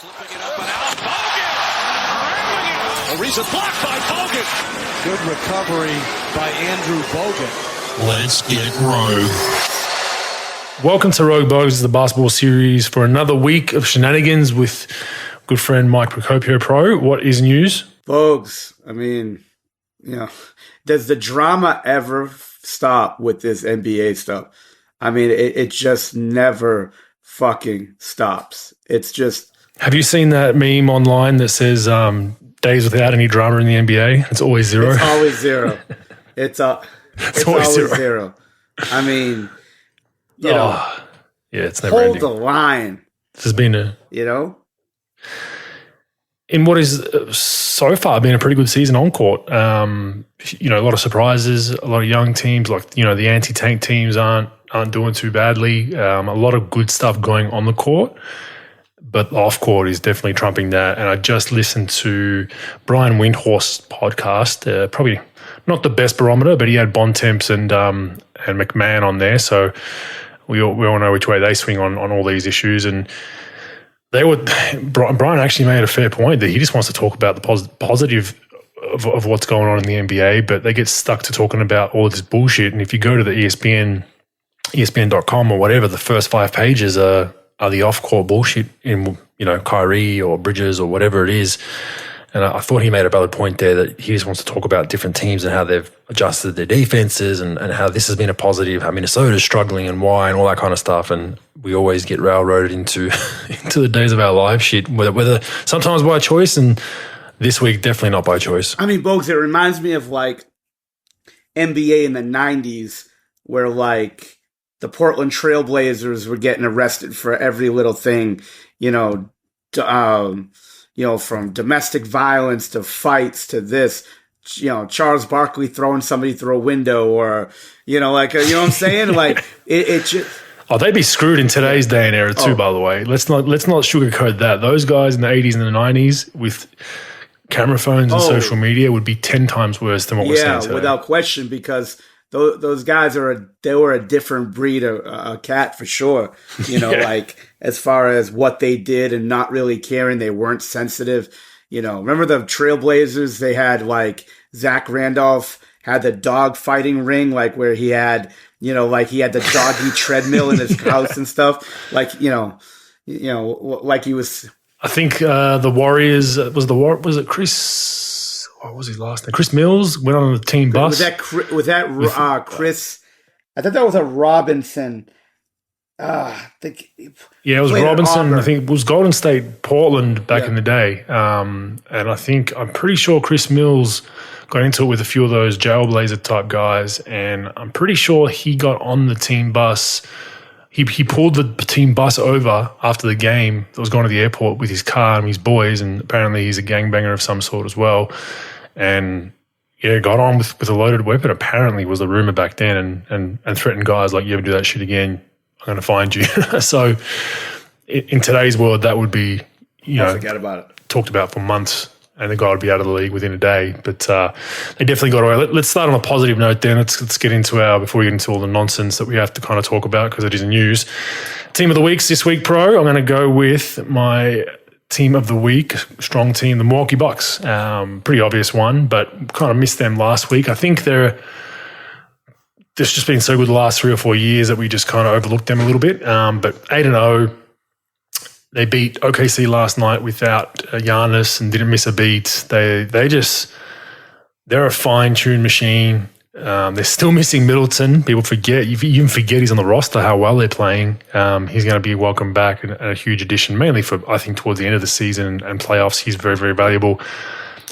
Flipping it up and out. Bogues! A recent block by Bogut. Good recovery by Andrew Bogut. Let's get rogue. Welcome to Rogue Bogues, the basketball series, for another week of shenanigans with good friend Mike Procopio Pro. What is news? Bogues, does the drama ever stop with this NBA stuff? It just never fucking stops. It's just... Have you seen that meme online that says days without any drama in the NBA? It's always zero. It's always zero. It's always zero. Yeah, it's never hold ending. the line. This has been in what is so far been a pretty good season on court. A lot of surprises, a lot of young teams, the anti-tank teams aren't doing too badly. A lot of good stuff going on the court, but off court is definitely trumping that. And I just listened to Brian Windhorst's podcast, probably not the best barometer, but he had Bontemps and McMahon on there. So we all know which way they swing on all these issues. And Brian actually made a fair point that he just wants to talk about the positive of what's going on in the NBA, but they get stuck to talking about all of this bullshit. And if you go to the ESPN.com or whatever, the first 5 pages are the off-court bullshit in, Kyrie or Bridges or whatever it is. And I thought he made a valid point there that he just wants to talk about different teams and how they've adjusted their defenses and how this has been a positive, how Minnesota's struggling and why and all that kind of stuff. And we always get railroaded into the days of our life shit, whether sometimes by choice, and this week definitely not by choice. Bogues, it reminds me of NBA in the 90s where the Portland Trailblazers were getting arrested for every little thing, from domestic violence to fights to this, Charles Barkley throwing somebody through a window or, what I'm saying? It just... Oh, they'd be screwed in today's day and era too, by the way. Let's not sugarcoat that. Those guys in the 80s and the 90s with camera phones and social media would be 10 times worse than what we're seeing today. Yeah, without question, because those guys they were a different breed of a cat for sure. As far as what they did and not really caring, they weren't sensitive. Remember the Trailblazers? They had Zach Randolph had the dog fighting ring, where he had, he had the doggy treadmill in his house and stuff. He was. I think the Warriors was it Chris? What was his last name? Chris Mills went on the team bus. Was that Chris? I thought that was a Robinson. It was Robinson. I think it was Golden State, Portland back in the day. And I'm pretty sure Chris Mills got into it with a few of those jailblazer type guys. And I'm pretty sure he got on the team bus. He pulled the team bus over after the game that was going to the airport with his car and his boys. And apparently he's a gangbanger of some sort as well. And got on with a loaded weapon, apparently was the rumor back then, and threatened guys you ever do that shit again, I'm going to find you. So in today's world, that would be, forget about it. Talked about for months, and the guy would be out of the league within a day. But they definitely got away. Let's start on a positive note then. Let's get into before we get into all the nonsense that we have to kind of talk about because it is news. Team of the weeks this week, Pro. I'm going to go with my team of the week, strong team, the Milwaukee Bucks. Pretty obvious one, but kind of missed them last week. I think they've just been so good the last 3 or 4 years that we just kind of overlooked them a little bit. But 8-0, they beat OKC last night without Giannis and didn't miss a beat. They're a fine-tuned machine. They're still missing Middleton. People forget. You even forget he's on the roster, how well they're playing. He's going to be welcome back and a huge addition, mainly for, I think, towards the end of the season and playoffs. He's very, very valuable.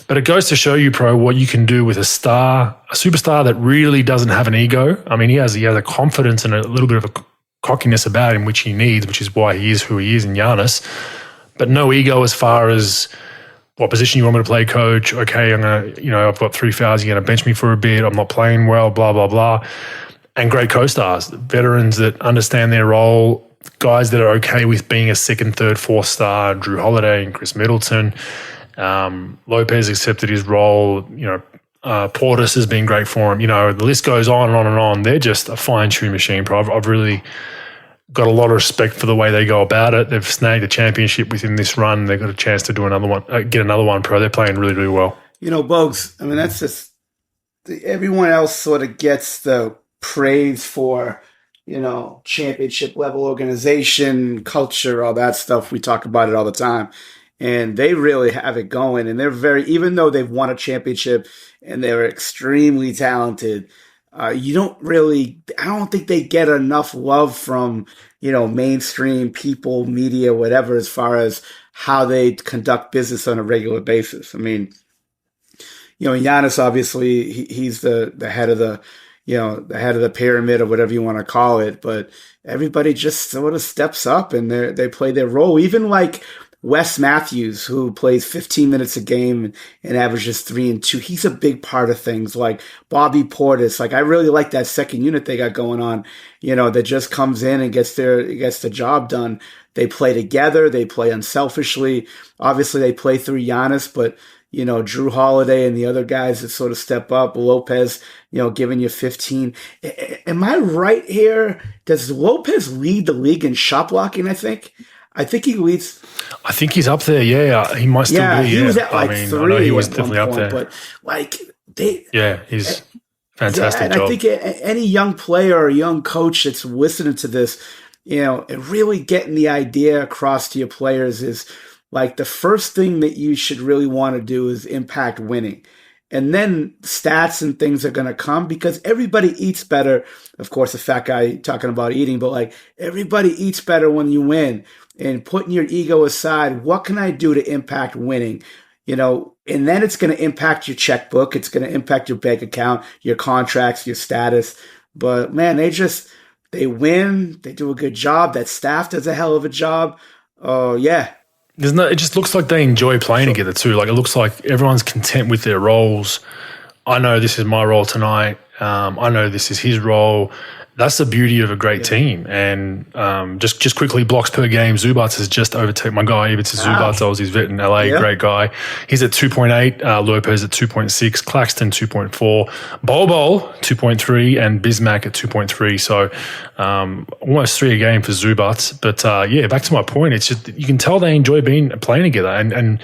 But it goes to show you, Pro, what you can do with a superstar that really doesn't have an ego. He has a confidence and a little bit of a cockiness about him, which he needs, which is why he is who he is in Giannis. But no ego as far as what position you want me to play, coach. Okay, I'm going to, I've got 3 fouls. You're going to bench me for a bit. I'm not playing well, blah, blah, blah. And great co-stars, veterans that understand their role, guys that are okay with being a 2nd, 3rd, 4th star, Drew Holiday and Chris Middleton. Lopez accepted his role. Portis has been great for him. The list goes on and on and on. They're just a fine-tuned machine, Pro. I've really got a lot of respect for the way they go about it. They've snagged a championship within this run. They've got a chance to do another one, get another one pro. They're playing really, really well. Bogues, I mean, that's just everyone else sort of gets the praise for, championship level organization, culture, all that stuff. We talk about it all the time. And they really have it going. And they're even though they've won a championship and they're extremely talented, I don't think they get enough love from, mainstream people, media, whatever, as far as how they conduct business on a regular basis. I mean, Giannis, obviously, he's the head of the head of the pyramid or whatever you want to call it, but everybody just sort of steps up and they play their role. Even like Wes Matthews, who plays 15 minutes a game and averages 3 and 2. He's a big part of things. Like Bobby Portis. Like I really like that second unit they got going on, that just comes in and gets the job done. They play together. They play unselfishly. Obviously they play through Giannis, but Drew Holiday and the other guys that sort of step up. Lopez, giving you 15. Am I right here? Does Lopez lead the league in shot blocking, I think he leads. I think he's up there. Yeah, he might still be. He was at 3. I know he was definitely up there. But he's fantastic. And job. I think any young player or young coach that's listening to this, and really getting the idea across to your players is like the first thing that you should really want to do is impact winning. And then stats and things are going to come because everybody eats better. Of course, the fat guy talking about eating, but like everybody eats better when you win. And putting your ego aside, what can I do to impact winning? And then it's going to impact your checkbook. It's going to impact your bank account, your contracts, your status. But man, they win. They do a good job. That staff does a hell of a job. Oh, yeah. It just looks like they enjoy playing together too. Like it looks like everyone's content with their roles. I know this is my role tonight. I know this is his role. That's the beauty of a great team. And just quickly, blocks per game, Zubats has just overtaken my guy. Even to Zubats, I was his vet in LA, great guy. He's at 2.8, Lopez at 2.6, Claxton 2.4, Bobo 2.3, and Bismack at 2.3. So almost 3 a game for Zubats. But back to my point, it's just you can tell they enjoy playing together. And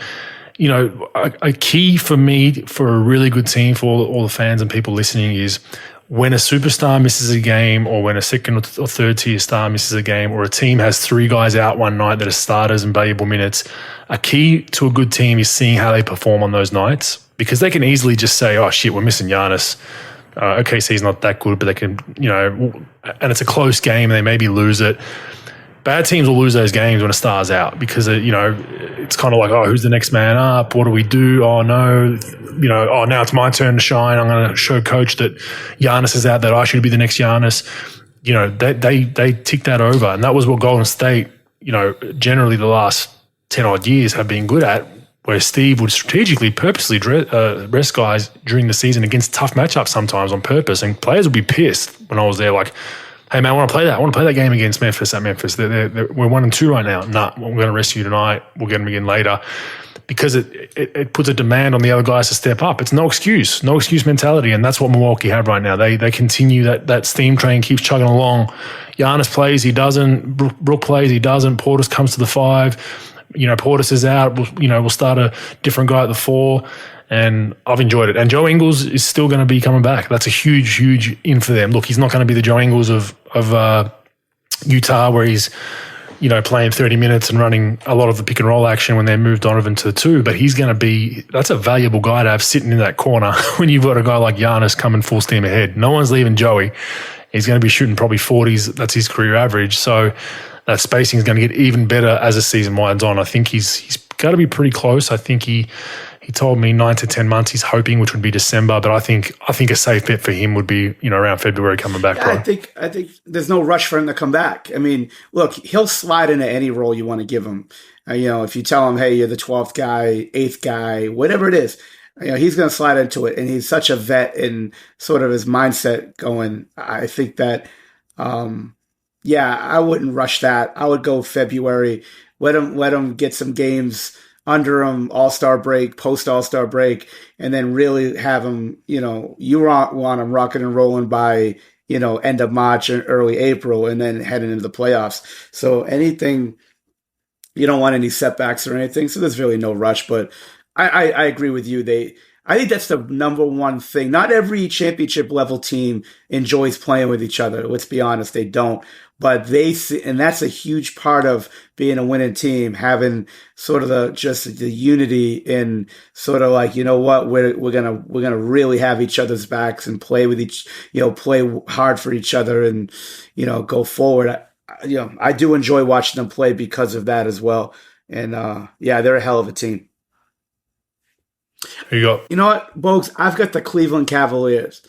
a key for me for a really good team for all the fans and people listening is when a superstar misses a game or when a second or third tier star misses a game or a team has 3 guys out one night that are starters and valuable minutes, a key to a good team is seeing how they perform on those nights because they can easily just say, oh shit, we're missing Giannis. OKC's not that good, but they can, and it's a close game and they maybe lose it. Bad teams will lose those games when a star's out because, it's kind of like, oh, who's the next man up? What do we do? Oh, no. Now it's my turn to shine. I'm going to show coach that Giannis is out, that I should be the next Giannis. They tick that over. And that was what Golden State, generally the last 10 odd years have been good at, where Steve would strategically, purposely rest guys during the season against tough matchups sometimes on purpose. And players would be pissed when I was there, like, hey, man, I want to play that. I want to play that game against Memphis at Memphis. We're 1-2 right now. Nah, we're going to rest you tonight. We'll get them again later. Because it puts a demand on the other guys to step up. It's no excuse mentality. And that's what Milwaukee have right now. They continue that steam train keeps chugging along. Giannis plays, he doesn't. Brook plays, he doesn't. Portis comes to the 5. Portis is out. We'll start a different guy at the 4. And I've enjoyed it. And Joe Ingles is still going to be coming back. That's a huge, huge in for them. Look, he's not going to be the Joe Ingles of Utah where he's, playing 30 minutes and running a lot of the pick and roll action when they moved Donovan to the 2. But he's going to be – that's a valuable guy to have sitting in that corner when you've got a guy like Giannis coming full steam ahead. No one's leaving Joey. He's going to be shooting probably 40s. That's his career average. So that spacing is going to get even better as the season winds on. I think he's got to be pretty close. I think he told me 9 to 10 months he's hoping, which would be December. But I think a safe bet for him would be, around February coming back. Yeah, I think there's no rush for him to come back. I mean, look, he'll slide into any role you want to give him. If you tell him, hey, you're the 12th guy, 8th guy, whatever it is, he's going to slide into it. And he's such a vet in sort of his mindset going. I think that, I wouldn't rush that. I would go February. Let him get some games under him, All-Star break, post-All-Star break, and then really have him, you want him rocking and rolling by end of March and early April, and then heading into the playoffs. So anything, you don't want any setbacks or anything. So there's really no rush. But I agree with you. I think that's the number one thing. Not every championship level team enjoys playing with each other. Let's be honest, they don't. But and that's a huge part of being a winning team, having sort of the unity in sort of like, you know what, we're gonna really have each other's backs and play with play hard for each other and, go forward. I do enjoy watching them play because of that as well. And they're a hell of a team. Who you got? You know what, Bogues? I've got the Cleveland Cavaliers.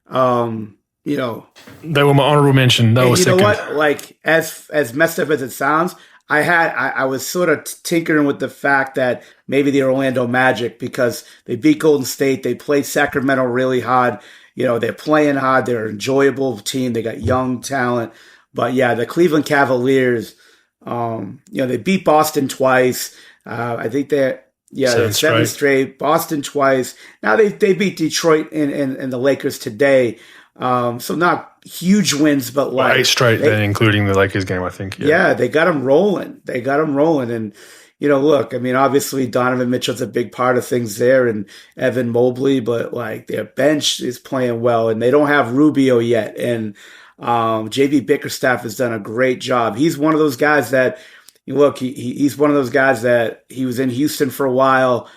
They were my honorable mention. That was second. You know what? Like as messed up as it sounds, I was sort of tinkering with the fact that maybe the Orlando Magic, because they beat Golden State, they played Sacramento really hard. They're playing hard. They're an enjoyable team. They got young talent. But yeah, the Cleveland Cavaliers, they beat Boston twice. I think they're seven straight. Boston twice. Now they beat Detroit and the Lakers today. So not huge wins, but like 8 straight, then including the Lakers game, I think. Yeah, they got them rolling. And look, I mean, obviously Donovan Mitchell's a big part of things there, and Evan Mobley, but like their bench is playing well, and they don't have Rubio yet. And JB Bickerstaff has done a great job. He's one of those guys that. Look, he's one of those guys that he was in Houston for a while.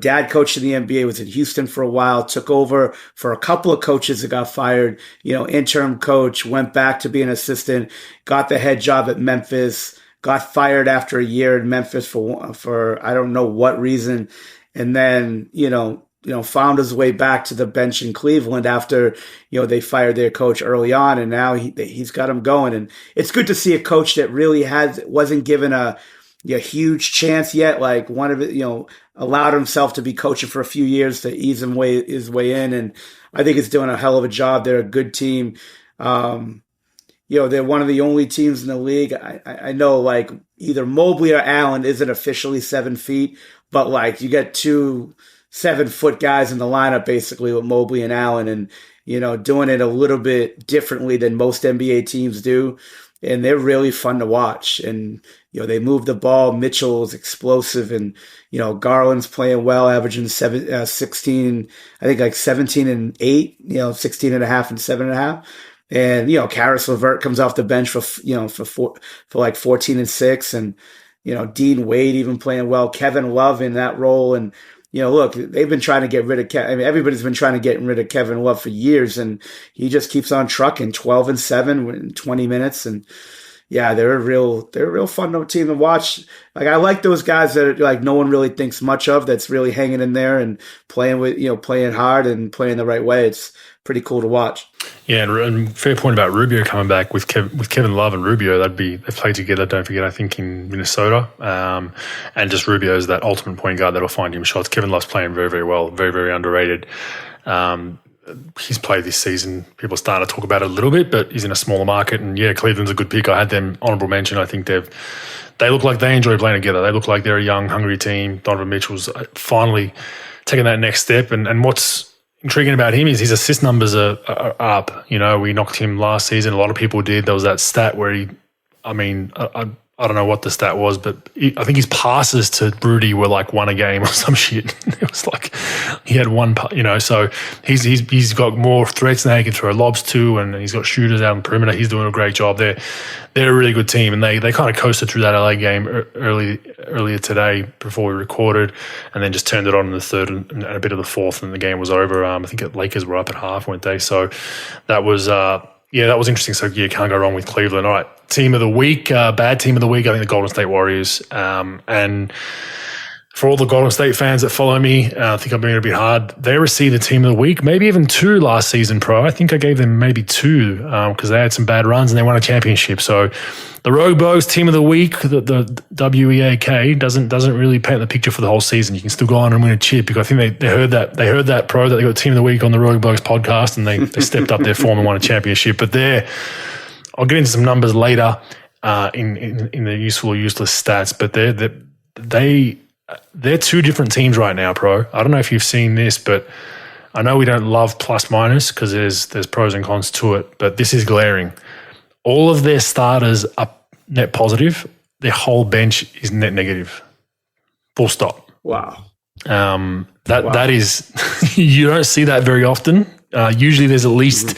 Dad coached in the NBA, was in Houston for a while, took over for a couple of coaches that got fired. Interim coach, went back to being assistant, got the head job at Memphis, got fired after a year in Memphis for I don't know what reason. And then, found his way back to the bench in Cleveland after, they fired their coach early on, and now he's got him going. And it's good to see a coach that really wasn't given a huge chance yet, like allowed himself to be coaching for a few years to ease his way in. And I think it's doing a hell of a job. They're a good team. They're one of the only teams in the league. I know like either Mobley or Allen isn't officially 7 feet, but like you got 2 7-foot guys in the lineup, basically, with Mobley and Allen, and, doing it a little bit differently than most NBA teams do. And they're really fun to watch. And, they move the ball. Mitchell is explosive, and, Garland's playing well, averaging 16, I think like 17 and 8, 16 and a half and 7.5. And, Karis LeVert comes off the bench for like 14 and 6. And, Dean Wade even playing well, Kevin Love in that role. And, look, they've been trying to get rid of everybody's been trying to get rid of Kevin Love for years, and he just keeps on trucking, 12 and 7 in 20 minutes. And yeah, they're a real fun team to watch. Like, I like those guys that like no one really thinks much of, that's really hanging in there and playing hard and playing the right way. It's pretty cool to watch. Yeah, and fair point about Rubio coming back with Kevin Love and Rubio. They played together, don't forget, I think in Minnesota. And just Rubio is that ultimate point guard that'll find him shots. Kevin Love's playing very, very well, very, very underrated. He's played this season. People are starting to talk about it a little bit, but he's in a smaller market. And yeah, Cleveland's a good pick. I had them honorable mention. I think they look like they enjoy playing together. They look like they're a young, hungry team. Donovan Mitchell's finally taking that next step. And what's intriguing about him is his assist numbers are up. We knocked him last season. A lot of people did. There was that stat where I don't know what the stat was, but I think his passes to Rudy were like 1 a game or some shit. It was like he had one, so he's got more threats than he can throw lobs to, and he's got shooters out on the perimeter. He's doing a great job there. They're a really good team, and they kind of coasted through that LA game earlier today before we recorded, and then just turned it on in the third and a bit of the fourth, and the game was over. I think the Lakers were up at half, weren't they? So that was that was interesting. So yeah, can't go wrong with Cleveland. All right, team of the week, bad team of the week, I think the Golden State Warriors. And for all the Golden State fans that follow me, I think I'm being a bit hard. They received the team of the week, maybe even 2 last season, Pro. I think I gave them maybe 2 because they had some bad runs and they won a championship. So the Rogue Bogues team of the week, the WEAK, doesn't really paint the picture for the whole season. You can still go on and win a chip, because I think they heard that Pro, that they got team of the week on the Rogue Bogues podcast, and they stepped up their form and won a championship. But I'll get into some numbers later in the useful or useless stats, but they're 2 different teams right now, Pro. I don't know if you've seen this, but I know we don't love plus minus because there's pros and cons to it, but this is glaring. All of their starters are net positive. Their whole bench is net negative. Full stop. Wow. That is, you don't see that very often. Usually there's at least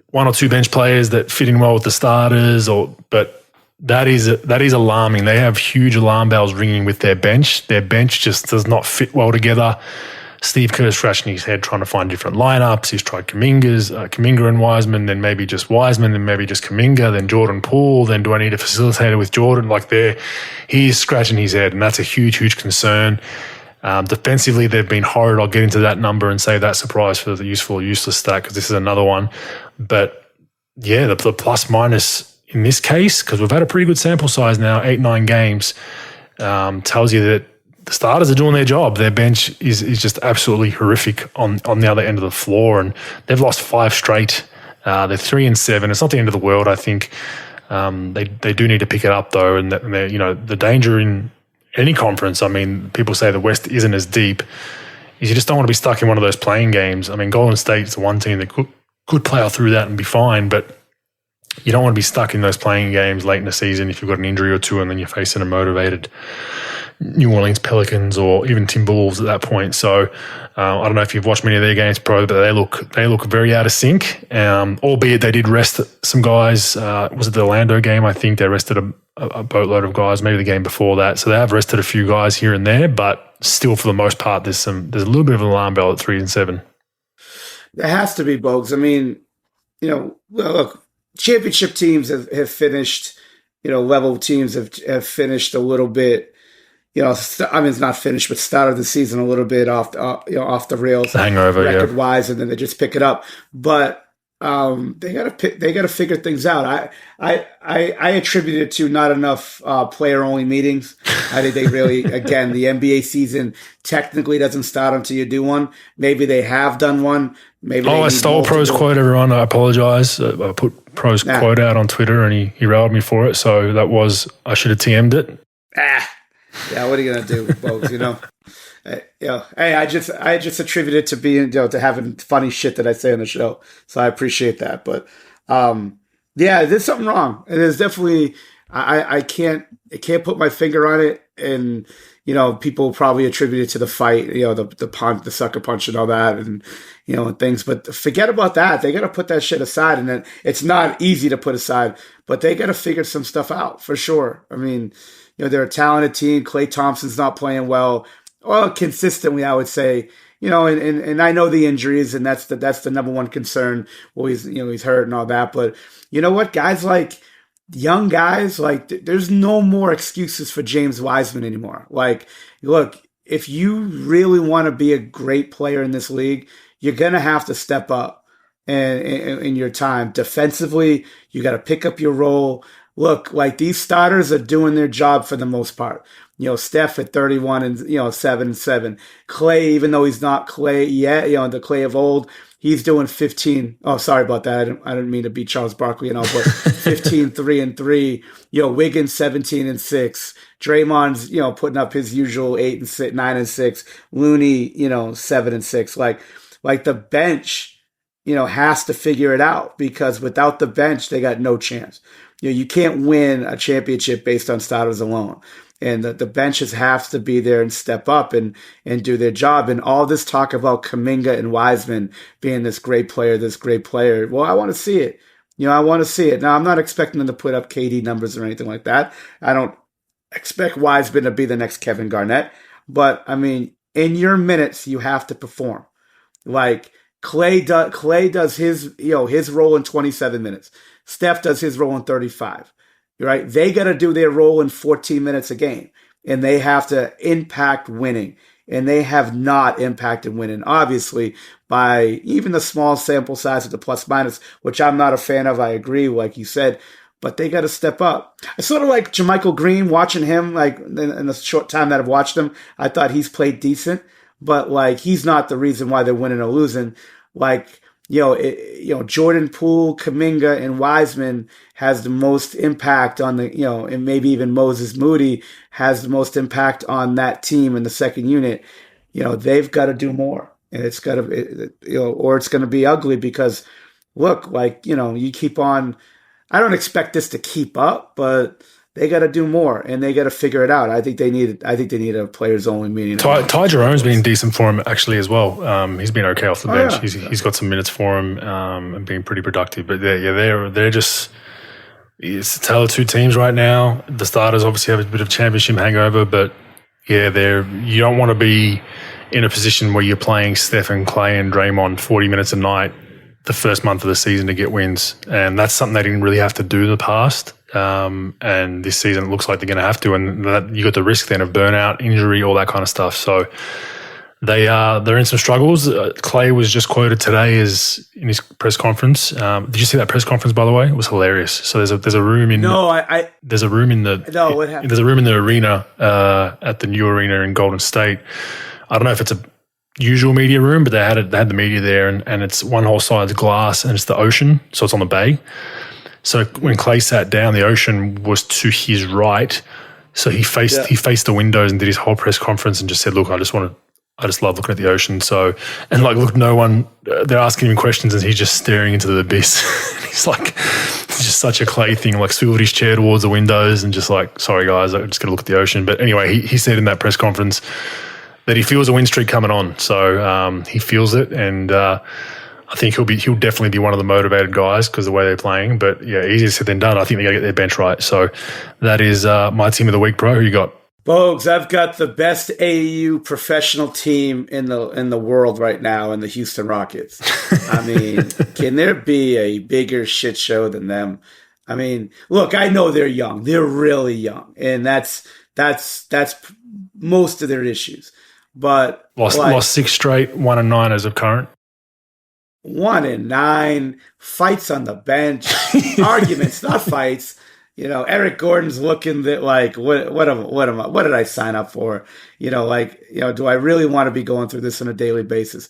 one or two bench players that fit in well with the starters, but that is alarming. They have huge alarm bells ringing with their bench. Their bench just does not fit well together. Steve Kerr's scratching his head trying to find different lineups. He's tried Kuminga and Wiseman, then maybe just Wiseman, then maybe just Kuminga, then Jordan Poole, then do I need a facilitator with Jordan? He's scratching his head, and that's a huge, huge concern. Defensively, they've been horrid. I'll get into that number and say that surprise for the useful or useless stat because this is another one. But yeah, the plus minus in this case, because we've had a pretty good sample size now, 8-9 games, tells you that the starters are doing their job. Their bench is just absolutely horrific on the other end of the floor, and they've lost 5 straight. They're 3-7. It's not the end of the world, I think. They do need to pick it up though, and they're, the danger in any conference. I mean, people say the West isn't as deep. Is you just don't want to be stuck in one of those playing games. I mean, Golden State's the one team that could plow through that and be fine, but you don't want to be stuck in those playing games late in the season if you've got an injury or two and then you're facing a motivated New Orleans Pelicans or even Timberwolves at that point. So I don't know if you've watched many of their games, Pro, but they look very out of sync. Albeit they did rest some guys. Was it the Orlando game? I think they rested a boatload of guys. Maybe the game before that. So they have rested a few guys here and there, but still, for the most part, there's a little bit of an alarm bell at 3-7. There has to be, Bogues. I mean, look, championship teams have finished. Level teams have finished a little bit. It's not finished, but started the season a little bit off the rails, the hangover, record wise, and then they just pick it up. But they gotta figure things out. I attribute it to not enough player only meetings. I think they really, again, the NBA season technically doesn't start until you do one. Maybe they have done one. Maybe. I stole Pro's quote, everyone. I apologize. I put Pro's quote out on Twitter, and he railed me for it. So I should have TM'd it. Yeah, what are you gonna do, folks? Hey, I just attribute it to being, to having funny shit that I say on the show. So I appreciate that. But there's something wrong. And there's definitely I can't put my finger on it. And people probably attribute it to the fight, the punch, the sucker punch, and all that, and and things. But forget about that. They got to put that shit aside. And then it's not easy to put aside, but they got to figure some stuff out for sure. I mean. They're a talented team. Klay Thompson's not playing well. Well, consistently, I would say. And I know the injuries, and that's the number one concern. Well, he's hurt and all that. But you know what? Young guys, there's no more excuses for James Wiseman anymore. Look, if you really want to be a great player in this league, you're gonna have to step up in your time. Defensively, you got to pick up your role. Look, these starters are doing their job for the most part. Steph at 31 and 7-7. Klay, even though he's not Klay yet, the Klay of old, he's doing 15. Oh, sorry about that. I didn't mean to be Charles Barkley and all, but 15, 3-3. Wiggins 17-6. Draymond's putting up his usual 8 and 6, 9 and 6. Looney 7-6. The bench has to figure it out, because without the bench, they got no chance. You can't win a championship based on starters alone. And the benches have to be there and step up and do their job. And all this talk about Kuminga and Wiseman being this great player. Well, I want to see it. I want to see it. Now, I'm not expecting them to put up KD numbers or anything like that. I don't expect Wiseman to be the next Kevin Garnett. But, I mean, in your minutes, you have to perform. Klay does his role in 27 minutes. Steph does his role in 35. Right? They got to do their role in 14 minutes a game, and they have to impact winning. And they have not impacted winning, obviously, by even the small sample size of the plus minus, which I'm not a fan of. I agree, like you said, but they got to step up. I sort of like JaMychal Green, watching him, in the short time that I've watched him. I thought he's played decent, but he's not the reason why they're winning or losing. Jordan Poole, Kuminga, and Wiseman has the most impact on and maybe even Moses Moody has the most impact on that team in the second unit. They've got to do more. and it's gonna, or it's gonna be ugly because, look, like you keep on. I don't expect this to keep up, but they got to do more and they got to figure it out. I think they need a players only meeting. Ty Jerome's been decent for him actually as well. He's been okay off the bench. Yeah. He's got some minutes for him and been pretty productive. But they're just. It's a tale of two teams right now. The starters obviously have a bit of championship hangover, but you don't want to be in a position where you're playing Steph and Clay and Draymond 40 minutes a night the first month of the season to get wins. And that's something they didn't really have to do in the past. And this season it looks like they're going to have to. And you got the risk then of burnout, injury, all that kind of stuff. So they're in some struggles. Clay was just quoted today as in his press conference. Did you see that press conference, by the way? It was hilarious. So there's a room in there's a room in the what happened? There's a room in the arena at the new arena in Golden State. I don't know if it's a usual media room, but they had the media there, and it's one whole side's glass, and it's the ocean, so it's on the bay. So when Clay sat down, the ocean was to his right, so he faced the windows and did his whole press conference and just said, "Look, I just love looking at the ocean." So, and like, look, no one, they're asking him questions and he's just staring into the abyss. He's like, it's just such a Clay thing, like swiveled his chair towards the windows and just like, sorry guys, I'm just going to look at the ocean. But anyway, he said in that press conference that he feels a win streak coming on. So he feels it. And I think he'll definitely be one of the motivated guys because of the way they're playing. But yeah, easier said than done. I think they got to get their bench right. So that is my team of the week, bro. Who you got? Bogues, I've got the best AAU professional team in the world right now in the Houston Rockets. I mean, can there be a bigger shit show than them? I mean, look, I know they're young. They're really young. And that's most of their issues. But lost 6 straight, 1-9 as of current. 1-9, fights on the bench, arguments, not fights. Eric Gordon's looking like, what did I sign up for? Do I really want to be going through this on a daily basis?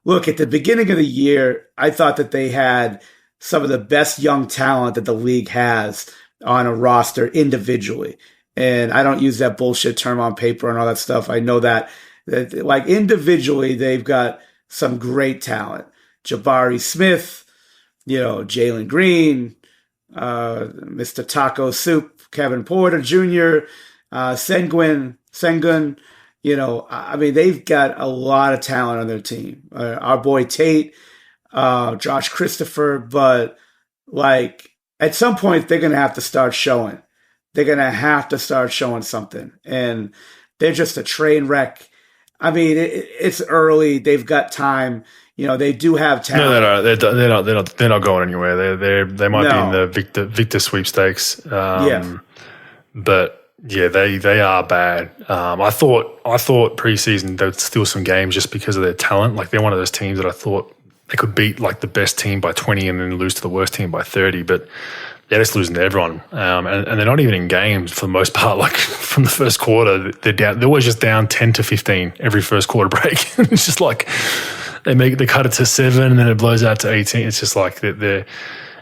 Look, at the beginning of the year, I thought that they had some of the best young talent that the league has on a roster individually. And I don't use that bullshit term on paper and all that stuff. I know that like individually, they've got some great talent. Jabari Smith, Jalen Green, Mr. Taco Soup, Kevin Porter Jr., Sengun. I mean, they've got a lot of talent on their team. Our boy Tate, Josh Christopher, but like at some point they're going to have to start showing. They're going to have to start showing something, and they're just a train wreck. I mean, it's early. They've got time. They do have talent. No, they're not going anywhere. They might be in the Victor sweepstakes. But yeah, they are bad. I thought preseason there was still some games just because of their talent. Like they're one of those teams that I thought they could beat like the best team by 20 and then lose to the worst team by 30. But they're just losing to everyone, and they're not even in games for the most part. Like from the first quarter, they're down. They're always just down 10 to 15 every first quarter break. It's just like they cut it to 7 and then it blows out to 18. It's just like they're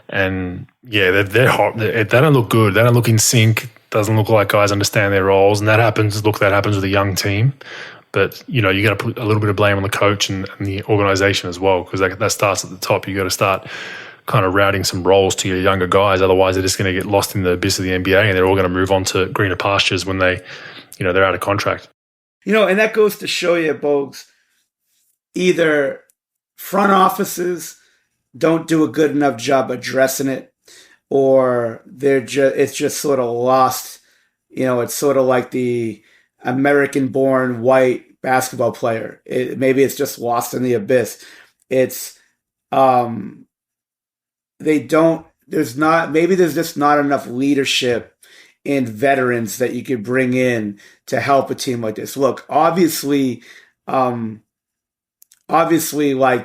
hot. They don't look good. They don't look in sync. Doesn't look like guys understand their roles, and that happens. Look, that happens with a young team. But you got to put a little bit of blame on the coach and the organization as well, because that starts at the top. You got to start kind of routing some roles to your younger guys. Otherwise, they're just going to get lost in the abyss of the NBA, and they're all going to move on to greener pastures when they're out of contract. And that goes to show you, Bogues, either front offices don't do a good enough job addressing it, or it's just sort of lost. It's sort of like the American-born white basketball player. Maybe it's just lost in the abyss. It's there's just not enough leadership and veterans that you could bring in to help a team like this. Look, obviously, like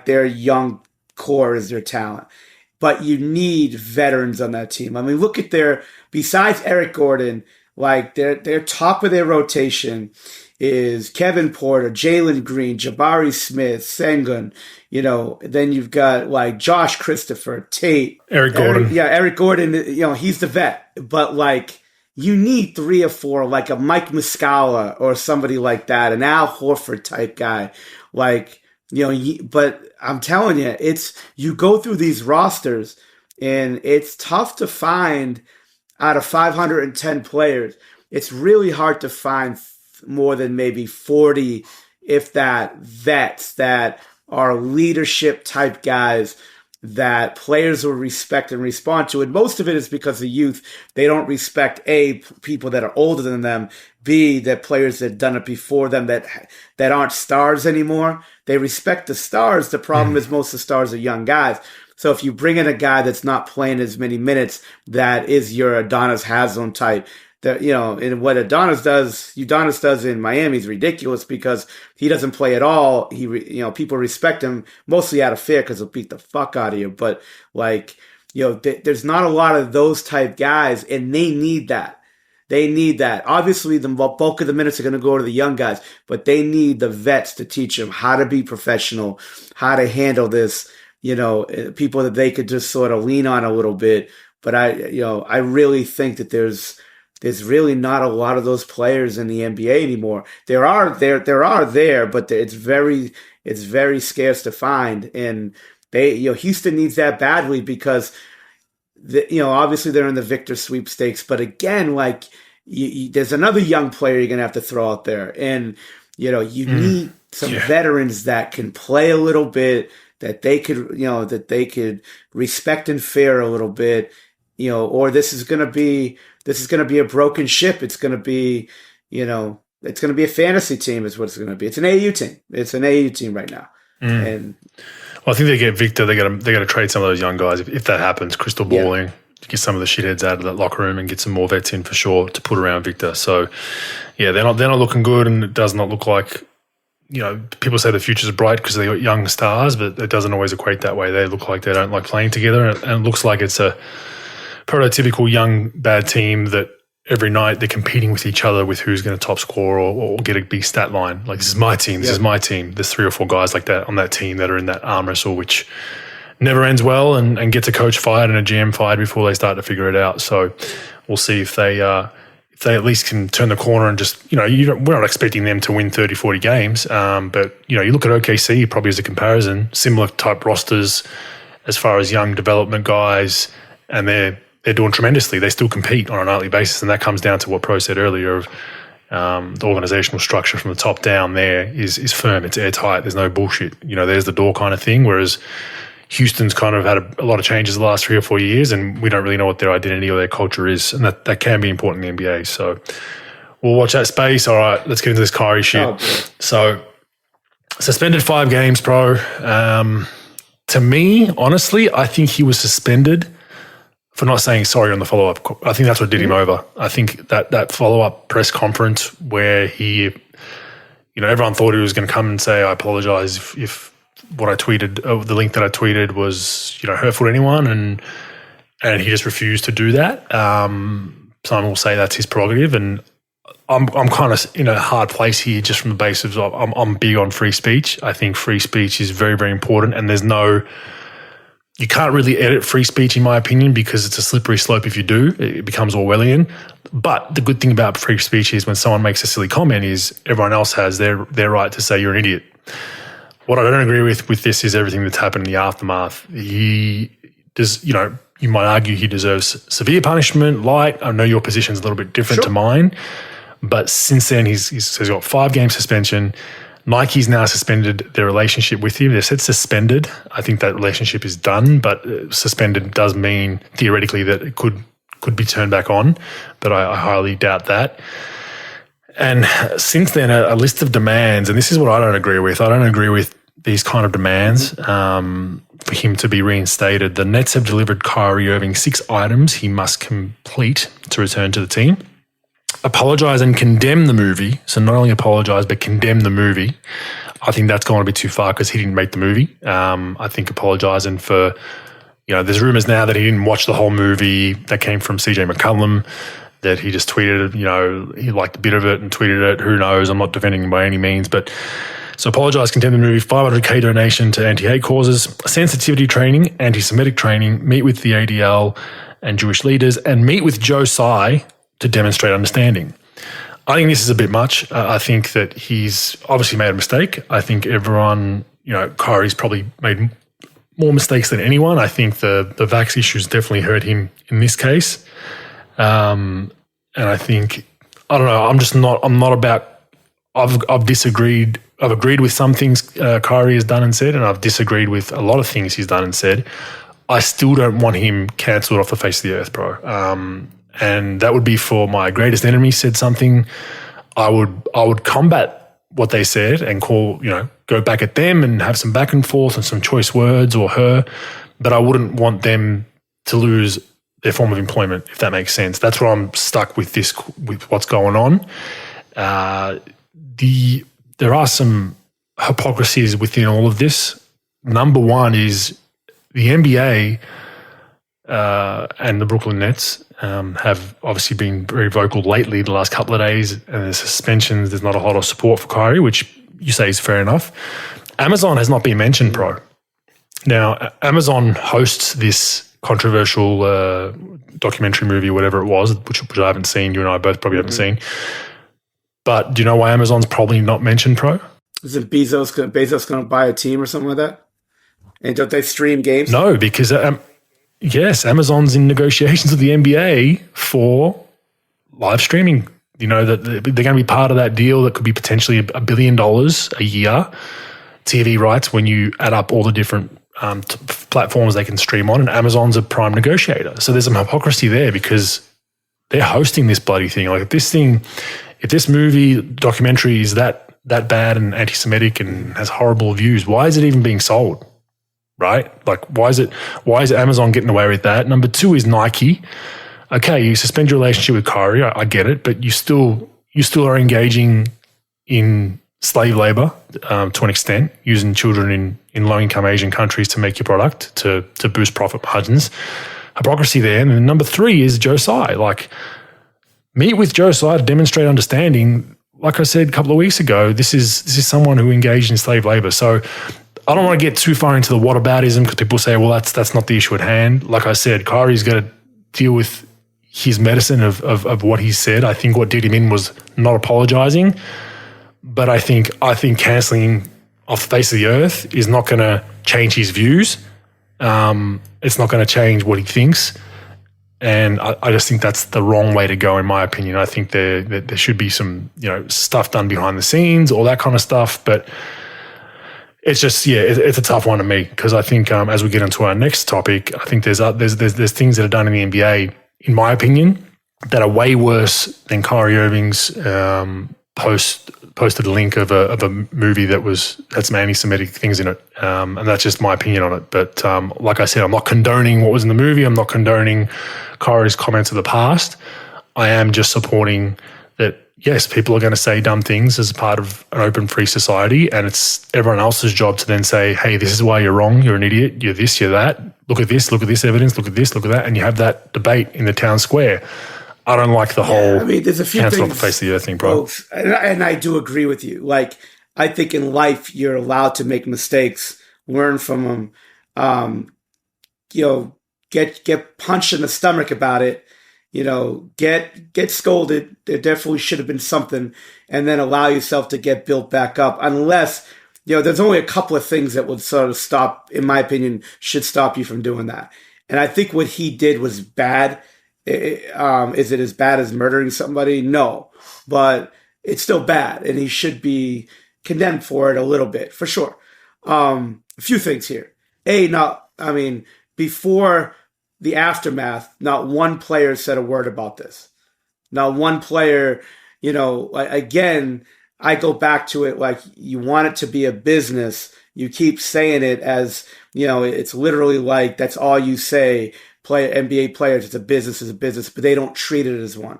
their young core is their talent, but you need veterans on that team. I mean, look at besides Eric Gordon, like their top of their rotation is Kevin Porter, Jalen Green, Jabari Smith, Sengun. Then you've got like Josh Christopher, Tate, Eric Gordon. Eric Gordon. He's the vet, but like you need 3 or 4, like a Mike Muscala or somebody like that, an Al Horford type guy. Like But I'm telling you, you go through these rosters and it's tough to find out of 510 players. It's really hard to find more than maybe 40, if that, vets that are leadership type guys that players will respect and respond to. And most of it is because the youth, they don't respect A, people that are older than them, B, that players that have done it before them that aren't stars anymore. They respect the stars. The problem is most of the stars are young guys. So if you bring in a guy that's not playing as many minutes, that is your Adonis Haslam type. And what Udonis does in Miami is ridiculous because he doesn't play at all. People respect him mostly out of fear because he'll beat the fuck out of you. But there's not a lot of those type guys, and they need that. They need that. Obviously, the bulk of the minutes are going to go to the young guys, but they need the vets to teach them how to be professional, how to handle this. People that they could just sort of lean on a little bit. But I really think that there's really not a lot of those players in the NBA anymore. There are, but it's very scarce to find. And Houston needs that badly because obviously they're in the Victor sweepstakes. But again, there's another young player you're gonna have to throw out there, and you need some veterans that can play a little bit, that they could respect and fear a little bit, or this is gonna be a broken ship. It's gonna be, it's gonna be a fantasy team is what it's gonna be. It's an AU team. It's an AU team right now. And I think they get Victor. They got to trade some of those young guys if that happens. Crystal balling, get some of the shitheads out of that locker room and get some more vets in for sure to put around Victor. So they're not looking good, and it does not look like. People say the future's bright because they got young stars, but it doesn't always equate that way. They look like they don't like playing together, and it looks like it's a prototypical young bad team that every night they're competing with each other with who's going to top score or get a big stat line. Like, this is my team, this is my team. There's 3 or 4 guys like that on that team that are in that arm wrestle, which never ends well and gets a coach fired and a GM fired before they start to figure it out. So we'll see if they at least can turn the corner and just, we're not expecting them to win 30, 40 games. But, you look at OKC probably as a comparison, similar type rosters as far as young development guys, and they're doing tremendously. They still compete on a nightly basis, and that comes down to what Pro said earlier of the organizational structure from the top down there is firm. It's airtight. There's no bullshit. There's the door kind of thing, whereas Houston's kind of had a lot of changes the last 3 or 4 years, and we don't really know what their identity or their culture is, and that can be important in the NBA. So we'll watch that space. All right, let's get into this Kyrie shit. Oh, so suspended 5 games, Pro. To me, honestly, I think he was suspended for not saying sorry on the follow-up. I think that's what did him over. I think that follow-up press conference where he, everyone thought he was going to come and say, I apologize if what I tweeted, the link that I tweeted was, hurtful to anyone, and he just refused to do that. Some will say that's his prerogative, and I'm kind of in a hard place here just from the basis of I'm big on free speech. I think free speech is very, very important, and you can't really edit free speech, in my opinion, because it's a slippery slope if you do. It becomes Orwellian. But the good thing about free speech is when someone makes a silly comment is everyone else has their right to say you're an idiot. What I don't agree with this is everything that's happened in the aftermath. He does, you might argue he deserves severe punishment, light. I know your position's a little bit different to mine. But since then, he's got 5-game suspension. Nike's now suspended their relationship with him. They've said suspended. I think that relationship is done, but suspended does mean theoretically that it could be turned back on, but I highly doubt that. And since then, a list of demands, and this is what I don't agree with. I don't agree with these kind of demands for him to be reinstated. The Nets have delivered Kyrie Irving 6 items he must complete to return to the team. Apologise and condemn the movie. So not only apologise, but condemn the movie. I think that's gone a bit too far because he didn't make the movie. I think apologising for, there's rumours now that he didn't watch the whole movie. That came from CJ McCollum, that he just tweeted, he liked a bit of it and tweeted it. Who knows? I'm not defending him by any means, but so apologise, condemn the movie, $500K donation to anti-hate causes, sensitivity training, anti-Semitic training, meet with the ADL and Jewish leaders, and meet with Joe Tsai to demonstrate understanding. I think this is a bit much. I think that he's obviously made a mistake. I think everyone, Kyrie's probably made more mistakes than anyone. I think the vax issues definitely hurt him in this case. And I think, I don't know, I'm not about, I've disagreed. I've agreed with some things Kyrie has done and said, and I've disagreed with a lot of things he's done and said. I still don't want him cancelled off the face of the earth, bro. And that would be for my greatest enemy said something. I would combat what they said and go back at them and have some back and forth and some choice words or her, but I wouldn't want them to lose their form of employment, if that makes sense. That's where I'm stuck with with what's going on. There are some hypocrisies within all of this. Number one is the NBA and the Brooklyn Nets have obviously been very vocal lately the last couple of days, and there's suspensions. There's not a lot of support for Kyrie, which you say is fair enough. Amazon has not been mentioned, bro. Now, Amazon hosts this controversial documentary movie, whatever it was, which I haven't seen. You and I both probably haven't seen. But do you know why Amazon's probably not mentioned, pro? Isn't Bezos going to buy a team or something like that? And don't they stream games? No, because yes, Amazon's in negotiations with the NBA for live streaming. That they're going to be part of that deal that could be potentially $1 billion a year TV rights when you add up all the different platforms they can stream on, and Amazon's a prime negotiator. So there's some hypocrisy there because they're hosting this bloody thing. Like if this movie documentary is that bad and anti-Semitic and has horrible views, why is it even being sold? Right? Like, why is Amazon getting away with that? Number two is Nike. Okay, you suspend your relationship with Kyrie, I get it, but you still are engaging in slave labor to an extent, using children in low-income Asian countries to make your product to boost profit margins. Hypocrisy there. And then number three is Joe Tsai. Like, meet with Joe Tsai to demonstrate understanding. Like I said a couple of weeks ago, this is someone who engaged in slave labor. So I don't want to get too far into the whataboutism because people say, well, that's not the issue at hand. Like I said, Kyrie's got to deal with his medicine of what he said. I think what did him in was not apologizing. But I think cancelling off the face of the earth is not going to change his views. It's not going to change what he thinks. And I just think that's the wrong way to go, in my opinion. I think there should be some stuff done behind the scenes, all that kind of stuff. But it's just it's a tough one to me because I think as we get into our next topic, I think there's things that are done in the NBA, in my opinion, that are way worse than Kyrie Irving's posted a link of a movie that had some anti-Semitic things in it, and that's just my opinion on it. But like I said, I'm not condoning what was in the movie. I'm not condoning Kyrie's comments of the past. I am just supporting that, yes, people are going to say dumb things as part of an open, free society, and it's everyone else's job to then say, hey, this is why you're wrong, you're an idiot, you're this, you're that, look at this evidence, look at this, look at that, and you have that debate in the town square. I don't like the whole there's a few cancel things, off the face of the earth thing, bro. Folks, and I do agree with you. Like, I think in life, you're allowed to make mistakes, learn from them, get punched in the stomach about it, get scolded. There definitely should have been something, and then allow yourself to get built back up. Unless, there's only a couple of things that would sort of stop, in my opinion, should stop you from doing that. And I think what he did was bad. Is it as bad as murdering somebody? No, but it's still bad, and he should be condemned for it a little bit, for sure. A few things here. Before the aftermath, not one player said a word about this. Not one player, again, I go back to it like you want it to be a business. You keep saying it as, it's literally like that's all you say. NBA players, it's a business, but they don't treat it as one.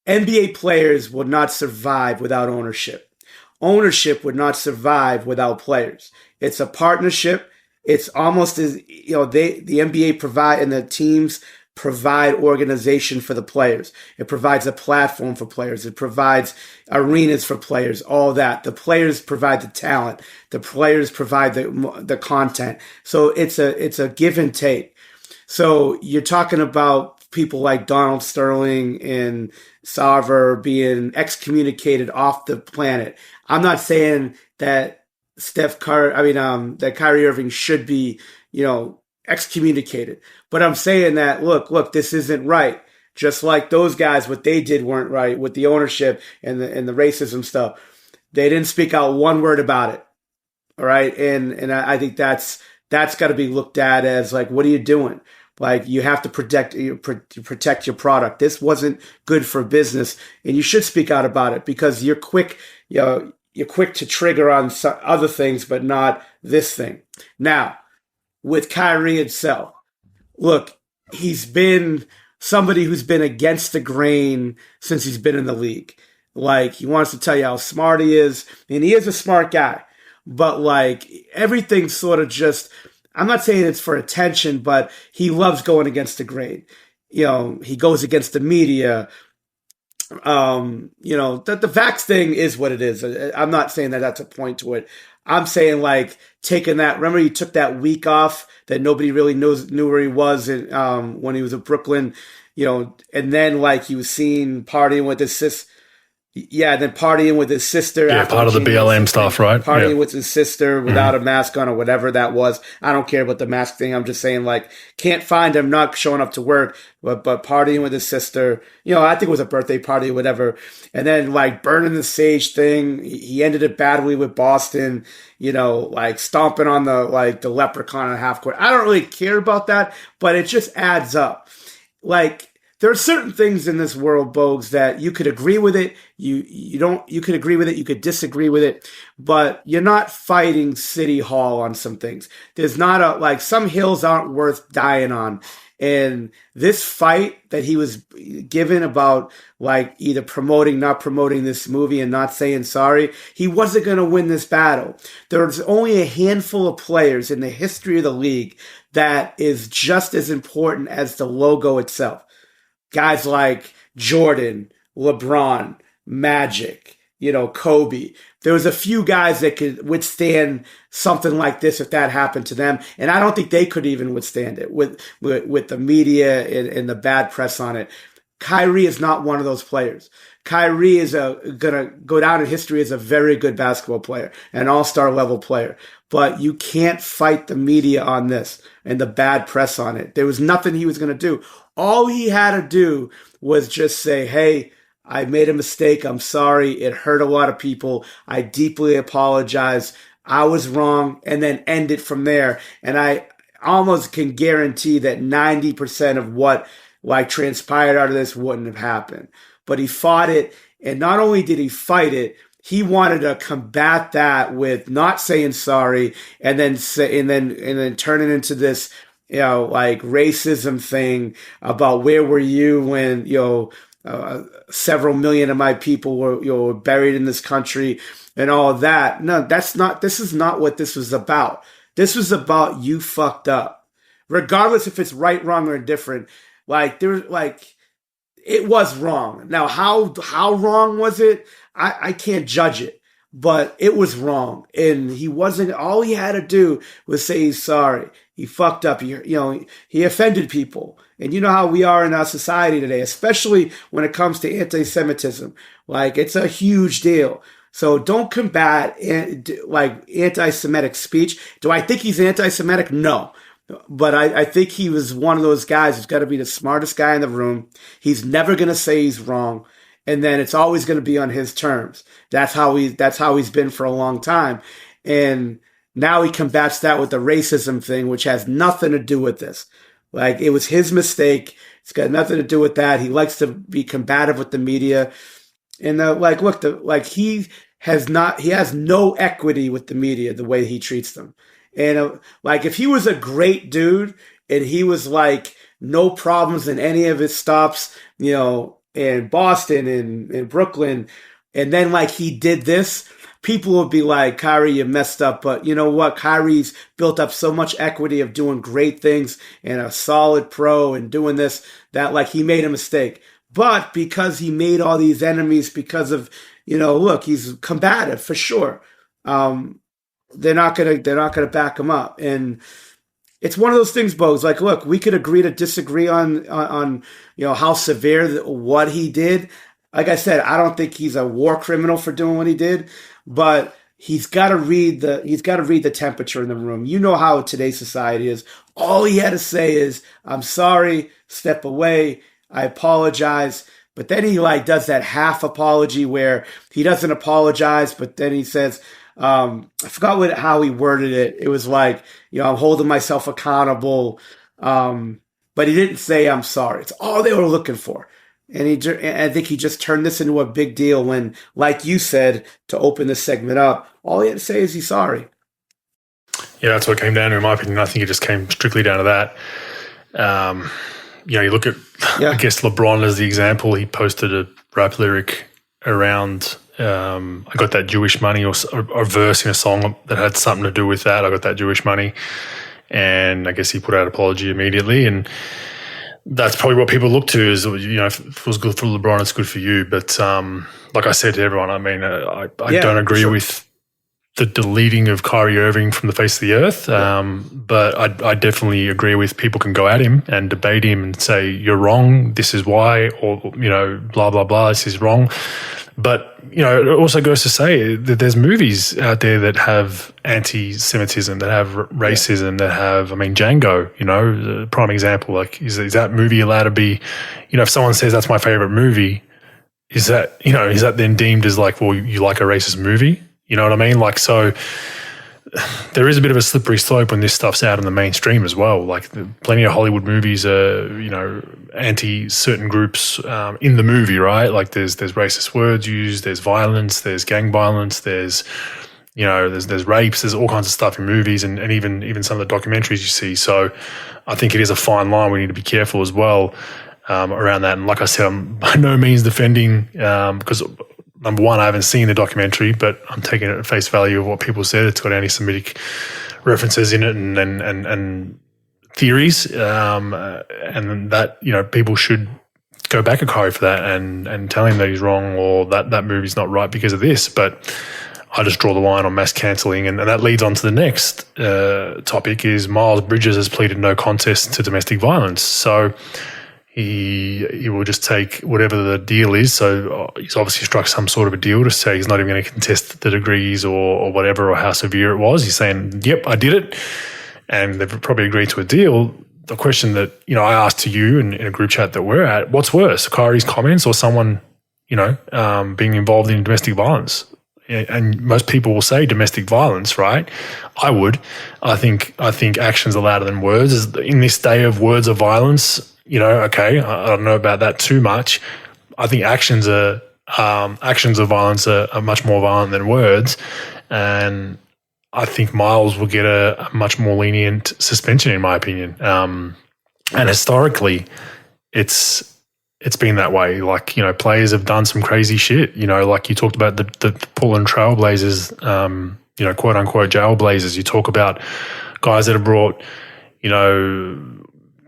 NBA players would not survive without ownership. Ownership would not survive without players. It's a partnership. It's almost as, the NBA provide and the teams provide organization for the players. It provides a platform for players. It provides arenas for players, all that. The players provide the talent. The players provide the content. So it's a give and take. So you're talking about people like Donald Sterling and Sarver being excommunicated off the planet. I'm not saying that that Kyrie Irving should be, excommunicated. But I'm saying that, look, this isn't right. Just like those guys, what they did weren't right with the ownership and the racism stuff. They didn't speak out one word about it. All right. And I think that's got to be looked at as like, what are you doing? Like, you have to protect your product. This wasn't good for business, and you should speak out about it because you're quick, you're quick to trigger on other things, but not this thing. Now, with Kyrie itself, look, he's been somebody who's been against the grain since he's been in the league. Like, he wants to tell you how smart he is, and he is a smart guy. But, like, everything's sort of just, I'm not saying it's for attention, but he loves going against the grain. He goes against the media. The vax thing is what it is. I'm not saying that that's a point to it. I'm saying, like, taking that, remember he took that week off that nobody really knew where he was when he was in Brooklyn, and then, like, he was seen partying with his sister. Yeah, then partying with his sister. Yeah, part of the BLM stuff, right? Partying with his sister without a mask on or whatever that was. I don't care about the mask thing. I'm just saying, like, can't find him, not showing up to work, but partying with his sister. I think it was a birthday party or whatever. And then, like, burning the sage thing. He ended it badly with Boston, like stomping on the leprechaun on half court. I don't really care about that, but it just adds up. Like, there are certain things in this world, Bogues, that you could agree with it. You could agree with it. You could disagree with it, but you're not fighting City Hall on some things. There's not some hills aren't worth dying on. And this fight that he was given about, like, either promoting, not promoting this movie and not saying sorry, he wasn't going to win this battle. There's only a handful of players in the history of the league that is just as important as the logo itself. Guys like Jordan, LeBron, Magic, Kobe. There was a few guys that could withstand something like this if that happened to them. And I don't think they could even withstand it with the media and the bad press on it. Kyrie is not one of those players. Kyrie is going to go down in history as a very good basketball player, an all-star level player. But you can't fight the media on this and the bad press on it. There was nothing he was going to do. All he had to do was just say, hey, I made a mistake. I'm sorry. It hurt a lot of people. I deeply apologize. I was wrong. And then end it from there. And I almost can guarantee that 90% of what transpired out of this wouldn't have happened. But he fought it. And not only did he fight it, he wanted to combat that with not saying sorry and then turn it into this, racism thing about where were you when, several million of my people were, buried in this country and all of that. No, this is not what this was about. This was about you fucked up. Regardless if it's right, wrong, or indifferent. It was wrong. Now, how wrong was it? I can't judge it, but it was wrong. And all he had to do was say he's sorry. He fucked up. He offended people. And you know how we are in our society today, especially when it comes to anti-Semitism. It's a huge deal. So don't combat anti-Semitic speech. Do I think he's anti-Semitic? No. But I think he was one of those guys who's got to be the smartest guy in the room. He's never going to say he's wrong. And then it's always going to be on his terms. That's how he's been for a long time. And now he combats that with the racism thing, which has nothing to do with this. It was his mistake. It's got nothing to do with that. He likes to be combative with the media. And he has no equity with the media, the way he treats them. And if he was a great dude and he was no problems in any of his stops, in Boston and in Brooklyn, and then he did this, people would be like, Kyrie, you messed up. But you know what? Kyrie's built up so much equity of doing great things and a solid pro and doing this, that he made a mistake. But because he made all these enemies because of, he's combative for sure. They're not gonna back him up. And it's one of those things, Bogues. Like, look, we could agree to disagree on how severe what he did. Like I said, I don't think he's a war criminal for doing what he did, but he's got to read the temperature in the room. You know how today's society is. All he had to say is, "I'm sorry, step away, I apologize." But then he does that half apology where he doesn't apologize, but then he says, I forgot how he worded it. It was like, I'm holding myself accountable. But he didn't say, "I'm sorry." It's all they were looking for. And I think he just turned this into a big deal when, like you said, to open this segment up, all he had to say is he's sorry. Yeah, that's what it came down to, in my opinion. I think it just came strictly down to that. You look at, I guess, LeBron as the example. He posted a rap lyric around, I got that Jewish money, or a verse in a song that had something to do with that. I got that Jewish money. And I guess he put out an apology immediately. And that's probably what people look to is, if it was good for LeBron, it's good for you. But like I said to everyone, I mean, I don't agree with the deleting of Kyrie Irving from the face of the earth. But I definitely agree with people can go at him and debate him and say, "You're wrong, this is why," or, blah, blah, blah, this is wrong. But, it also goes to say that there's movies out there that have anti-Semitism, that have racism, that have, Django, the prime example. Like, is that movie allowed to be, if someone says that's my favorite movie, is that then deemed as like, well, you like a racist movie? You know what I mean? Like, so there is a bit of a slippery slope when this stuff's out in the mainstream as well. Like, plenty of Hollywood movies are, anti certain groups in the movie, right? Like, there's racist words used, there's violence, there's gang violence, there's rapes, there's all kinds of stuff in movies and even some of the documentaries you see. So I think it is a fine line. We need to be careful as well around that. And like I said, I'm by no means defending because number one, I haven't seen the documentary, but I'm taking it at face value of what people said. It's got anti-Semitic references in it and theories, and that people should go back at Kyrie for that and tell him that he's wrong or that movie's not right because of this. But I just draw the line on mass cancelling, and that leads on to the next topic: is Miles Bridges has pleaded no contest to domestic violence. So he will just take whatever the deal is. So he's obviously struck some sort of a deal to say he's not even going to contest the degrees or whatever or how severe it was. He's saying, "Yep, I did it," and they've probably agreed to a deal. The question that I asked to you in a group chat that we're at: what's worse, Kyrie's comments or someone being involved in domestic violence? And most people will say domestic violence, right? I would. I think actions are louder than words. In this day of words of violence, okay, I don't know about that too much. I think actions of violence are much more violent than words, and I think Miles will get a much more lenient suspension, in my opinion. And historically, it's been that way. Like, players have done some crazy shit. Like you talked about the Portland Trailblazers, quote unquote jailblazers. You talk about guys that have brought,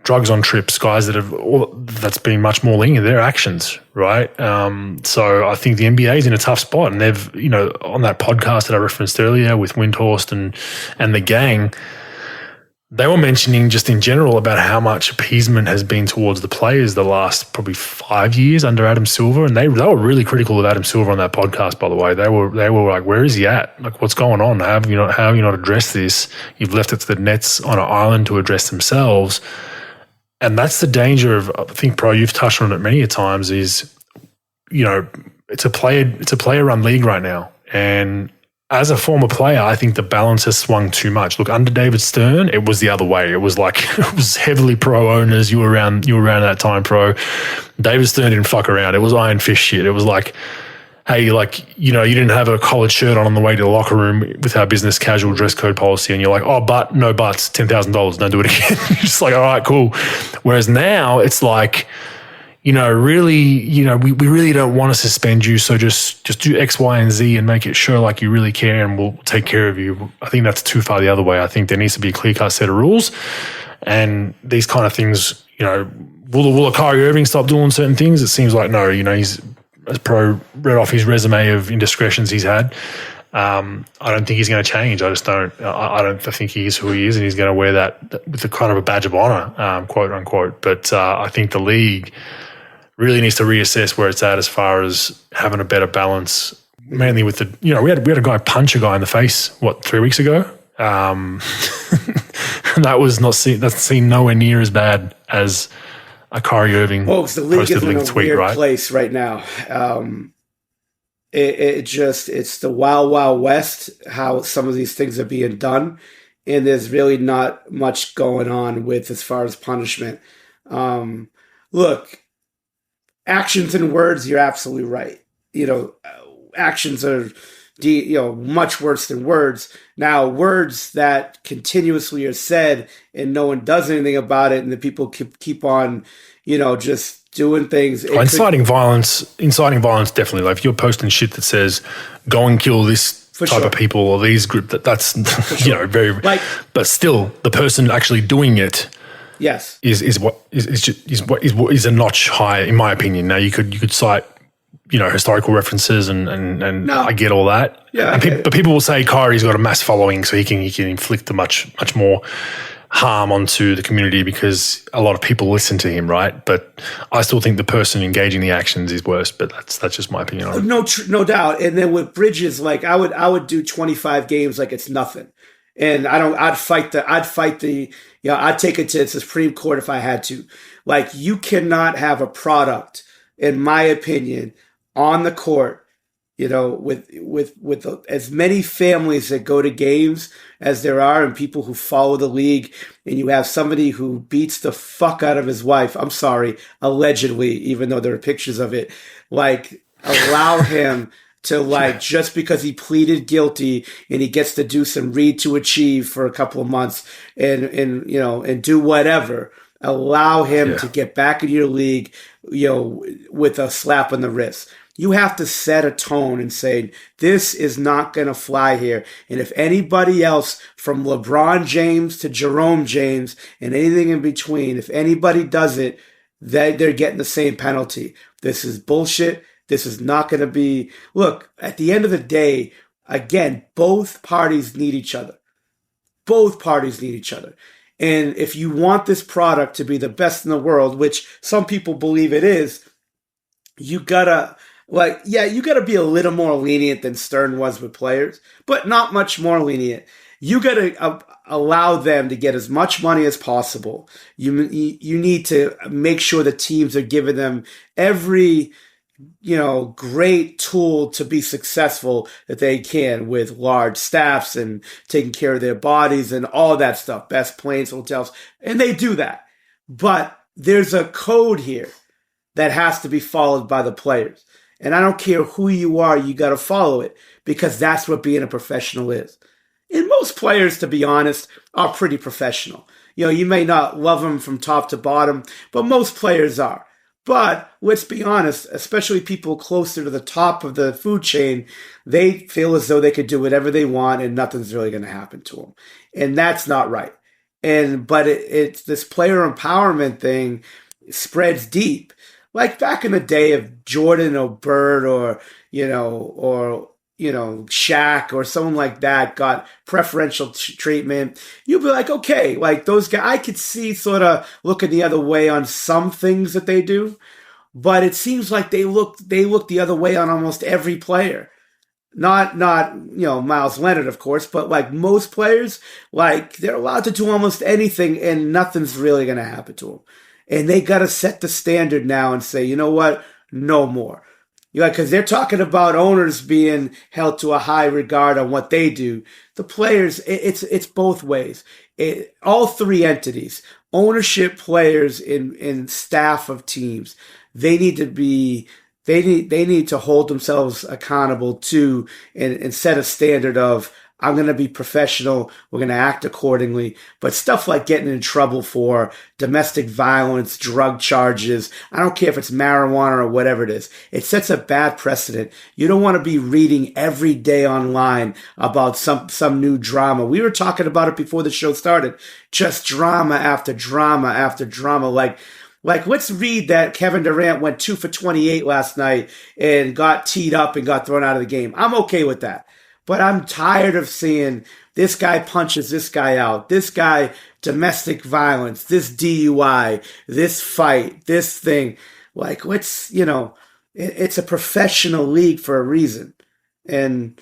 drugs on trips, guys that's been much more lenient, their actions, right? So I think the NBA is in a tough spot, and they've, on that podcast that I referenced earlier with Windhorst and the gang, they were mentioning just in general about how much appeasement has been towards the players the last probably 5 years under Adam Silver, and they were really critical of Adam Silver on that podcast. By the way, they were like, "Where is he at? Like, what's going on? How have you not addressed this? You've left it to the Nets on an island to address themselves." And that's the danger of, I think, Pro, you've touched on it many a times, is, it's a player-run league right now. And as a former player, I think the balance has swung too much. Look, under David Stern, it was the other way. It was like, it was heavily pro owners. You were around that time, Pro. David Stern didn't fuck around. It was Iron Fist shit. It was like, hey, you didn't have a collared shirt on the way to the locker room with our business casual dress code policy, and you're like, "Oh, but no buts, $10,000, don't do it again." You're just like, all right, cool. Whereas now it's like, really, we really don't want to suspend you, so just do X, Y, and Z and make it sure like you really care, and we'll take care of you. I think that's too far the other way. I think there needs to be a clear-cut set of rules, and these kind of things, will a Kyrie Irving stop doing certain things? It seems like no. He's, as Pro read off his resume of indiscretions he's had, I don't think he's going to change. I just don't. I don't think he is who he is, and he's going to wear that with a kind of a badge of honor, quote unquote. But I think the league really needs to reassess where it's at as far as having a better balance. Mainly with we had a guy punch a guy in the face 3 weeks ago. And that's seen nowhere near as bad as a Kyrie Irving the league posted is in a tweet, weird right? place right now. It's the wild, wild west, how some of these things are being done. And there's really not much going on with as far as punishment. Look, actions and words, you're absolutely right. Actions are much worse than words. Now, words that continuously are said and no one does anything about it, and the people keep on, just doing things. Inciting violence, definitely. Like if you're posting shit that says, "Go and kill this type of people or these group," that's very. But still, the person actually doing it, yes, is a notch higher, in my opinion. Now you could cite historical references and no. I get all that. Yeah. But people will say Kyrie's got a mass following, so he can inflict a much more harm onto the community because a lot of people listen to him, right? But I still think the person engaging the actions is worse. But that's just my opinion on it. No doubt. And then with Bridges, like I would do 25 games like it's nothing. And I'd take it to the Supreme Court if I had to. Like, you cannot have a product, in my opinion, on the court, with as many families that go to games as there are and people who follow the league, and you have somebody who beats the fuck out of his wife, I'm sorry, allegedly, even though there are pictures of it, like, allow him to, just because he pleaded guilty and he gets to do some read to achieve for a couple of months and do whatever, allow him to get back into your league, with a slap on the wrist. You have to set a tone and say, this is not going to fly here. And if anybody else, from LeBron James to Jerome James and anything in between, if anybody does it, they're getting the same penalty. This is bullshit. This is not going to be... Look, at the end of the day, again, both parties need each other. Both parties need each other. And if you want this product to be the best in the world, which some people believe it is, you gotta be a little more lenient than Stern was with players, but not much more lenient. You gotta allow them to get as much money as possible. You need to make sure the teams are giving them every great tool to be successful that they can, with large staffs and taking care of their bodies and all that stuff, best planes, hotels, and they do that. But there's a code here that has to be followed by the players. And I don't care who you are, you got to follow it, because that's what being a professional is. And most players, to be honest, are pretty professional. You may not love them from top to bottom, but most players are. But let's be honest, especially people closer to the top of the food chain, they feel as though they could do whatever they want and nothing's really going to happen to them. And that's not right. But it's this player empowerment thing spreads deep. Like back in the day of Jordan or Bird or Shaq or someone like that got preferential treatment, you'd be like, okay, like those guys, I could see sort of looking the other way on some things that they do, but it seems like they look the other way on almost every player. Not Miles Leonard, of course, but like most players, like they're allowed to do almost anything and nothing's really going to happen to them. And they got to set the standard now and say, you know what? No more. Because they're talking about owners being held to a high regard on what they do. The players, it's both ways. All three entities, ownership, players, and staff of teams, they need to hold themselves accountable to and set a standard of, I'm going to be professional. We're going to act accordingly. But stuff like getting in trouble for domestic violence, drug charges, I don't care if it's marijuana or whatever it is. It sets a bad precedent. You don't want to be reading every day online about some new drama. We were talking about it before the show started. Just drama after drama after drama. Like, let's read that Kevin Durant went 2 for 28 last night and got teed up and got thrown out of the game. I'm okay with that. But I'm tired of seeing this guy punches this guy out, this guy domestic violence, this DUI, this fight, this thing. Like, it's a professional league for a reason. And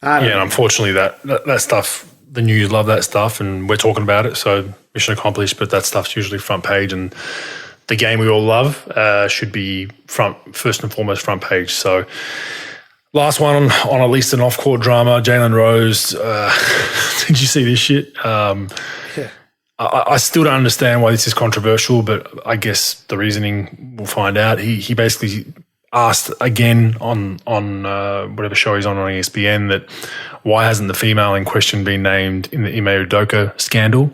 I don't know. And unfortunately that stuff, the news love that stuff, and we're talking about it, so mission accomplished. But that stuff's usually front page, and the game we all love should be first and foremost front page. So last one on at least an off-court drama, Jalen Rose. Did you see this shit? Yeah. I still don't understand why this is controversial, but I guess the reasoning we'll find out. He basically asked again on whatever show he's on ESPN that why hasn't the female in question been named in the Ime Udoka scandal?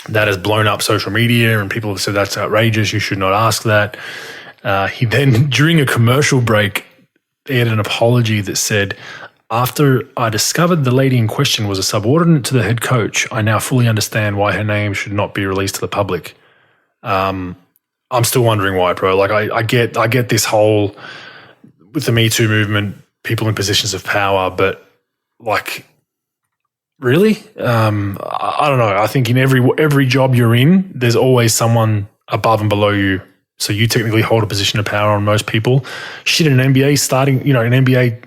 That has blown up social media, and people have said that's outrageous. You should not ask that. He then, during a commercial break, aired an apology that said, "After I discovered the lady in question was a subordinate to the head coach, I now fully understand why her name should not be released to the public." I'm still wondering why, bro. Like, I get this whole, with the Me Too movement, people in positions of power, but like, really? I don't know. I think in every job you're in, there's always someone above and below you. So you technically hold a position of power on most people. Shit, in an NBA starting, an NBA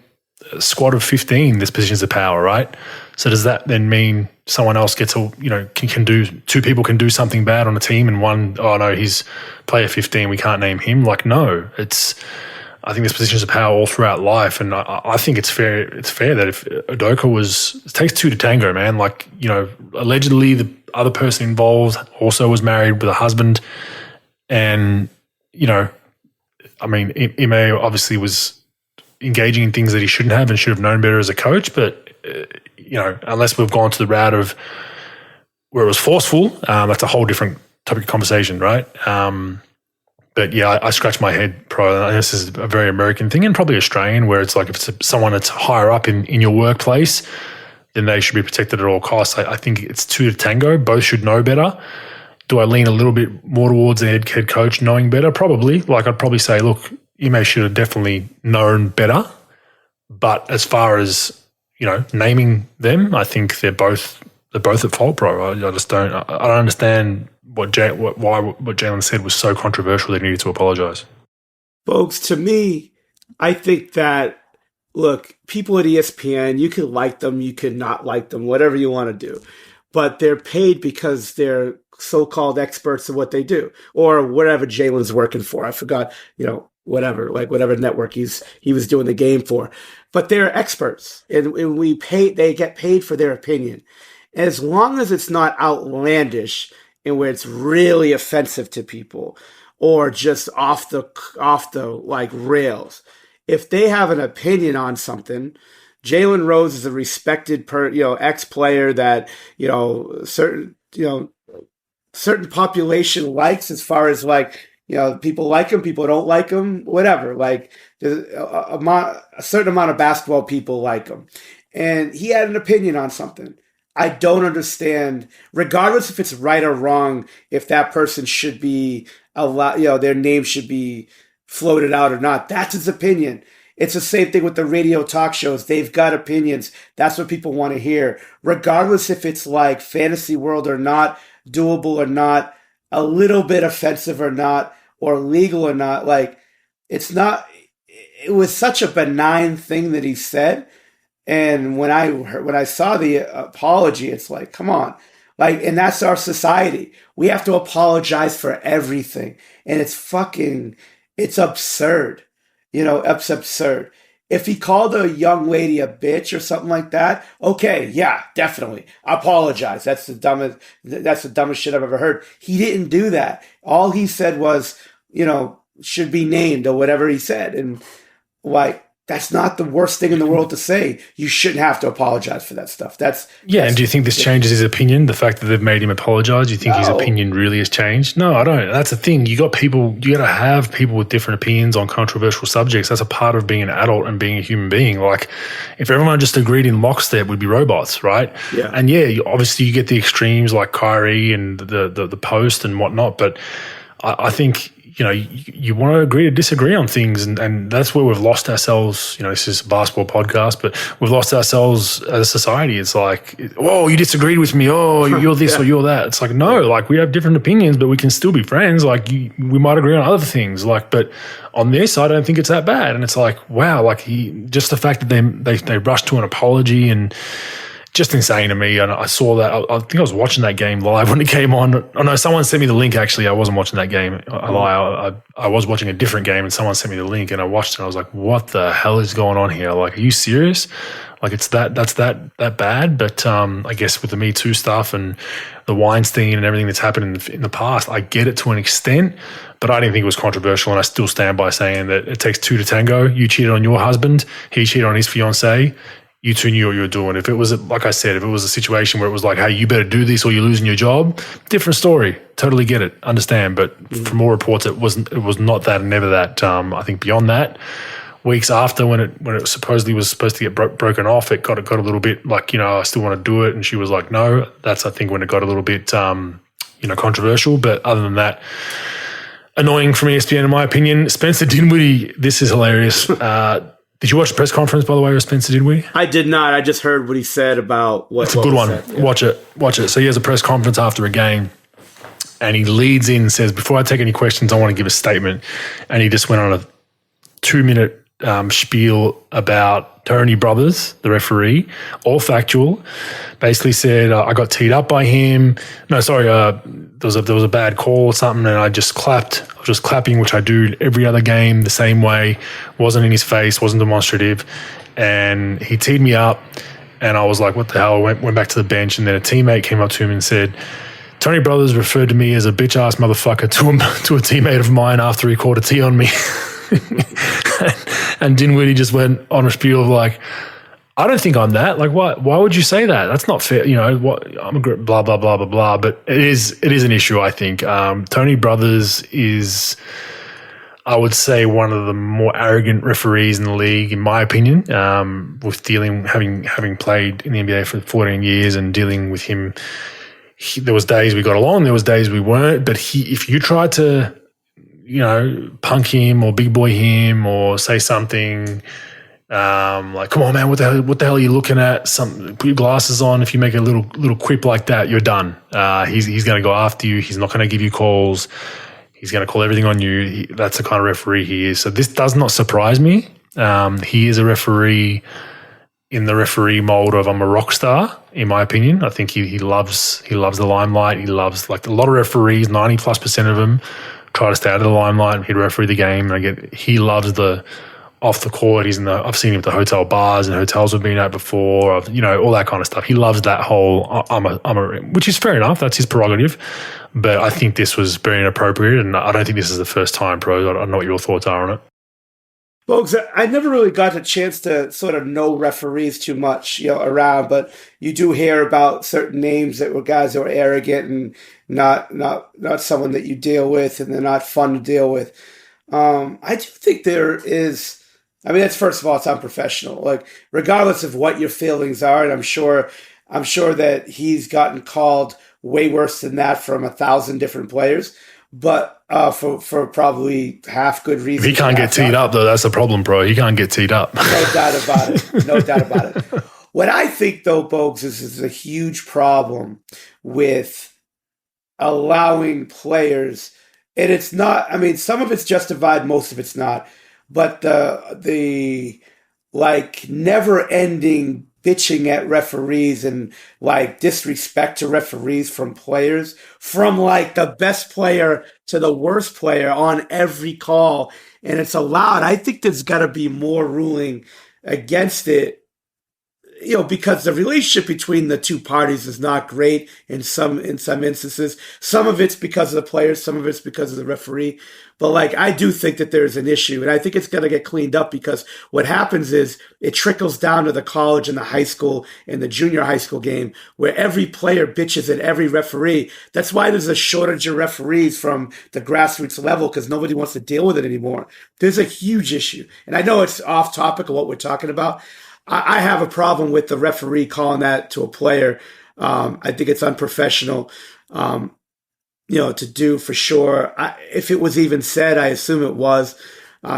squad of 15, there's positions of power, right? So does that then mean someone else gets two people can do something bad on a team, and one, oh no, he's player 15, we can't name him? Like, no, I think there's positions of power all throughout life, and I think it's fair. It's fair that if Udoka it takes two to tango, man. Like, allegedly the other person involved also was married with a husband, and I mean, Ime obviously was engaging in things that he shouldn't have and should have known better as a coach. But unless we've gone to the route of where it was forceful, that's a whole different topic of conversation, right? But yeah, I scratch my head, pro. This is a very American thing, and probably Australian, where it's like if it's someone that's higher up in your workplace, then they should be protected at all costs. I think it's two to tango. Both should know better. Do I lean a little bit more towards the head coach knowing better? Probably. Like, I'd probably say, look, Ime should have definitely known better. But as far as, naming them, I think they're both at fault, bro. I just don't. I don't understand what Jalen said was so controversial that he needed to apologize. Folks, to me, I think that, look, people at ESPN, you could like them, you could not like them, whatever you want to do. But they're paid because they're so-called experts at what they do, or whatever Jalen's working for. I forgot, whatever network he was doing the game for. But they're experts, and they get paid for their opinion. As long as it's not outlandish and where it's really offensive to people, or just off the like rails. If they have an opinion on something, Jalen Rose is a respected ex-player that certain population likes, as far as people like him, people don't like him, whatever. Like, a certain amount of basketball people like him, and he had an opinion on something. I don't understand, regardless if it's right or wrong, if that person should be allowed, their name should be floated out or not. That's his opinion. It's the same thing with the radio talk shows. They've got opinions. That's what people want to hear, regardless if it's like fantasy world or not, doable or not, a little bit offensive or not, or legal or not. Like, it was such a benign thing that he said. And when I saw the apology, it's like, come on. Like, and that's our society. We have to apologize for everything. And it's absurd. It's absurd. If he called a young lady a bitch or something like that, okay, yeah, definitely. I apologize. That's the dumbest shit I've ever heard. He didn't do that. All he said was, should be named, or whatever he said. And that's not the worst thing in the world to say. You shouldn't have to apologize for that stuff. And do you think this changes his opinion? The fact that they've made him apologize, do you think his opinion really has changed? No, I don't. That's the thing. You got to have people with different opinions on controversial subjects. That's a part of being an adult and being a human being. Like, if everyone just agreed in lockstep, we'd be robots, right? Yeah. And yeah, obviously you get the extremes like Kyrie and the post and whatnot, but I think, you want to agree to disagree on things, and that's where we've lost ourselves. This is a basketball podcast, but we've lost ourselves as a society. It's like, whoa, you disagreed with me. Oh, you're this or you're that. It's like, no, like we have different opinions, but we can still be friends. Like we might agree on other things. Like, but on their side, I don't think it's that bad. And it's like, wow, like just the fact that they rushed to an apology and just insane to me. And I saw that. I think I was watching that game live when it came on. Oh no, someone sent me the link. Actually, I wasn't watching that game. I lie. I was watching a different game, and someone sent me the link, and I watched it. And I was like, "What the hell is going on here? Like, are you serious? Like, that's that bad?" But I guess with the Me Too stuff and the Weinstein and everything that's happened in the past, I get it to an extent. But I didn't think it was controversial, and I still stand by saying that it takes two to tango. You cheated on your husband. He cheated on his fiancée. You two knew what you were doing. If it was, like I said, if it was a situation where it was like, hey, you better do this or you're losing your job, different story. Totally get it, understand. But from all reports, it was not that and never that. I think beyond that, weeks after when it supposedly was supposed to get broken off, it got a little bit like, I still want to do it. And she was like, no. That's, I think, when it got a little bit, controversial. But other than that, annoying from ESPN, in my opinion. Spencer Dinwiddie, this is hilarious. Did you watch the press conference, by the way, with Spencer Dinwiddie? I did not. I just heard what he said about what. It's a good one. Yeah. Watch it. So he has a press conference after a game, and he leads in and says, "Before I take any questions, I want to give a statement." And he just went on a 2-minute spiel about Tony Brothers, the referee, all factual. Basically said, I got teed up by him. No, sorry, there was a bad call or something, and I just clapped. I was just clapping, which I do every other game the same way. Wasn't in his face, wasn't demonstrative. And he teed me up, and I was like, what the hell? I went back to the bench, and then a teammate came up to him and said, Tony Brothers referred to me as a bitch-ass motherfucker to a teammate of mine after he called a tee on me. And Dinwiddie just went on a spiel of like, I don't think I'm that. Like, why would you say that? That's not fair. What? I'm a blah, blah, blah, blah, blah. But it is an issue, I think. Tony Brothers is, I would say, one of the more arrogant referees in the league, in my opinion, with having played in the NBA for 14 years and dealing with him. There was days we got along, there was days we weren't. But if you tried to, punk him or big boy him or say something like, come on, man, what the hell are you looking at? Put your glasses on. If you make a little quip like that, you're done. He's going to go after you. He's not going to give you calls. He's going to call everything on you. That's the kind of referee he is. So this does not surprise me. He is a referee in the referee mold of I'm a rock star, in my opinion. I think he loves the limelight. He loves, like a lot of referees, 90+% of them try to stay out of the limelight. He'd referee the game. And he loves the off the court. I've seen him at the hotel bars and hotels we've been at before. All that kind of stuff. He loves that whole. Which is fair enough. That's his prerogative. But I think this was very inappropriate, and I don't think this is the first time, Pro. I don't know what your thoughts are on it. Bogues, I never really got a chance to sort of know referees too much, around, but you do hear about certain names that were guys that were arrogant and not someone that you deal with, and they're not fun to deal with. I do think there is. I mean, that's, first of all, it's unprofessional. Like, regardless of what your feelings are, and I'm sure that he's gotten called way worse than that from 1,000 different players. But for probably half good reasons. He can't get teed up, though. That's the problem, bro. He can't get teed up. No doubt about it. No doubt about it. What I think, though, Bogues, is a huge problem with allowing players, and it's not, I mean, some of it's justified, most of it's not, but the never-ending bitching at referees and disrespect to referees from players, from the best player to the worst player on every call. And it's allowed. I think there's got to be more ruling against it, because the relationship between the two parties is not great in some instances. Some of it's because of the players, some of it's because of the referee. But I do think that there's an issue, and I think it's going to get cleaned up, because what happens is it trickles down to the college and the high school and the junior high school game, where every player bitches at every referee. That's why there's a shortage of referees from the grassroots level, because nobody wants to deal with it anymore. There's a huge issue. And I know it's off topic of what we're talking about. I have a problem with the referee calling that to a player. I think it's unprofessional. to do for sure. If it was even said, I assume it was.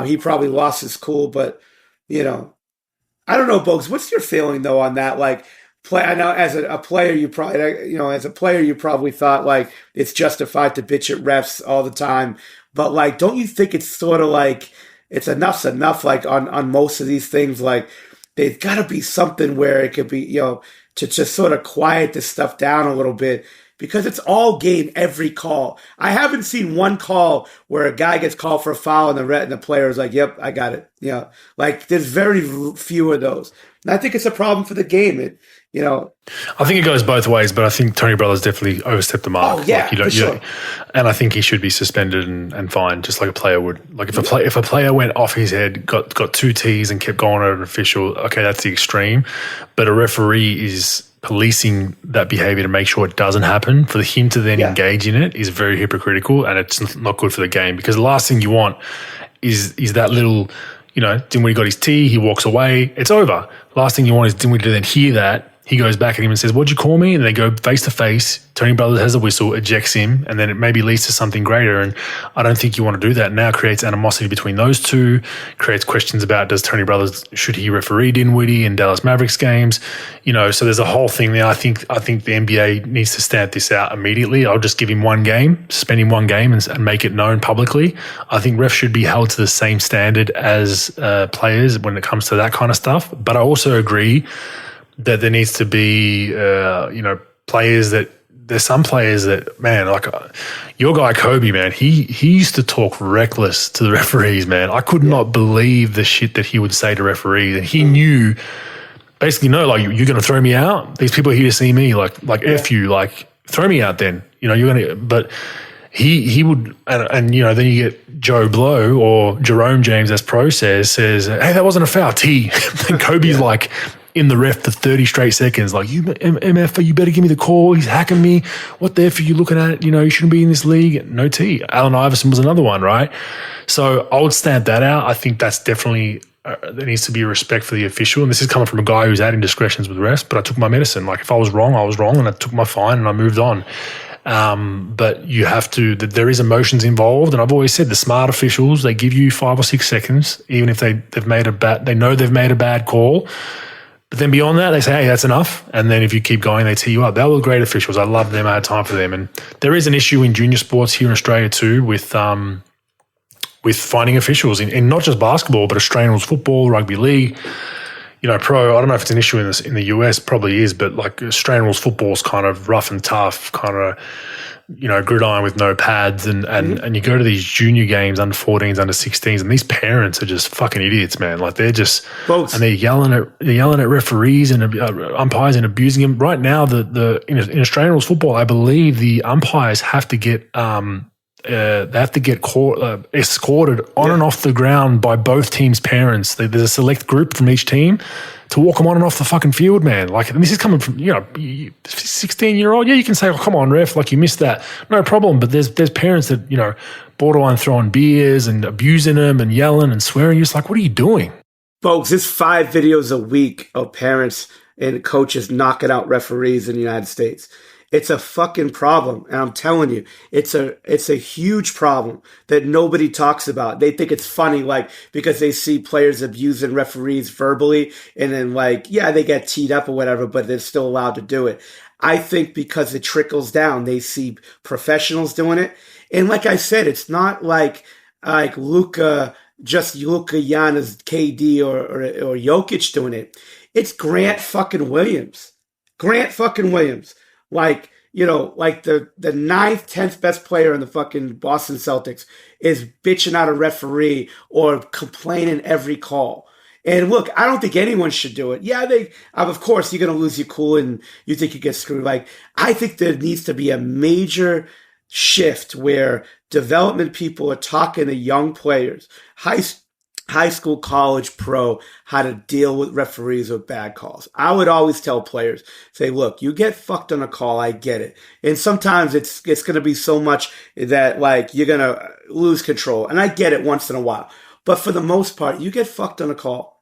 He probably lost his cool, but I don't know, Bogues. What's your feeling though on that? Like, I know as a player, you probably thought like it's justified to bitch at refs all the time, but like, don't you think it's sort of like it's enough's enough? Like on most of these things, like there's got to be something where it could be, to just sort of quiet this stuff down a little bit. Because it's all game, every call. I haven't seen one call where a guy gets called for a foul and the player is like, "Yep, I got it." Like there's very few of those, and I think it's a problem for the game. I think it goes both ways, but I think Tony Brothers definitely overstepped the mark. Oh yeah, for sure. And I think he should be suspended and fined, just like a player would. Like if a player went off his head, got two T's and kept going at an official, okay, that's the extreme. But a referee is policing that behavior to make sure it doesn't happen. For him to then engage in it is very hypocritical, and it's not good for the game, because the last thing you want is that little, Dinwiddie got his tee, he walks away, it's over. Last thing you want is Dinwiddie to then hear that. He goes back at him and says, "What'd you call me?" And they go face to face. Tony Brothers has a whistle, ejects him, and then it maybe leads to something greater. And I don't think you want to do that. Now it creates animosity between those two, creates questions about should he referee Dinwiddie in Dallas Mavericks games? So there's a whole thing there. I think the NBA needs to stamp this out immediately. I'll just give him one game, suspend him one game and make it known publicly. I think refs should be held to the same standard as players when it comes to that kind of stuff. But I also agree that there needs to be, players there's some players that, man, like your guy Kobe, man, he used to talk reckless to the referees, man. I could not believe the shit that he would say to referees. And he knew, basically, no, like, you're going to throw me out? These people are here to see me, like F you, like, throw me out then. You're going to, but he would, and then you get Joe Blow or Jerome James, as pro says, hey, that wasn't a foul, T. And Kobe's like, in the ref for 30 straight seconds, like, you MF, you better give me the call. He's hacking me. What the F are you looking at? You shouldn't be in this league. No T. Allen Iverson was another one, right? So I would stamp that out. I think that's definitely, there needs to be a respect for the official. And this is coming from a guy who's had indiscretions with refs, but I took my medicine. Like, if I was wrong, and I took my fine and I moved on. But you have to, there is emotions involved. And I've always said the smart officials, they give you 5 or 6 seconds, even if they've made they know they've made a bad call. But then beyond that, they say, hey, that's enough. And then if you keep going, they tee you up. They were great officials. I loved them. I had time for them. And there is an issue in junior sports here in Australia too with finding officials in not just basketball, but Australian rules football, rugby league, pro. I don't know if it's an issue in the US, probably is, but like Australian rules football is kind of rough and tough, kind of, gridiron with no pads, and you go to these junior games, under 14s, under 16s, and these parents are just fucking idiots, man. Like, they're just, Bogues. And they're yelling at referees and umpires and abusing them. Right now, in Australian rules football, I believe the umpires have to get escorted on and off the ground by both teams' parents. There's a select group from each team to walk them on and off the fucking field, man. Like, and this is coming from, 16-year-old. Yeah, you can say, oh, come on, ref, like, you missed that. No problem. But there's parents that, borderline throwing beers and abusing them and yelling and swearing. You're just like, what are you doing? Folks, there's 5 videos a week of parents and coaches knocking out referees in the United States. It's a fucking problem. And I'm telling you, it's a huge problem that nobody talks about. They think it's funny, like, because they see players abusing referees verbally, and then, like, yeah, they get teed up or whatever, but they're still allowed to do it. I think because it trickles down, they see professionals doing it. And like I said, it's not like Luka Giannis, KD or Jokic doing it. It's Grant fucking Williams. Like, like the 9th, 10th best player in the fucking Boston Celtics is bitching out a referee or complaining every call. And look, I don't think anyone should do it. Yeah, of course, you're going to lose your cool and you think you get screwed. Like, I think there needs to be a major shift where development people are talking to young players, high school, college, pro, how to deal with referees with bad calls. I would always tell players, say, look, you get fucked on a call, I get it. And sometimes it's going to be so much that, like, you're going to lose control. And I get it once in a while. But for the most part, you get fucked on a call.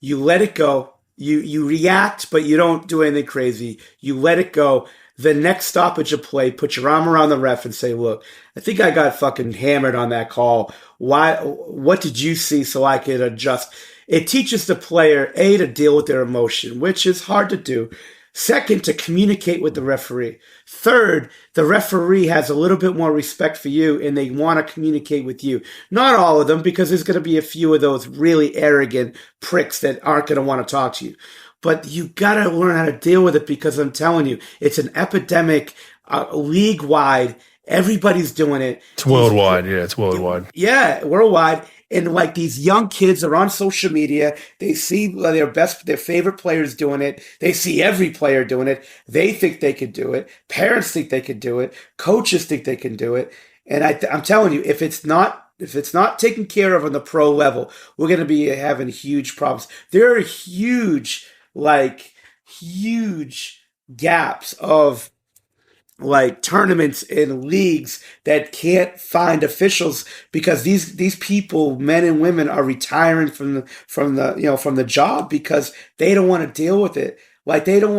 You let it go. You react, but you don't do anything crazy. You let it go. the next stoppage of play, put your arm around the ref and say, look, I think I got fucking hammered on that call. What did you see so I could adjust? It teaches the player, A, to deal with their emotion, which is hard to do. Second, to communicate with the referee. Third, the referee has a little bit more respect for you and they want to communicate with you. Not all of them, because there's going to be a few of those really arrogant pricks that aren't going to want to talk to you. But you got to learn how to deal with it, because I'm telling you, it's an epidemic, league-wide. Everybody's doing it. It's worldwide. Yeah, it's worldwide. Yeah, worldwide. And like these young kids are on social media. They see their favorite players doing it. They see every player doing it. They think they could do it. Parents think they could do it. Coaches think they can do it. And I'm telling you, if it's not taken care of on the pro level, we're going to be having huge problems. There are huge gaps of like tournaments and leagues that can't find officials, because these people, men and women, are retiring from the job because they don't want to deal with it. Like they get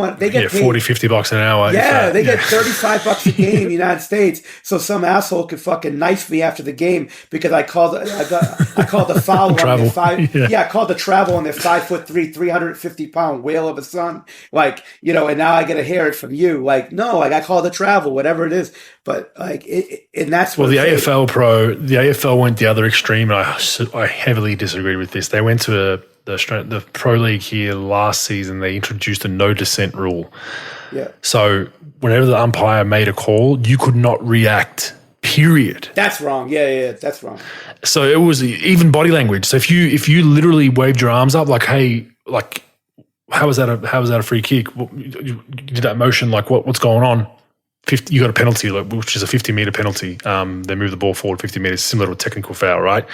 paid $40-$50 an hour. Yeah, they get $35 a game in the United States. So some asshole could fucking knife me after the game because I called the foul on their I called the travel on their 5'3", 350-pound whale of a son. Like, and now I get to hear it from you. Like, no, like I called the travel, whatever it is. But like, and that's what. Well, the AFL went the other extreme, and I heavily disagreed with this. They went to the Pro League here last season. They introduced a no dissent rule. Yeah. So whenever the umpire made a call, you could not react. Period. That's wrong. Yeah, that's wrong. So it was even body language. So if you literally waved your arms up, like, hey, like, how was that a free kick? You did that motion, like what's going on? You got a penalty, which is a 50-meter penalty. They move the ball forward 50 meters, similar to a technical foul, right?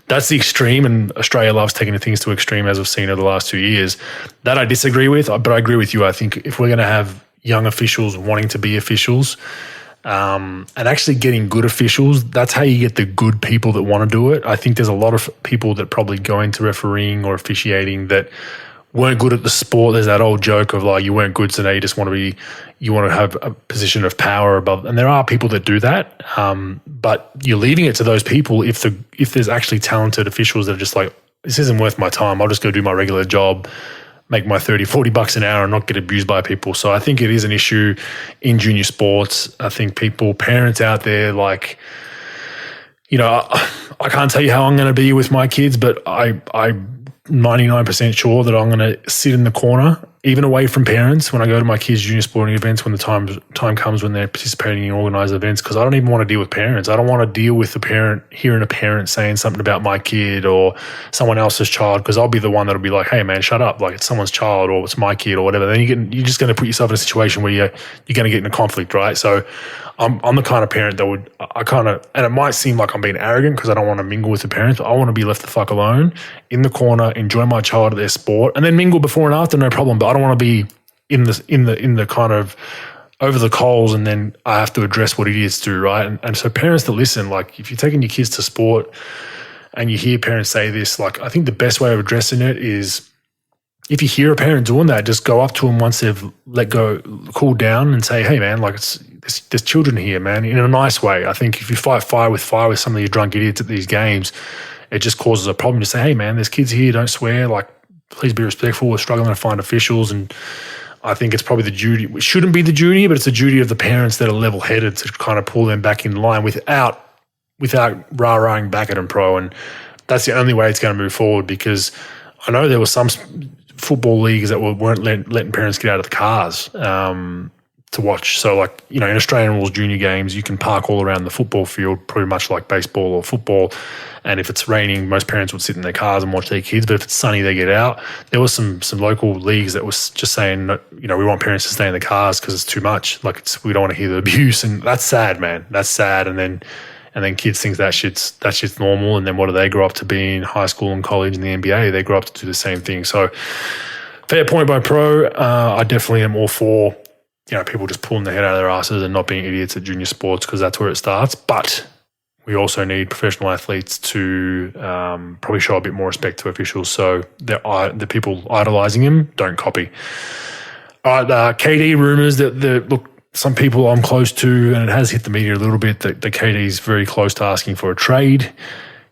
That's the extreme, and Australia loves taking things to extreme, as we've seen over the last 2 years. That I disagree with, but I agree with you. I think if we're going to have young officials wanting to be officials, and actually getting good officials, that's how you get the good people that want to do it. I think there's a lot of people that probably go into refereeing or officiating that weren't good at the sport. There's that old joke of like, you weren't good today, you want to have a position of power above. And there are people that do that, but you're leaving it to those people. If there's actually talented officials that are just like, this isn't worth my time, I'll just go do my regular job, make my $30-$40 an hour and not get abused by people. So I think it is an issue in junior sports. I think parents out there, like, I can't tell you how I'm going to be with my kids, but I'm 99% sure that I'm going to sit in the corner, even away from parents, when I go to my kids' junior sporting events, when the time comes when they're participating in organised events, because I don't even want to deal with parents. I don't want to deal with hearing a parent saying something about my kid or someone else's child, because I'll be the one that'll be like, hey, man, shut up. Like, it's someone's child or it's my kid or whatever. Then you're just going to put yourself in a situation where you're going to get in a conflict, right? So I'm the kind of parent that would, and it might seem like I'm being arrogant because I don't want to mingle with the parents, but I want to be left the fuck alone in the corner, enjoy my child at their sport, and then mingle before and after, no problem. But I don't want to be in the kind of over the coals and then I have to address what idiots do, right? And so parents that listen, like if you're taking your kids to sport and you hear parents say this, like I think the best way of addressing it is, if you hear a parent doing that, just go up to them once they've cool down and say, hey man, like there's children here, man, in a nice way. I think if you fight fire with some of your drunk idiots at these games, it just causes a problem. To say, hey man, there's kids here, don't swear, like please be respectful. We're struggling to find officials. And I think it's probably the duty, it shouldn't be the duty, but it's the duty of the parents that are level-headed to kind of pull them back in line without rah-rahing back at them pro. And that's the only way it's going to move forward, because I know there were some football leagues that weren't letting parents get out of the cars to watch. So like, in Australian rules junior games, you can park all around the football field, pretty much like baseball or football. And if it's raining, most parents would sit in their cars and watch their kids. But if it's sunny, they get out. There was some local leagues that was just saying, we want parents to stay in the cars because it's too much. Like we don't want to hear the abuse, and that's sad, man. That's sad. And then kids think that shit's normal. And then what do they grow up to be in high school and college and the NBA? They grow up to do the same thing. So fair point by pro. I definitely am all for people just pulling their head out of their asses and not being idiots at junior sports, because that's where it starts. But we also need professional athletes to probably show a bit more respect to officials. So the people idolizing him don't copy. All right, KD rumors that look, some people I'm close to, and it has hit the media a little bit, that KD is very close to asking for a trade.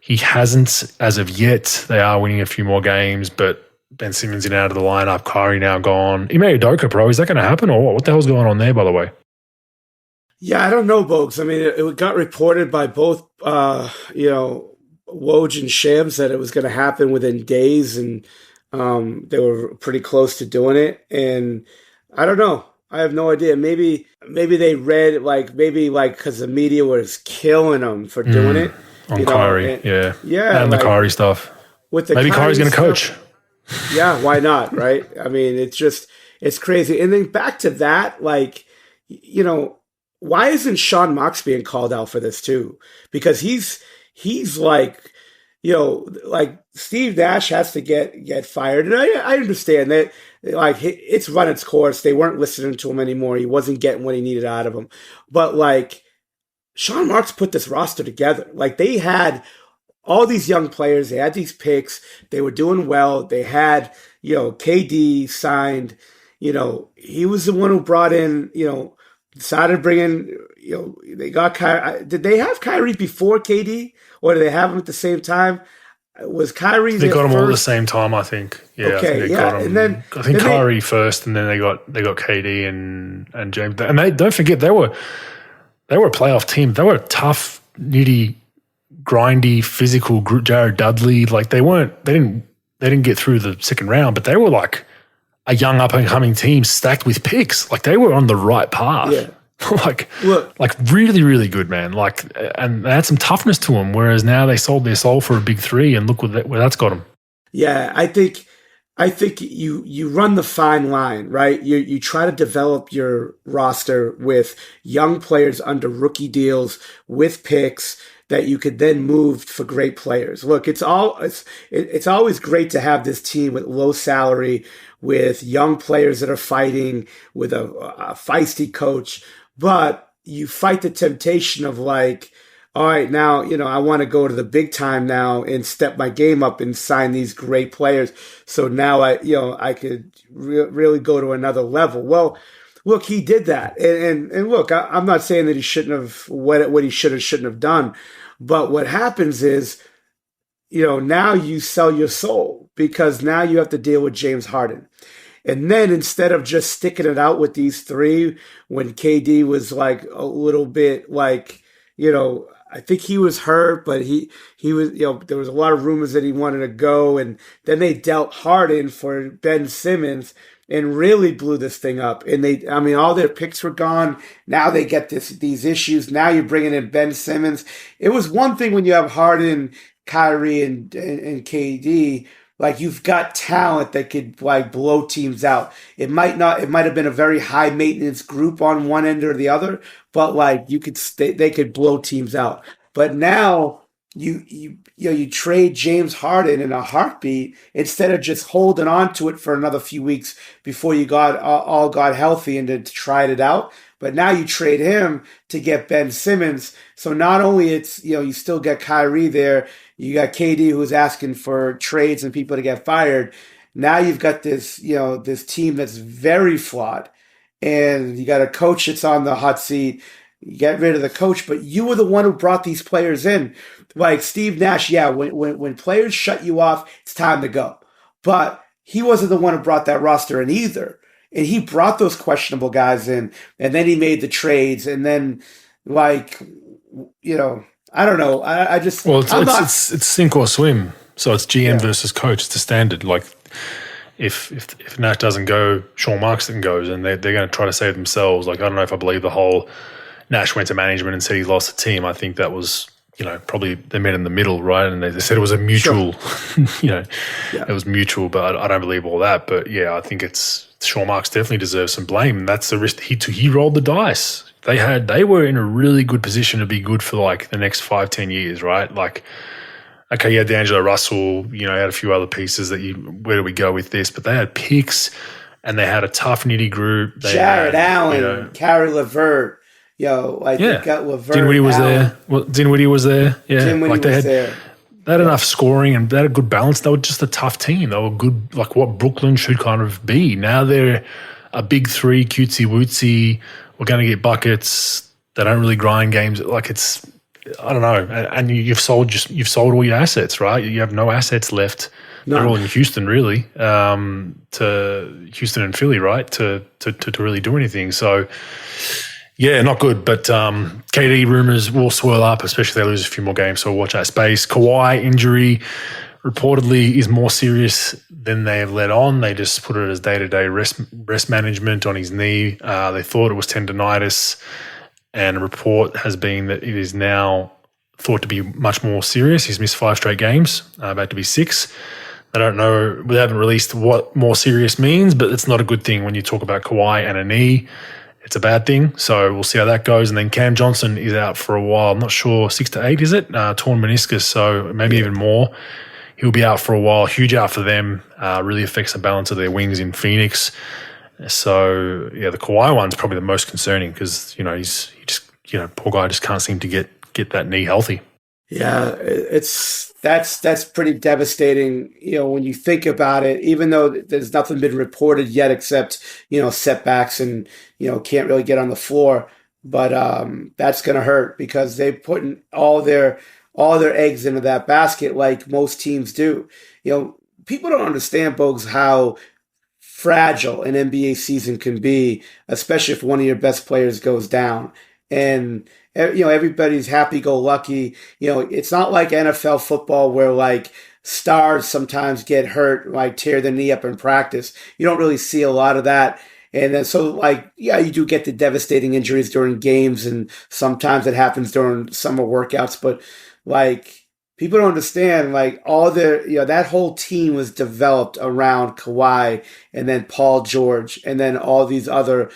He hasn't as of yet. They are winning a few more games, but Ben Simmons in out of the lineup, Kyrie now gone. Ime Udoka, bro, is that going to happen or what? What the hell's going on there, by the way? Yeah, I don't know, Bogues. I mean, it got reported by both, Woj and Shams that it was going to happen within days, and they were pretty close to doing it. And I don't know. I have no idea. Maybe they read because the media was killing them for doing it on Kyrie. And the Kyrie stuff. Maybe Kyrie's going to coach. Yeah, why not? Right? I mean, it's crazy. And then back to that, why isn't Sean Marks being called out for this too? Because he's like, Steve Nash has to get fired, and I understand that. It's run its course. They weren't listening to him anymore. He wasn't getting what he needed out of him. But Sean Marks put this roster together. They had all these young players. They had these picks. They were doing well. They had, KD signed. He was the one who brought in, decided to bring in, they got Kyrie. Did they have Kyrie before KD, or did they have him at the same time? Was Kyrie? They got them all at the same time, I think. Yeah, okay, and then I think Kyrie first, and then they got KD and James. And they don't forget they were a playoff team. They were a tough, nitty, grindy, physical group. Jared Dudley, they didn't get through the second round, but they were like a young up and coming team stacked with picks. They were on the right path. Yeah. Really, really good, man. And they had some toughness to them, whereas now they sold their soul for a big three, and look where that's got them. Yeah, I think you run the fine line, right? You try to develop your roster with young players under rookie deals with picks that you could then move for great players. Look, it's always great to have this team with low salary, with young players that are fighting, with a feisty coach. But you fight the temptation of all right, now, I want to go to the big time now and step my game up and sign these great players. So now I could really go to another level. Well, look, he did that. And look, I'm not saying that he shouldn't have what he should have, shouldn't have done. But what happens is, now you sell your soul, because now you have to deal with James Harden. And then instead of just sticking it out with these three, when KD was a little bit I think he was hurt, but he was, there was a lot of rumors that he wanted to go. And then they dealt Harden for Ben Simmons and really blew this thing up. And all their picks were gone. Now they get these issues. Now you're bringing in Ben Simmons. It was one thing when you have Harden, Kyrie, and KD. You've got talent that could blow teams out. It might have been a very high maintenance group on one end or the other, but they could blow teams out. But now you trade James Harden in a heartbeat instead of just holding on to it for another few weeks before you all got healthy and to try it out. But now you trade him to get Ben Simmons. So not only you still get Kyrie there, you got KD who's asking for trades and people to get fired. Now you've got this team that's very flawed, and you got a coach that's on the hot seat. You get rid of the coach, but you were the one who brought these players in. Steve Nash, yeah, when players shut you off, it's time to go. But he wasn't the one who brought that roster in either. And he brought those questionable guys in, and then he made the trades, and then I don't know. I just it's sink or swim. So it's GM versus coach. It's the standard. If Nash doesn't go, Sean Marks goes, and they're going to try to save themselves. I don't know if I believe the whole Nash went to management and said he lost the team. I think that was probably they met in the middle, right? And they said it was a mutual, it was mutual. But I don't believe all that. But yeah, I think Sean Marks definitely deserves some blame. And that's the risk he took. He rolled the dice. They were in a really good position to be good for the next 5-10 years, right? Okay, you had D'Angelo Russell, you had a few other pieces where do we go with this? But they had picks and they had a tough, nitty group. Jared Allen, Kyrie LeVert, think got LeVert. Dinwiddie was there. Well, Dinwiddie was there. Yeah. Dinwiddie was there. They had enough scoring and they had a good balance. They were just a tough team. They were good, what Brooklyn should kind of be. Now they're a big three, cutesy wootsy. We're going to get buckets. They don't really grind games. Like it's, I don't know. And you've sold all your assets, right? You have no assets left. No. They're all in Houston, really. To Houston and Philly, right? To really do anything. So. Yeah, not good, but KD rumours will swirl up, especially if they lose a few more games, so watch that space. Kawhi injury reportedly is more serious than they have let on. They just put it as day-to-day rest management on his knee. They thought it was tendonitis, and a report has been that it is now thought to be much more serious. He's missed 5 straight games, about to be 6. I don't know, we haven't released what more serious means, but it's not a good thing when you talk about Kawhi and a knee. It's a bad thing, so we'll see how that goes. And then Cam Johnson is out for a while. I'm not sure, 6 to 8, is it? Torn meniscus, so maybe even more. He'll be out for a while. Huge out for them. Really affects the balance of their wings in Phoenix. So, yeah, the Kawhi one's probably the most concerning because, poor guy just can't seem to get that knee healthy. Yeah, that's pretty devastating, when you think about it, even though there's nothing been reported yet except, setbacks and, can't really get on the floor. But that's going to hurt because they put in all their eggs into that basket like most teams do. People don't understand, Bogues, how fragile an NBA season can be, especially if one of your best players goes down. And everybody's happy-go-lucky. It's not like NFL football where like stars sometimes get hurt, like tear their knee up in practice. You don't really see a lot of that. And then you do get the devastating injuries during games, and sometimes it happens during summer workouts. But like people don't understand, like all that whole team was developed around Kawhi and then Paul George and then all these other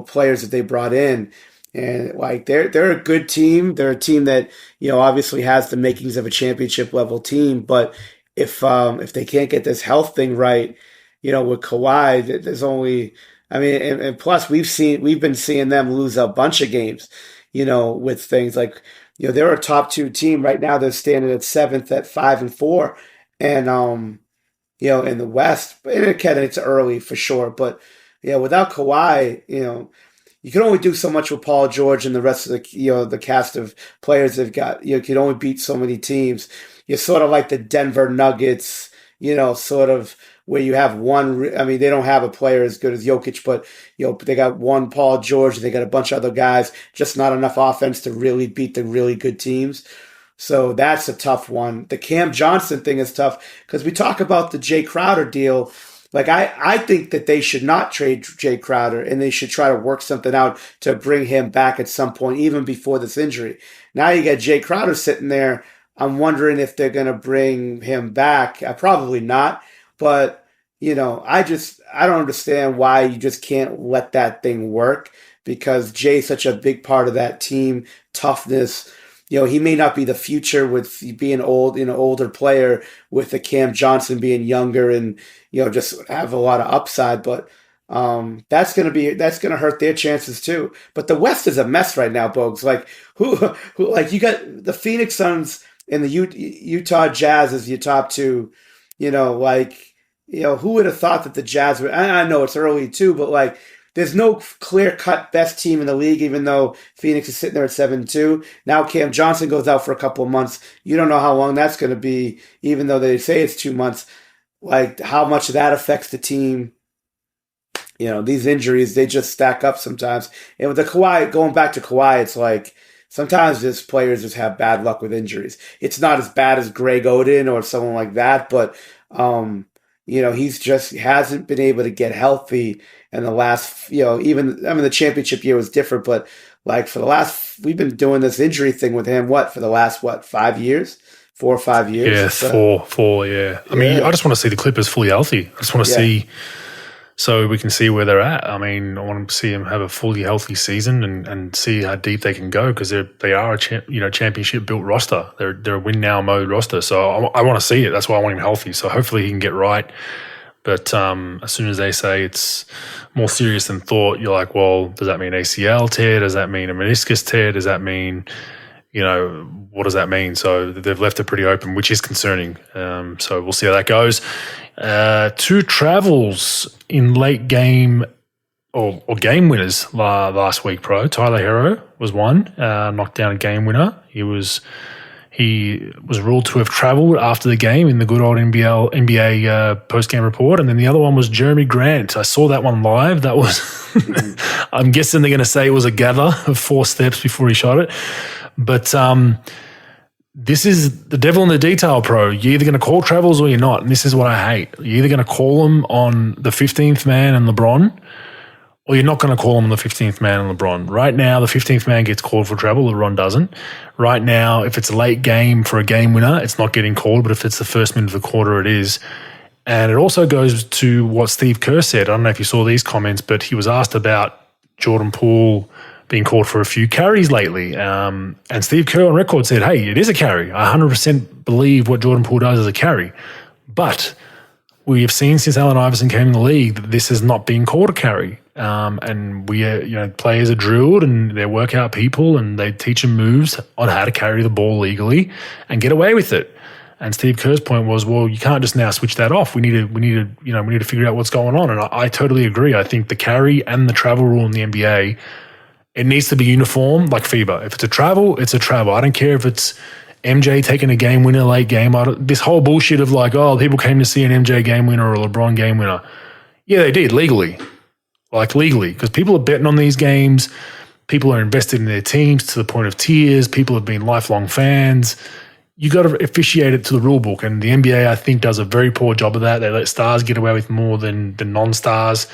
players that they brought in. And like they're a good team. They're a team that obviously has the makings of a championship level team. But if they can't get this health thing right, with Kawhi, there's only and plus we've been seeing them lose a bunch of games, with things like they're a top 2 team right now. They're standing at 7th at 5-4, and in the West. And again, it's early for sure, but without Kawhi, you can only do so much with Paul George and the rest of the cast of players they've got. You can only beat so many teams. You're sort of like the Denver Nuggets, sort of where you have one. They don't have a player as good as Jokic, but they got one Paul George. And they got a bunch of other guys, just not enough offense to really beat the really good teams. So that's a tough one. The Cam Johnson thing is tough because we talk about the Jay Crowder deal. Like, I think that they should not trade Jay Crowder and they should try to work something out to bring him back at some point, even before this injury. Now you got Jay Crowder sitting there. I'm wondering if they're going to bring him back. Probably not. But, I don't understand why you just can't let that thing work because Jay's such a big part of that team, toughness. He may not be the future with being older player with the Cam Johnson being younger and, just have a lot of upside, but that's going to hurt their chances too. But the West is a mess right now, Bogues. Like who like you got the Phoenix Suns and the Utah Jazz as your top 2, who would have thought that the Jazz would, I know it's early too, but like, there's no clear-cut best team in the league, even though Phoenix is sitting there at 7-2. Now Cam Johnson goes out for a couple of months. You don't know how long that's going to be, even though they say it's 2 months. Like, how much that affects the team. These injuries, they just stack up sometimes. And with the Kawhi, going back to Kawhi, it's like sometimes just players just have bad luck with injuries. It's not as bad as Greg Oden or someone like that, but, he's just hasn't been able to get healthy. And the last, the championship year was different, but like we've been doing this injury thing with him, for the last, 5 years? 4 or 5 years? Yeah, so, four, yeah. I just want to see the Clippers fully healthy. I just want to see, so we can see where they're at. I want to see them have a fully healthy season and see how deep they can go because they are a championship-built roster. They're a win-now mode roster. So I want to see it. That's why I want him healthy. So hopefully he can get right. But as soon as they say it's more serious than thought, you're like, well, does that mean ACL tear? Does that mean a meniscus tear? Does that mean, what does that mean? So they've left it pretty open, which is concerning. So we'll see how that goes. 2 travels in late game or game winners last week, bro. Tyler Hero was one, knocked down a game winner. He was ruled to have travelled after the game in the good old NBA post-game report. And then the other one was Jeremy Grant. I saw that one live. That was, I'm guessing they're going to say it was a gather of 4 steps before he shot it. But this is the devil in the detail, pro. You're either going to call travels or you're not. And this is what I hate. You're either going to call them on the 15th man and LeBron, or you're not going to call him on the 15th man and LeBron. Right now, the 15th man gets called for travel. LeBron doesn't. Right now, if it's a late game for a game winner, it's not getting called. But if it's the first minute of the quarter, it is. And it also goes to what Steve Kerr said. I don't know if you saw these comments, but he was asked about Jordan Poole being called for a few carries lately. And Steve Kerr on record said, hey, it is a carry. I 100% believe what Jordan Poole does is a carry. But we have seen since Allen Iverson came in the league that this has not been called a carry. And players are drilled and they're workout people and they teach them moves on how to carry the ball legally and get away with it. And Steve Kerr's point was, well, you can't just now switch that off. We need to figure out what's going on. And I totally agree. I think the carry and the travel rule in the NBA, it needs to be uniform like FIBA. If it's a travel, it's a travel. I don't care if it's MJ taking a game winner late game. This whole bullshit of like, oh, people came to see an MJ game winner or a LeBron game winner. Yeah, they did legally. Because people are betting on these games. People are invested in their teams to the point of tears. People have been lifelong fans. You got to officiate it to the rule book. And the NBA, I think, does a very poor job of that. They let stars get away with more than non-stars.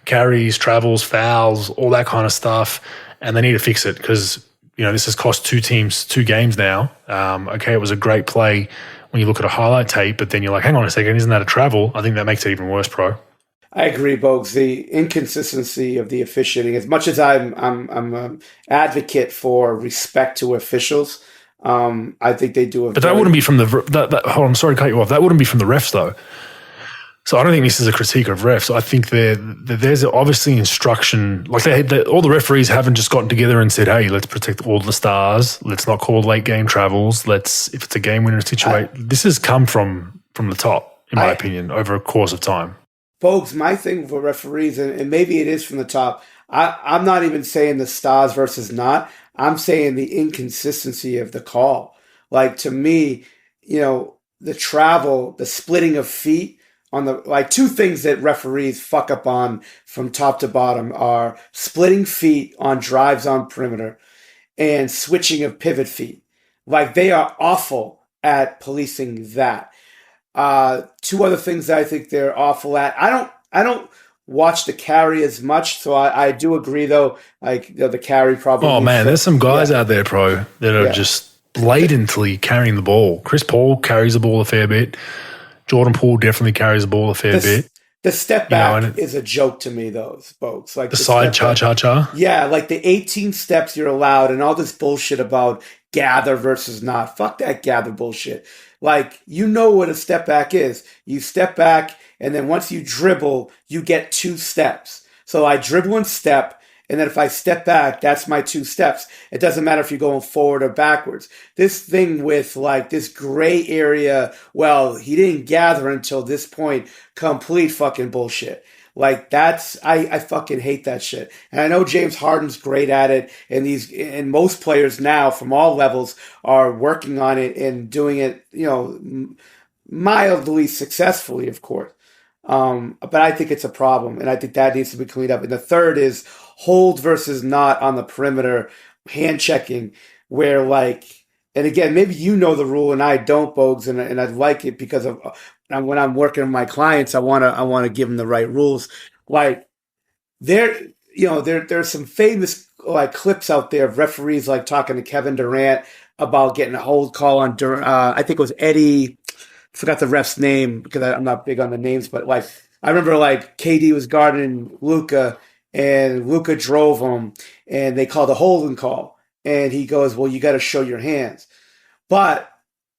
Carries, travels, fouls, all that kind of stuff. And they need to fix it because, this has cost 2 teams 2 games now. Okay, it was a great play when you look at a highlight tape, but then you're like, hang on a second, isn't that a travel? I think that makes it even worse, pro. I agree, Bogues. The inconsistency of the officiating, as much as I'm an advocate for respect to officials, I think they do. But that wouldn't be from the. Hold on, I'm sorry to cut you off. That wouldn't be from the refs, though. So I don't think this is a critique of refs. I think there's obviously instruction. Like all the referees haven't just gotten together and said, "Hey, let's protect all the stars. Let's not call late game travels. If it's a game winner situation." This has come from the top, in my opinion, over a course of time. Folks, my thing for referees, and maybe it is from the top, I'm not even saying the stars versus not. I'm saying the inconsistency of the call. Like, to me, the travel, the splitting of feet on the, 2 things that referees fuck up on from top to bottom are splitting feet on drives on perimeter and switching of pivot feet. They are awful at policing that. 2 other things that I think they're awful at. I don't watch the carry as much, so I do agree though. The carry probably. Oh man, there's some guys out there, pro, that are just blatantly carrying the ball. Chris Paul carries the ball a fair bit. Jordan Poole definitely carries the ball a fair bit. The step back is a joke to me, though, folks. Like the side cha-cha-cha. Yeah, like the 18 steps you're allowed and all this bullshit about gather versus not. Fuck that gather bullshit. What a step back is. You step back, and then once you dribble, you get 2 steps. So I dribble and step, and then if I step back, that's my 2 steps. It doesn't matter if you're going forward or backwards. This thing with this gray area, well, he didn't gather until this point, complete fucking bullshit. I fucking hate that shit. And I know James Harden's great at it, and most players now from all levels are working on it and doing it, mildly successfully, of course. But I think it's a problem, and I think that needs to be cleaned up. And the third is hold versus not on the perimeter, hand checking, where and again, maybe you know the rule and I don't, Bogues, and I like it because of when I'm working with my clients, I want to give them the right rules. There's some famous clips out there of referees talking to Kevin Durant about getting a hold call on I think it was Eddie. Forgot the ref's name because I'm not big on the names, but I remember KD was guarding Luka and Luka drove him and they called a holding call and he goes, well, you got to show your hands. But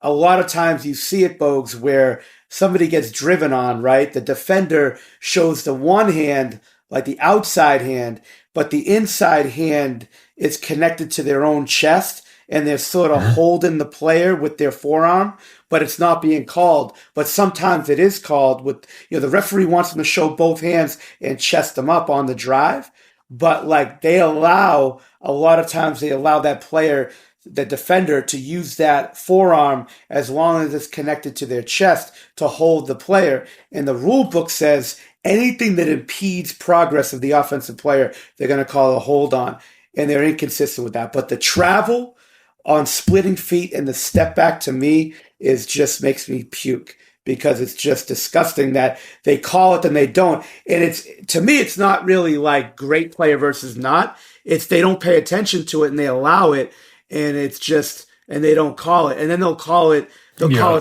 a lot of times you see it, Bogues, where somebody gets driven on, right? The defender shows the one hand, the outside hand, but the inside hand is connected to their own chest and they're sort of holding the player with their forearm, but it's not being called. But sometimes it is called with, the referee wants them to show both hands and chest them up on the drive. But like a lot of times they allow that player, the defender, to use that forearm as long as it's connected to their chest to hold the player. And the rule book says anything that impedes progress of the offensive player, they're going to call a hold on. And they're inconsistent with that. But the travel on splitting feet and the step back, to me, makes me puke, because it's just disgusting that they call it and they don't. And to me, it's not really like great player versus not. It's they don't pay attention to it and they allow it, and and they don't call it. And then they'll call it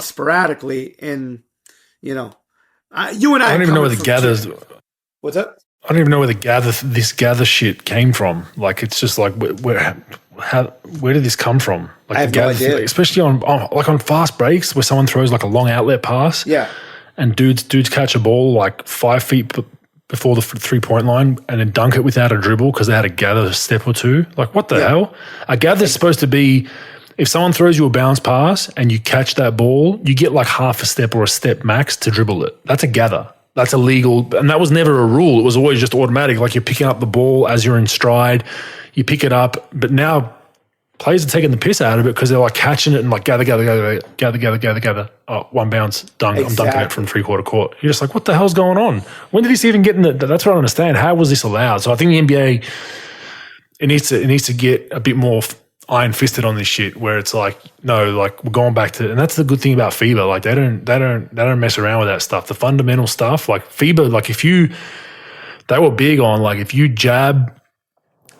sporadically. And, you and I don't even know where the gathers. What's up? I don't even know where this gather shit came from. Like, it's just like, where did this come from? Like, I have no idea. Especially on fast breaks where someone throws like a long outlet pass. Yeah. And dudes catch a ball like 5 feet before the 3-point line and then dunk it without a dribble because they had to gather a step or two. Like, what the hell? A gather is supposed to be, if someone throws you a bounce pass and you catch that ball, you get like half a step or a step max to dribble it. That's a gather. That's illegal. And that was never a rule. It was always just automatic. Like, you're picking up the ball as you're in stride. You pick it up. But now players are taking the piss out of it because they're like catching it and like gather. Oh, one bounce, dunk. Exactly. I'm dunking it from 3/4 court. You're just like, what the hell's going on? When did this even get in the – that's what I don't understand. How was this allowed? So I think the NBA, it needs to get a bit more iron-fisted on this shit, where it's like, no, like, we're going back to – and that's the good thing about FIBA. Like, they don't mess around with that stuff. The fundamental stuff, like FIBA, like they were big on, like, if you jab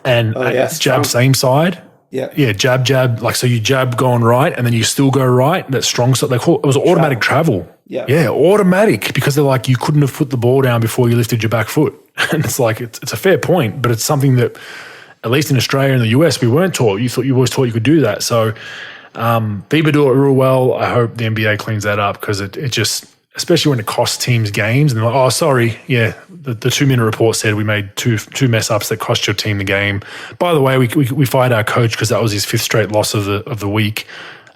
and jab same side – yeah, jab, like, so you jab going right and then you still go right. That strong side, it was automatic travel. Yeah, automatic, because they're like, you couldn't have put the ball down before you lifted your back foot. And it's like, it's a fair point, but it's something that, at least in Australia and the US, we weren't taught. You always thought you could do that. So FIBA do it real well. I hope the NBA cleans that up, because it just, especially when it costs teams games, and they're like, oh, sorry, the 2-minute report said we made two mess ups that cost your team the game. By the way, we fired our coach because that was his 5th straight loss of the week.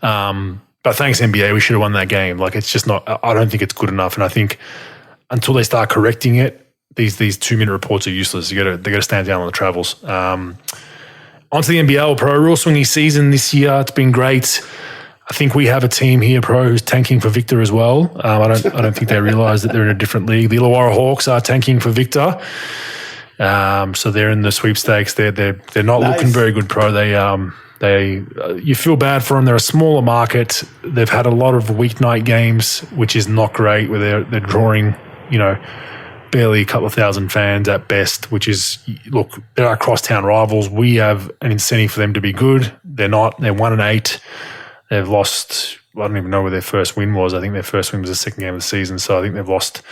But thanks, NBA, we should have won that game. Like, it's just not. I don't think it's good enough, and I think until they start correcting it, these 2-minute reports are useless. They got to stand down on the travels. Onto the NBL Pro, real swingy season this year. It's been great. I think we have a team here, Pro, who's tanking for Victor as well. I don't think they realise that they're in a different league. The Illawarra Hawks are tanking for Victor, so they're in the sweepstakes. They're not looking very good, Pro. They you feel bad for them. They're a smaller market. They've had a lot of weeknight games, which is not great, where they're drawing, barely a couple of thousand fans at best, which is, look, they're our crosstown rivals. We have an incentive for them to be good. They're not. They're 1-8. They've lost, I don't even know where their first win was. I think their first win was the second game of the season. So I think they've lost,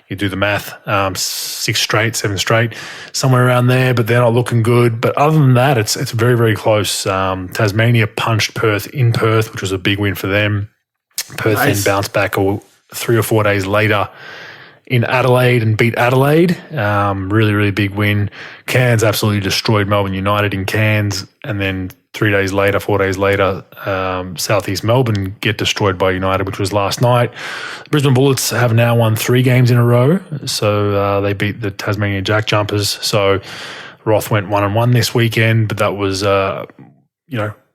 you do the math, 6 straight, 7 straight, somewhere around there, but they're not looking good. But other than that, it's very, very close. Tasmania punched Perth in Perth, which was a big win for them. Perth then bounced back 3 or 4 days later in Adelaide and beat Adelaide. Really, really big win. Cairns absolutely destroyed Melbourne United in Cairns, and then 4 days later, Southeast Melbourne get destroyed by United, which was last night. Brisbane Bullets have now won 3 games in a row, so they beat the Tasmania Jack Jumpers. So Roth went 1-1 this weekend, but that was,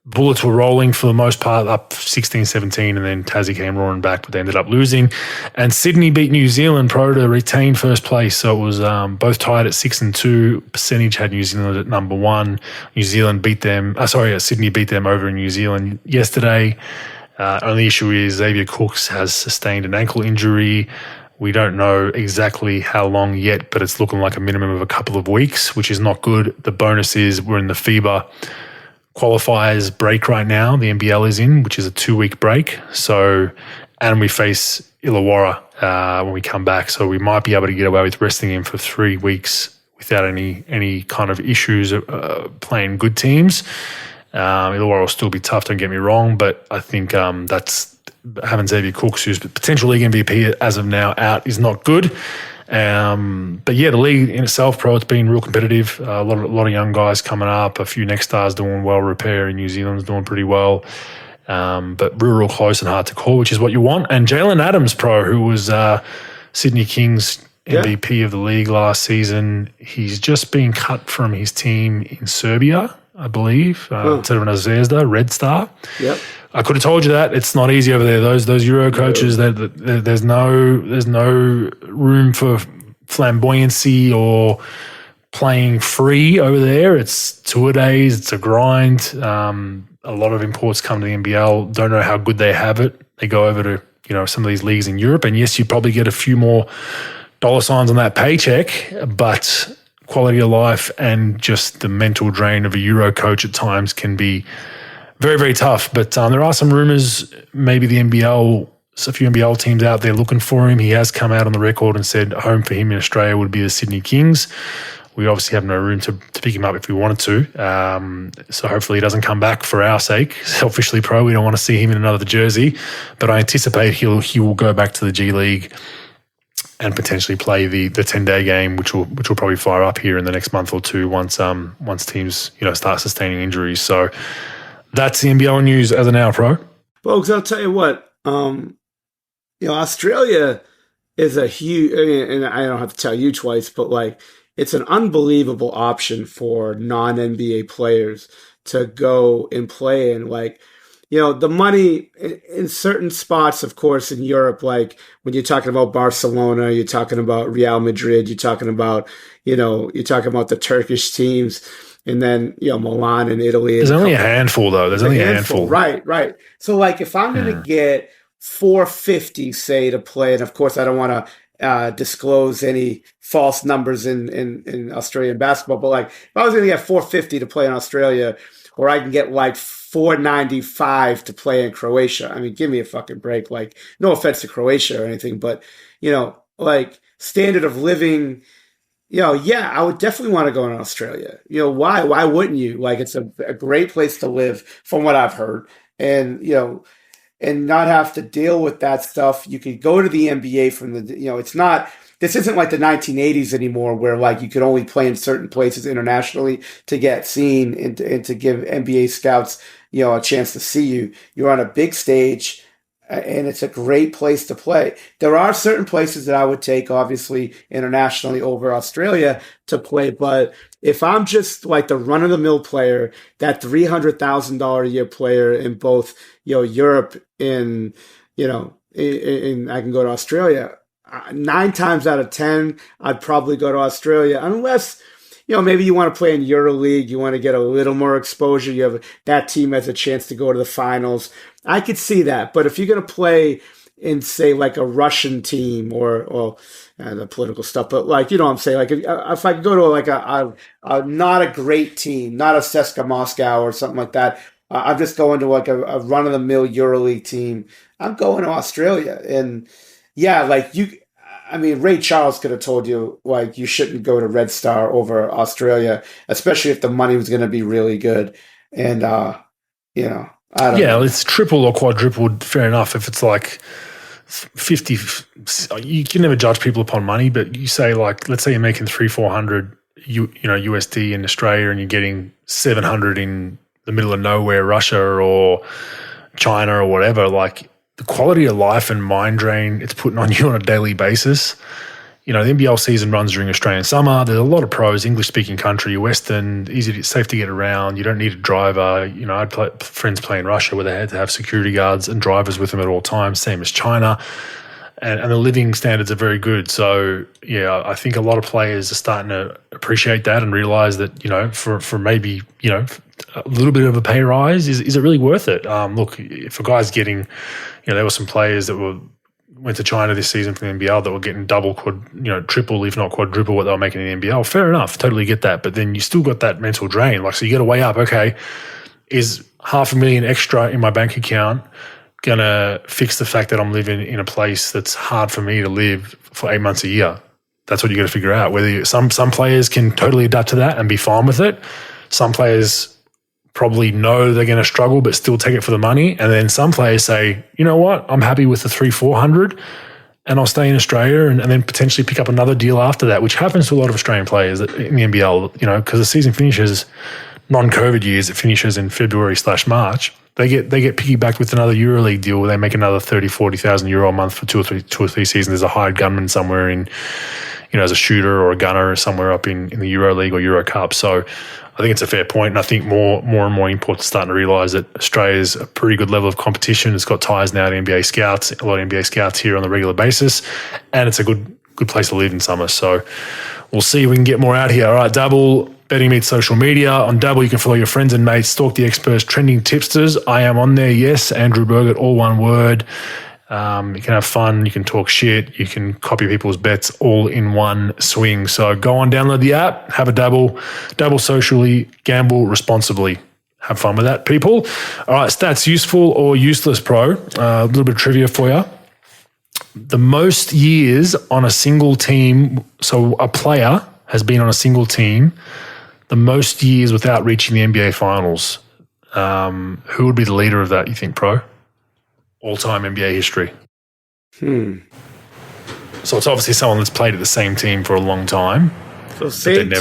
Bullets were rolling for the most part, up 16-17, and then Tassie came roaring back, but they ended up losing. And Sydney beat New Zealand, Pro, to retain first place. So it was both tied at 6-2. Percentage had New Zealand at number 1. Sydney beat them over in New Zealand yesterday. Only issue is Xavier Cooks has sustained an ankle injury. We don't know exactly how long yet, but it's looking like a minimum of a couple of weeks, which is not good. The bonus is we're in the FIBA qualifiers break right now, the NBL is in, which is a 2-week break. So, and we face Illawarra when we come back. So we might be able to get away with resting him for 3 weeks without any kind of issues playing good teams. Illawarra will still be tough, don't get me wrong, but I think that's having Xavier Cooks, who's potential league MVP as of now, out is not good. But yeah, the league in itself, Pro, it's been real competitive. A lot of young guys coming up. A few next stars doing well. Repair in New Zealand's doing pretty well. But real close and hard to call, which is what you want. And Jalen Adams, Pro, who was Sydney Kings MVP of the league last season, he's just been cut from his team in Serbia, I believe, instead of an Zvezda, Red Star. Yep. I could have told you that. It's not easy over there. Those Euro coaches, there's no room for flamboyancy or playing free over there. It's tour days. It's a grind. A lot of imports come to the NBL. Don't know how good they have it. They go over to some of these leagues in Europe, and yes, you probably get a few more dollar signs on that paycheck, but quality of life and just the mental drain of a Euro coach at times can be very, very tough. But there are some rumors, maybe a few NBL teams out there looking for him. He has come out on the record and said home for him in Australia would be the Sydney Kings. We obviously have no room to pick him up if we wanted to. So hopefully he doesn't come back for our sake. Selfishly, Pro, we don't want to see him in another jersey. But I anticipate he will go back to the G League and potentially play the 10-day game, which will probably fire up here in the next month or two once teams start sustaining injuries. So that's the NBL news as of now, Pro. Bogues, I'll tell you what. Australia is a huge, and I don't have to tell you twice, but it's an unbelievable option for non-NBA players to go and play in. The money in certain spots, of course, in Europe, when you're talking about Barcelona, you're talking about Real Madrid, you're talking about the Turkish teams, and then, Milan and Italy. There's only a handful, though. There's only a handful. Right. So, if I'm going to get $450, say, to play, and of course, I don't want to disclose any false numbers in Australian basketball, but if I was going to get $450 to play in Australia, or I can get $495 to play in Croatia. I mean, give me a fucking break. No offense to Croatia or anything, but standard of living, I would definitely want to go in Australia. Why? Why wouldn't you? It's a great place to live from what I've heard. And, and not have to deal with that stuff. You could go to the NBA from this isn't like the 1980s anymore where you could only play in certain places internationally to get seen and to give NBA scouts, a chance to see you. You're on a big stage and it's a great place to play. There are certain places that I would take, obviously, internationally over Australia to play. But if I'm just the run-of-the-mill player, that $300,000 a year player in both, Europe and, and I can go to Australia, 9 times out of 10, I'd probably go to Australia unless, maybe you want to play in EuroLeague, you want to get a little more exposure, you have that team has a chance to go to the finals. I could see that. But if you're going to play in, say, a Russian team or the political stuff, but what I'm saying, if I could go to a not a great team, not a CSKA Moscow or something like that, I'm just going to a run-of-the-mill EuroLeague team. I'm going to Australia. And yeah, Ray Charles could have told you, you shouldn't go to Red Star over Australia, especially if the money was going to be really good. And, I don't know. It's triple or quadrupled, fair enough. If it's 50, you can never judge people upon money, but you say, let's say you're making 300-400 USD in Australia and you're getting 700 in the middle of nowhere, Russia or China or whatever, the quality of life and mind drain it's putting on you on a daily basis. The NBL season runs during Australian summer. There's a lot of pros, English-speaking country, Western, safe to get around. You don't need a driver. I had friends play in Russia where they had to have security guards and drivers with them at all times, same as China. And the living standards are very good. So, I think a lot of players are starting to appreciate that and realize that, for maybe, a little bit of a pay rise, is it really worth it? Look, if a guy's getting, there were some players that went to China this season from the NBL that were getting double, triple, if not quadruple what they were making in the NBL. Fair enough, totally get that. But then you still got that mental drain. So you got to weigh up, okay, is $500,000 extra in my bank account going to fix the fact that I'm living in a place that's hard for me to live for 8 months a year? That's what you got to figure out. Whether some players can totally adapt to that and be fine with it. Some players probably know they're going to struggle but still take it for the money. And then some players say, you know what, I'm happy with the 300-400 and I'll stay in Australia and then potentially pick up another deal after that, which happens to a lot of Australian players in the NBL, because the season finishes non-COVID years, it finishes in February/March. They get piggybacked with another EuroLeague deal where they make another 30,000-40,000 euro a month for two or three seasons. There's a hired gunman somewhere in, as a shooter or a gunner somewhere up in the EuroLeague or Euro Cup. So I think it's a fair point, and I think more and more imports are starting to realise that Australia's a pretty good level of competition. It's got ties now to NBA scouts, a lot of NBA scouts here on a regular basis, and it's a good place to live in summer. So we'll see if we can get more out here. All right, Dabble, Betting Meets social media. On Dabble, you can follow your friends and mates, stalk the experts, trending tipsters. I am on there, yes, Andrew Bogut, all one word. You can have fun, you can talk shit, you can copy people's bets all in one swing. So go on, download the app, have a dabble socially, gamble responsibly. Have fun with that, people. All right, stats useful or useless, pro. A little bit of trivia for you. The most years on a single team, so a player has been on a single team, the most years without reaching the NBA Finals. Who would be the leader of that, you think, pro? All-time NBA history. So it's obviously someone that's played at the same team for a long time. So same team,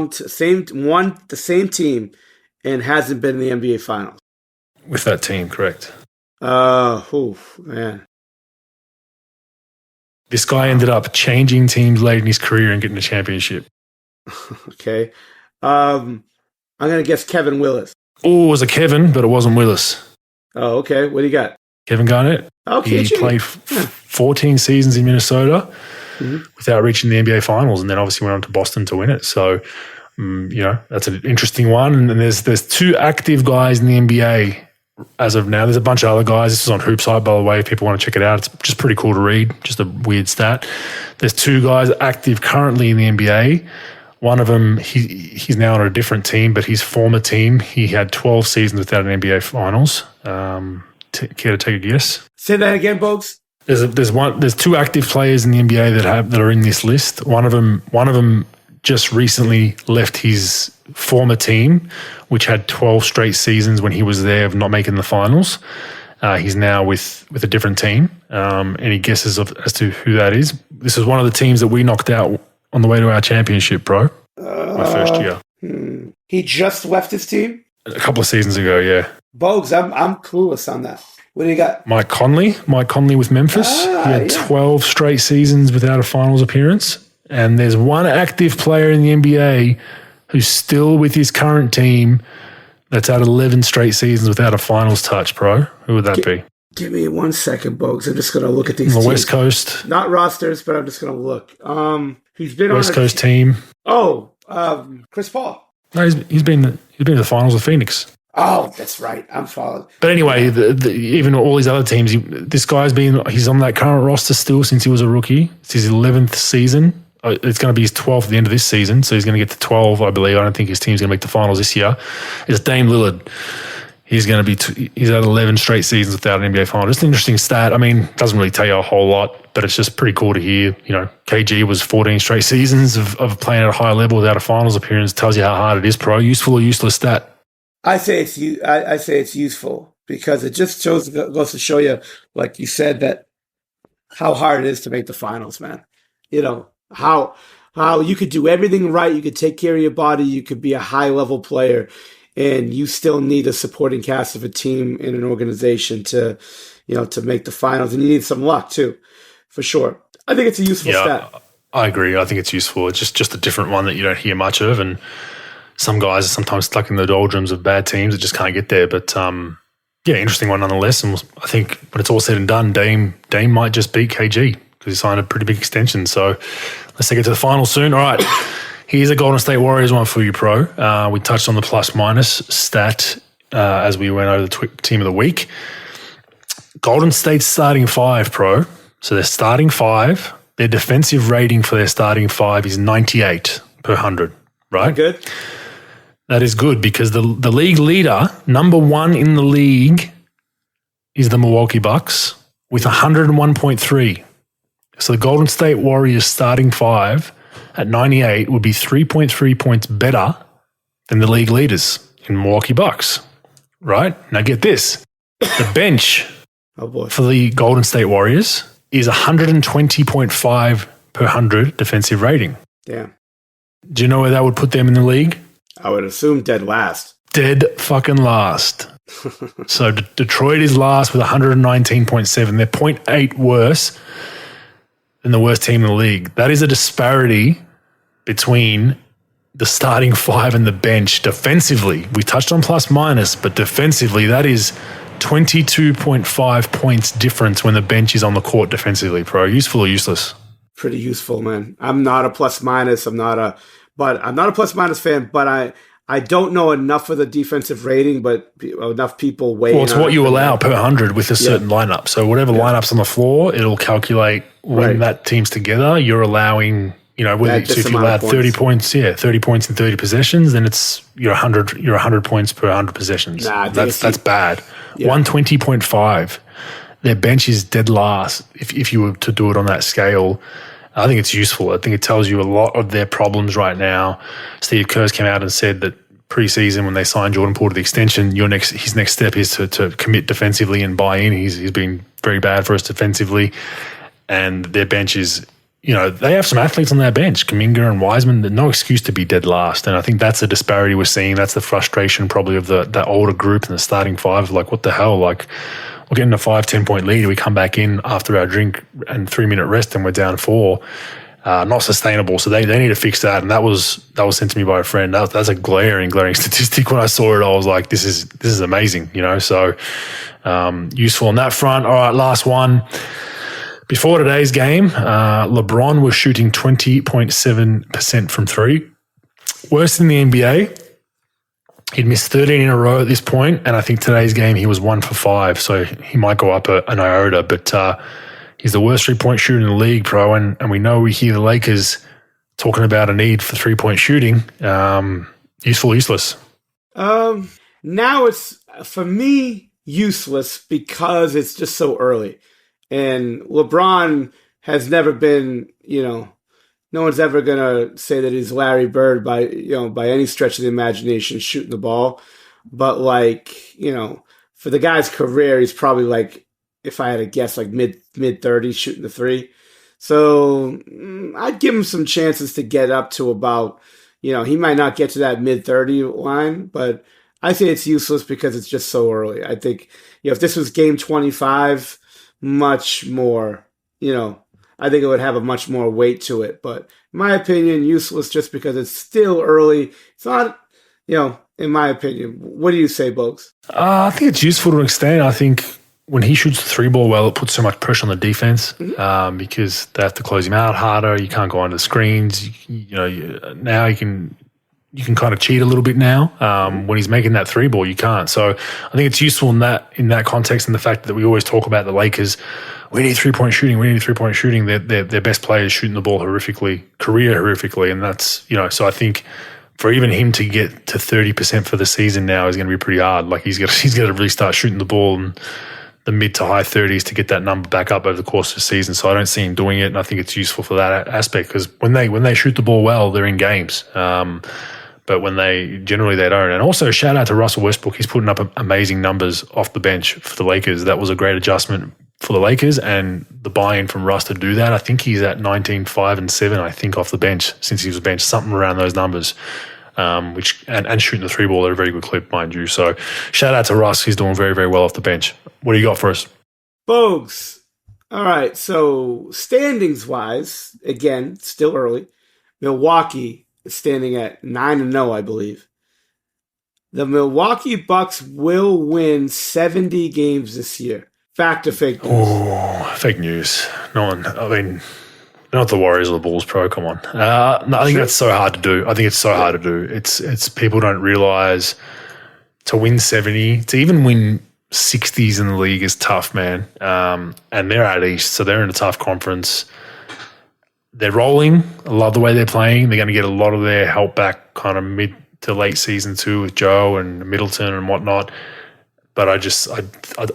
the same team, and hasn't been in the NBA Finals with that team. Correct. Man. This guy ended up changing teams late in his career and getting a championship. Okay, I'm gonna guess Kevin Willis. Oh, it was a Kevin, but it wasn't Willis. Oh, okay. What do you got? Kevin Garnett. Okay, he played 14 seasons in Minnesota without reaching the NBA Finals, and then obviously went on to Boston to win it. So, that's an interesting one. And there's two active guys in the NBA as of now. There's a bunch of other guys. This is on Hoopside, by the way, if people want to check it out. It's just pretty cool to read, just a weird stat. There's two guys active currently in the NBA. One of them, he's now on a different team, but his former team, he had 12 seasons without an NBA Finals. Care to take a guess? Say that again, Bogues. There's two active players in the NBA that are in this list. One of them just recently left his former team, which had 12 straight seasons when he was there of not making the finals. He's now with a different team. Any guesses as to who that is? This is one of the teams that we knocked out on the way to our championship, bro. My first year. He just left his team? A couple of seasons ago, yeah. Bogues, I'm clueless on that. What do you got? Mike Conley with Memphis. He had 12 straight seasons without a finals appearance. And there's one active player in the NBA who's still with his current team that's had 11 straight seasons without a finals touch, bro. Who would that be? Give me 1 second, Bogues. I'm just going to look at these on the teams. West Coast. Not rosters, but I'm just going to look. He's been West Coast team. Oh, Chris Paul. No, he's been to the finals with Phoenix. Oh, that's right. I'm followed. But anyway, even all these other teams, this guy's he's on that current roster still since he was a rookie. It's his 11th season. It's going to be his 12th at the end of this season, so he's going to get to 12, I believe. I don't think his team's going to make the finals this year. It's Dame Lillard. He's going to be he's had 11 straight seasons without an NBA final. Just an interesting stat. I mean, doesn't really tell you a whole lot, but it's just pretty cool to hear. KG was 14 straight seasons of playing at a high level without a finals appearance. Tells you how hard it is, pro. Useful or useless stat? I say it's useful because it just goes to show you, like you said, that how hard it is to make the finals, man. How you could do everything right. You could take care of your body. You could be a high level player. And you still need a supporting cast of a team in an organization to make the finals. And you need some luck too, for sure. I think it's a useful stat. I agree. I think it's useful. It's just a different one that you don't hear much of. And some guys are sometimes stuck in the doldrums of bad teams that just can't get there. But interesting one nonetheless. And I think when it's all said and done, Dame might just beat KG because he signed a pretty big extension. So let's take it to the final soon. All right. Here's a Golden State Warriors one for you, pro. We touched on the plus-minus stat as we went over the team of the week. Golden State's starting five, pro. So their starting five, their defensive rating for their starting five is 98 per 100, right? Good. That is good because the league leader, number one in the league, is the Milwaukee Bucks with 101.3. So the Golden State Warriors starting five at 98 would be 3.3 points better than the league leaders in Milwaukee Bucks, right? Now get this. The bench for the Golden State Warriors is 120.5 per 100 defensive rating. Damn. Do you know where that would put them in the league? I would assume dead last. Dead fucking last. So Detroit is last with 119.7. They're 0.8 worse than the worst team in the league. That is a disparity between the starting five and the bench defensively. We touched on plus minus, but defensively, that is 22.5 points difference when the bench is on the court defensively, pro. Useful or useless? Pretty useful, man. I'm not a plus minus. I'm not a plus minus fan, but I don't know enough of the defensive rating, but enough people weigh. Well, it's what you allow per 100 with a certain lineup. So whatever lineup's on the floor, it'll calculate when that team's together. You're allowing, so if you allow 30 points, 30 points in 30 possessions, then you're 100 points per 100 possessions. Nah, that's bad. Yeah. 120.5. Their bench is dead last. If you were to do it on that scale, I think it's useful. I think it tells you a lot of their problems right now. Steve Kerr's came out and said that preseason when they signed Jordan Poole to the extension, his next step is to commit defensively and buy in. He's been very bad for us defensively, and their bench is, they have some athletes on their bench, Kuminga and Wiseman. No excuse to be dead last, and I think that's a disparity we're seeing. That's the frustration probably of that older group and the starting five. Like, what the hell? Like, we're getting a 5-10 point lead. We come back in after our drink and 3-minute rest, and we're down 4. Not sustainable. So they need to fix that. And that was sent to me by a friend. That's a glaring statistic. When I saw it, I was like, this is amazing. So useful on that front. All right, last one. Before today's game, LeBron was shooting 20.7% from 3. Worst in the NBA. He'd missed 13 in a row at this point, and I think today's game he was 1 for 5, so he might go up an iota, but he's the worst three-point shooter in the league, pro, and we hear the Lakers talking about a need for three-point shooting. Useful, useless? Now it's, for me, useless because it's just so early. And LeBron has never been, no one's ever going to say that he's Larry Bird by any stretch of the imagination shooting the ball. But for the guy's career, he's probably if I had to guess, mid 30s shooting the 3. So I'd give him some chances to get up to about, he might not get to that mid 30 line, but I think it's useless because it's just so early. I think, if this was game 25, much more, I think it would have a much more weight to it. But in my opinion, useless just because it's still early. It's not, in my opinion. What do you say, Bogues? I think it's useful to an extent. I think when he shoots the 3-ball well, it puts so much pressure on the defense because they have to close him out harder. You can't go under the screens. Now you can kind of cheat a little bit now. When he's making that 3-ball, you can't. So I think it's useful in that context, and the fact that we always talk about the Lakers. We need 3-point shooting. We need 3-point shooting. Their best players shooting the ball career horrifically, and that's So I think for even him to get to 30% for the season now is going to be pretty hard. Like he's got to really start shooting the ball in the mid to high 30s to get that number back up over the course of the season. So I don't see him doing it, and I think it's useful for that aspect because when they shoot the ball well, they're in games. But when they don't. And also shout out to Russell Westbrook. He's putting up amazing numbers off the bench for the Lakers. That was a great adjustment for the Lakers, and the buy-in from Russ to do that. I think he's at 19, 5, and 7, I think, off the bench since he was benched, something around those numbers, which and shooting the 3-ball at a very good clip, mind you. So shout out to Russ. He's doing very, very well off the bench. What do you got for us? Bogues. All right, so standings-wise, again, still early, Milwaukee is standing at 9-0, I believe. The Milwaukee Bucks will win 70 games this year. Fact or fake news? Oh, fake news. They're not the Warriors or the Bulls, pro. Come on. No, I think that's so hard to do. It's people don't realize to win 70, to even win 60s in the league is tough, man. And they're out east, so they're in a tough conference. They're rolling. I love the way they're playing. They're going to get a lot of their help back kind of mid to late season too with Joe and Middleton and whatnot. But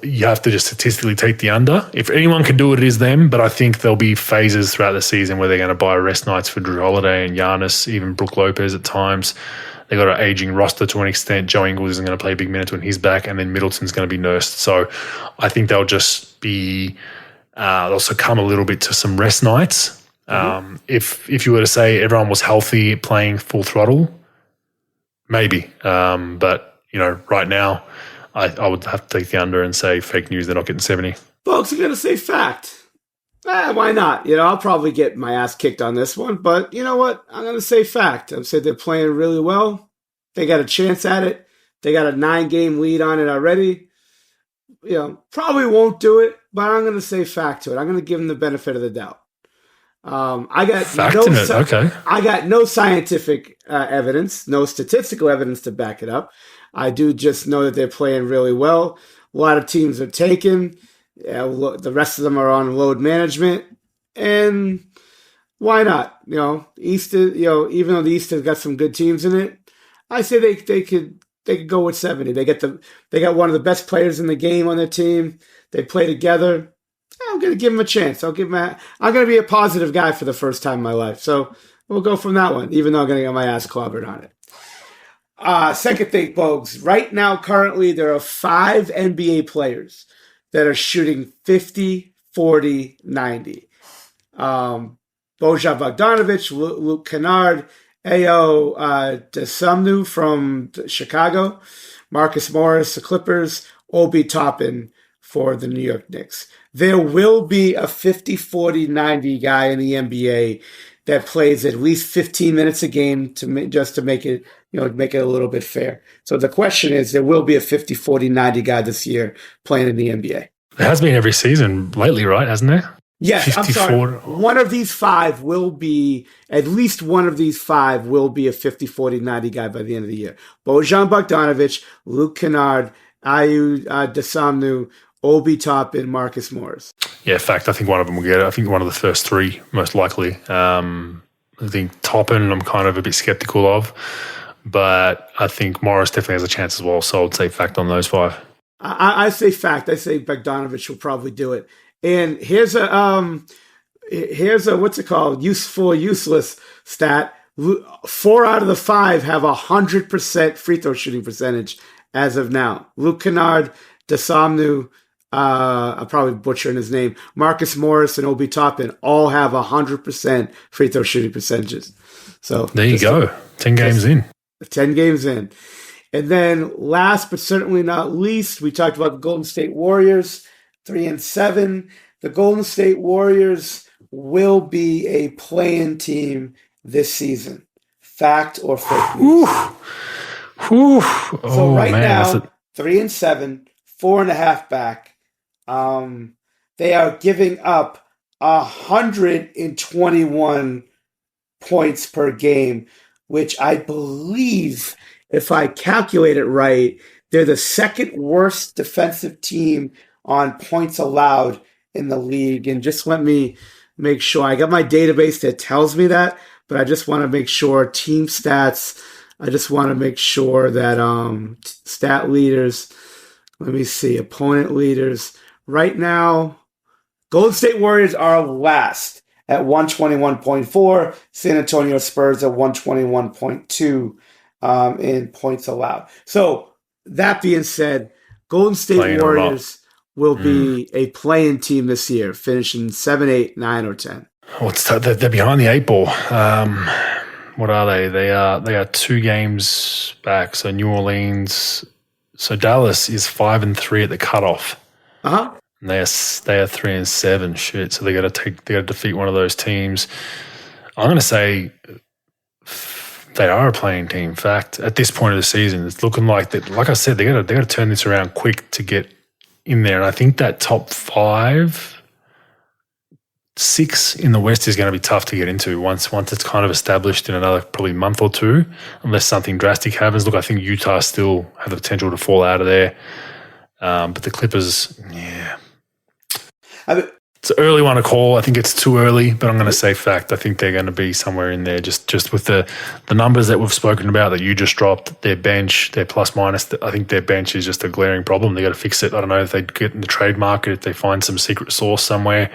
you have to just statistically take the under. If anyone can do it, it is them. But I think there'll be phases throughout the season where they're going to buy rest nights for Drew Holiday and Giannis, even Brook Lopez at times. They've got an aging roster to an extent. Joe Ingles isn't going to play big minutes when he's back, and then Middleton's going to be nursed. So I think they'll just be also come a little bit to some rest nights. If you were to say everyone was healthy playing full throttle, maybe. But, right now, I would have to take the under and say fake news, they're not getting 70. Folks are going to say fact. Why not? I'll probably get my ass kicked on this one, but you know what? I'm going to say fact. I'm saying they're playing really well. They got a chance at it. They got a 9-game lead on it already. Probably won't do it, but I'm going to say fact to it. I'm going to give them the benefit of the doubt. I got no scientific evidence, no statistical evidence to back it up. I do just know that they're playing really well. A lot of teams are taken. The rest of them are on load management, and why not? East, even though the East has got some good teams in it, I say they could go with 70. They got one of the best players in the game on their team. They play together. I'm going to give them a chance. I'm going to be a positive guy for the first time in my life. So we'll go from that one, even though I'm going to get my ass clobbered on it. Second thing, Bogues. Right now, currently, there are 5 NBA players that are shooting 50, 40, 90. Bojan Bogdanovic, Luke Kennard, Ayo Dosunmu from Chicago, Marcus Morris, the Clippers, Obi Toppin for the New York Knicks. There will be a 50, 40, 90 guy in the NBA that plays at least 15 minutes a game to make it, make it a little bit fair. So the question is, there will be a 50, 40, 90 guy this year playing in the NBA. There has been every season lately, right? Hasn't there? Yes, 50, I'm sorry. One of these 5 will be, at least one of these 5 will be a 50, 40, 90 guy by the end of the year. Bojan Bogdanovic, Luke Kennard, Ayo Dosunmu, Obi Toppin, Marcus Morris. Yeah, in fact, I think one of them will get it. I think one of the first 3, most likely. I think Toppin, I'm kind of a bit skeptical of, but I think Morris definitely has a chance as well. So I would say fact on those 5. I say fact. I say Bogdanovic will probably do it. And here's a what's it called? Useful, useless stat. 4 out of the 5 have 100% free throw shooting percentage as of now. Luke Kennard, Dosunmu, I'm probably butchering his name, Marcus Morris, and Obi Toppin all have 100% free throw shooting percentages. So there you go. 10 games in. 10 games in. And then last but certainly not least, we talked about the Golden State Warriors, 3-7. The Golden State Warriors will be a play-in team this season. Fact or fake news? So right now, 3-7, 4.5 back. They are giving up 121 points per game, which I believe, if I calculate it right, they're the second worst defensive team on points allowed in the league. And just let me make sure. I got my database that tells me that, but I just want to make sure team stats. I just want to make sure that stat leaders, let me see, opponent leaders. Right now, Golden State Warriors are last at 121.4. San Antonio Spurs at 121.2 in points allowed. So that being said, Golden State Warriors will be a play-in team this year, finishing 7, 8, 9, or 10. What's that? They're behind the 8 ball. What are they? They are 2 games back. So New Orleans. So Dallas is 5-3 at the cutoff. Uh-huh. And they are 3-7. Shit. So they got to defeat one of those teams. I'm going to say they are a playing team. In fact, at this point of the season, it's looking like that. Like I said, they got to turn this around quick to get in there. And I think that top 6 in the West is going to be tough to get into once it's kind of established in another probably month or 2, unless something drastic happens. Look, I think Utah still have the potential to fall out of there. But the Clippers, yeah. It's an early one to call. I think it's too early, but I'm going to say fact. I think they're going to be somewhere in there just with the numbers that we've spoken about that you just dropped, their bench, their plus minus. I think their bench is just a glaring problem. They got to fix it. I don't know if they get in the trade market, if they find some secret sauce somewhere.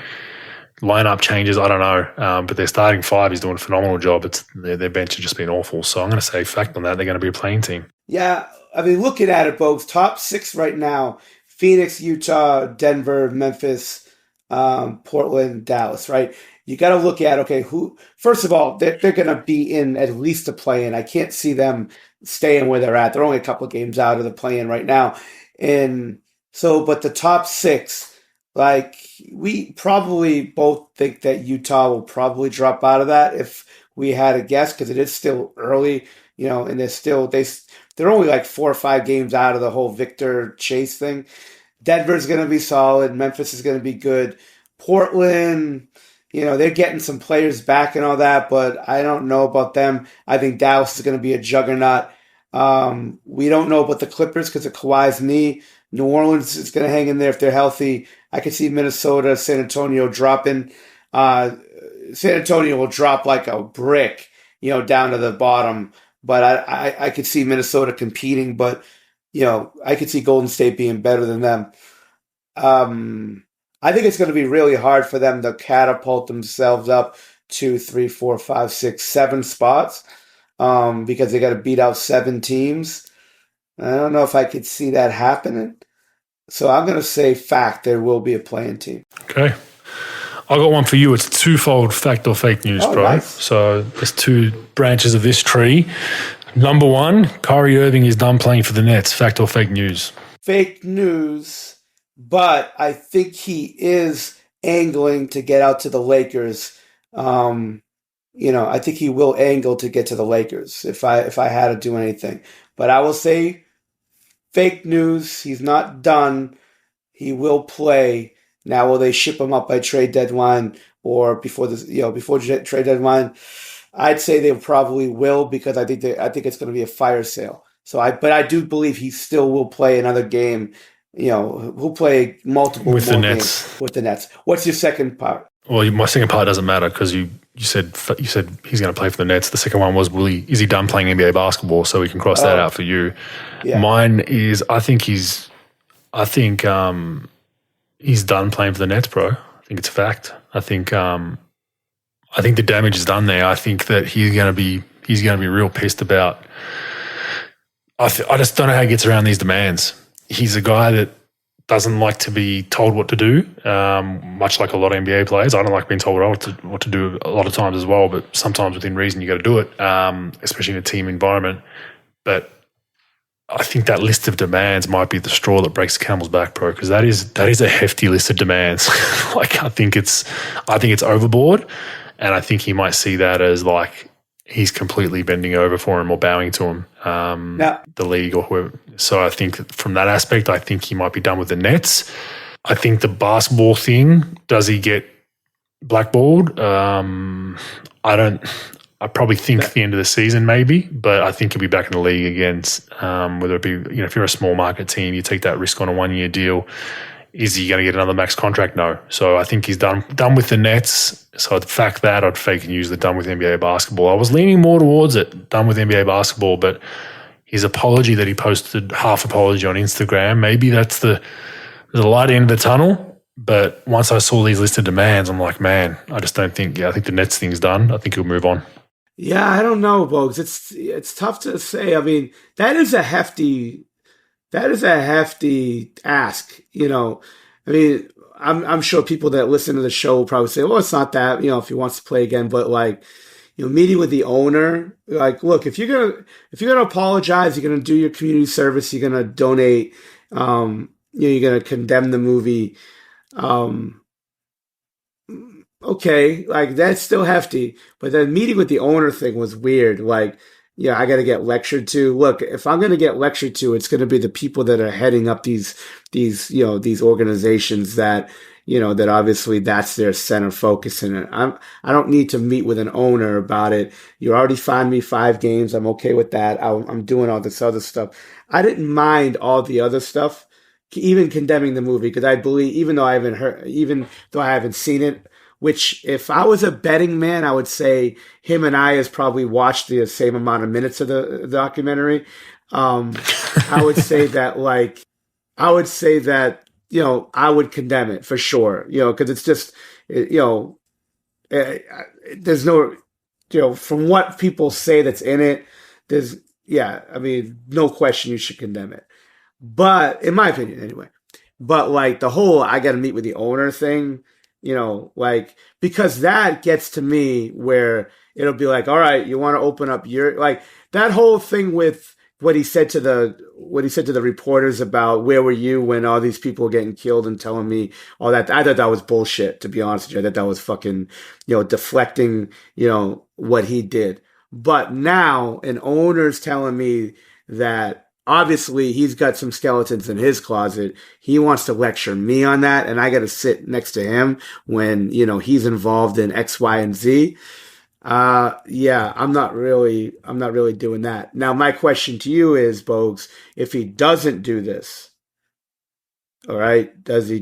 Lineup changes, I don't know. But their starting 5 is doing a phenomenal job. It's their bench has just been awful. So I'm going to say fact on that. They're going to be a playing team. Yeah, I mean, looking at it, Bogues, top 6 right now, Phoenix, Utah, Denver, Memphis, Portland, Dallas, right? You got to look at, okay, who, first of all, they're going to be in at least a play-in. I can't see them staying where they're at. They're only a couple of games out of the play-in right now. And so, but the top six, like, we probably both think that Utah will probably drop out of that if we had a guess, because it is still early, and they're only like 4 or 5 games out of the whole Victor Chase thing. Denver's going to be solid. Memphis is going to be good. Portland, they're getting some players back and all that, but I don't know about them. I think Dallas is going to be a juggernaut. We don't know about the Clippers because of Kawhi's knee. New Orleans is going to hang in there if they're healthy. I could see Minnesota, San Antonio dropping. San Antonio will drop like a brick, down to the bottom. But I could see Minnesota competing, but I could see Golden State being better than them. I think it's going to be really hard for them to catapult themselves up 2, 3, 4, 5, 6, 7 spots because they got to beat out 7 teams. I don't know if I could see that happening. So I'm going to say fact, there will be a playing team. Okay. I got one for you. It's twofold fact or fake news, bro. Nice. So there's 2 branches of this tree. Number 1, Kyrie Irving is done playing for the Nets. Fact or fake news? Fake news, but I think he is angling to get out to the Lakers. I think he will angle to get to the Lakers if I had to do anything. But I will say fake news. He's not done. He will play. Now, will they ship him up by trade deadline or before trade deadline? I'd say they probably will because I think it's going to be a fire sale. But I do believe he still will play another game. He'll play multiple with more the games Nets. with the Nets. What's your second part? Well, my second part doesn't matter because you said he's going to play for the Nets. The secon one was is he done playing NBA basketball? So we can cross that out for you. Yeah. Mine is I think he's done playing for the Nets, bro. I think it's a fact. I think the damage is done there. I think that he's going to be real pissed about. I just don't know how he gets around these demands. He's a guy that doesn't like to be told what to do, much like a lot of NBA players. I don't like being told what to do a lot of times as well, but sometimes within reason you got to do it, especially in a team environment. But I think that list of demands might be the straw that breaks the camel's back, bro, because that is a hefty list of demands. Like I think it's overboard, and I think he might see that as like he's completely bending over for him or bowing to him, the league or whoever. So I think from that aspect, I think he might be done with the Nets. I think the basketball thing, does he get blackballed? I probably think the end of the season maybe, but I think he'll be back in the league again. Whether it be, if you're a small market team, you take that risk on a 1-year deal. Is he going to get another max contract? No. So I think he's done with the Nets. So I'd fact that. I'd fake news that done with NBA basketball. I was leaning more towards it, done with NBA basketball, but his apology that he posted, half apology on Instagram, maybe that's the light end of the tunnel. But once I saw these listed demands, I'm like, man, I just don't think, I think the Nets thing's done. I think he'll move on. Yeah, I don't know, Bogues. It's tough to say. I mean, that is a hefty ask, I mean, I'm sure people that listen to the show will probably say, well, it's not that, if he wants to play again, but like, meeting with the owner, like, look, if you're going to apologize, you're going to do your community service, you're going to donate, you're going to condemn the movie. Okay. Like that's still hefty, but then meeting with the owner thing was weird. Like, yeah, I got to get lectured to. Look, if I'm going to get lectured to, it's going to be the people that are heading up these organizations that, that obviously that's their center focus in it. I don't need to meet with an owner about it. You already fined me 5 games. I'm okay with that. I'm doing all this other stuff. I didn't mind all the other stuff, even condemning the movie, because I believe, even though I haven't seen it, which if I was a betting man, I would say him and I has probably watched the same amount of minutes of the documentary. I would say that I would condemn it for sure, because it's just, there's no, from what people say that's in it, no question you should condemn it. But in my opinion, anyway, but like the whole, I got to meet with the owner thing, like, because that gets to me where it'll be like, all right, you want to open up your, like, that whole thing with what he said to the reporters about where were you when all these people were getting killed and telling me all that. I thought that was bullshit, to be honest with you. I thought that was fucking, deflecting, what he did. But now an owner's telling me that obviously he's got some skeletons in his closet. He wants to lecture me on that, and I got to sit next to him when, he's involved in X, Y, and Z. Yeah, I'm not really doing that. Now, my question to you is, Bogues, if he doesn't do this, all right, does he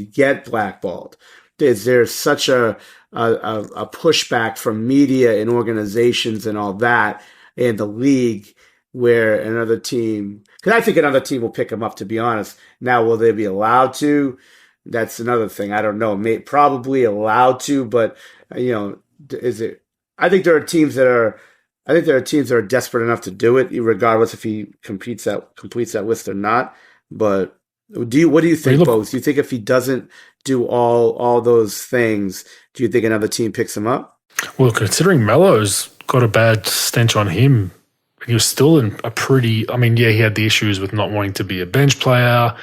get blackballed? Is there such a pushback from media and organizations and all that in the league where another team, because I think another team will pick him up, to be honest. Now, will they be allowed to? That's another thing. I don't know. Probably allowed to, but, is it? I think there are teams that are desperate enough to do it, regardless if he completes that list or not. But what do you think, Bogues? Do you think if he doesn't do all those things, do you think another team picks him up? Well, considering Melo's got a bad stench on him, he was still in a pretty. I mean, yeah, he had the issues with not wanting to be a bench player,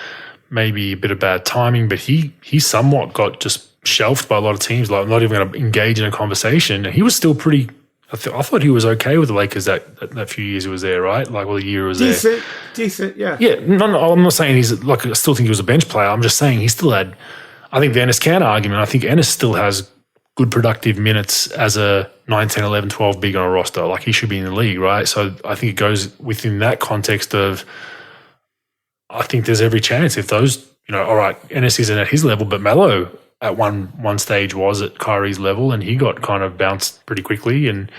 maybe a bit of bad timing, but he somewhat got just shelved by a lot of teams, like not even going to engage in a conversation. And he was still pretty. I thought he was okay with the Lakers that few years he was there, right? Like, well, the year he was there. Decent, yeah. Yeah, no, I'm not saying he's like. I still think he was a bench player. I'm just saying he still had. I think the Ennis Can argument. I think Ennis still has good productive minutes as a 9, 10, 11, 12 big on a roster. Like, he should be in the league, right? So I think it goes within that context of. I think there's every chance if those, all right, Ennis isn't at his level, but Melo at one stage was at Kyrie's level, and he got kind of bounced pretty quickly, and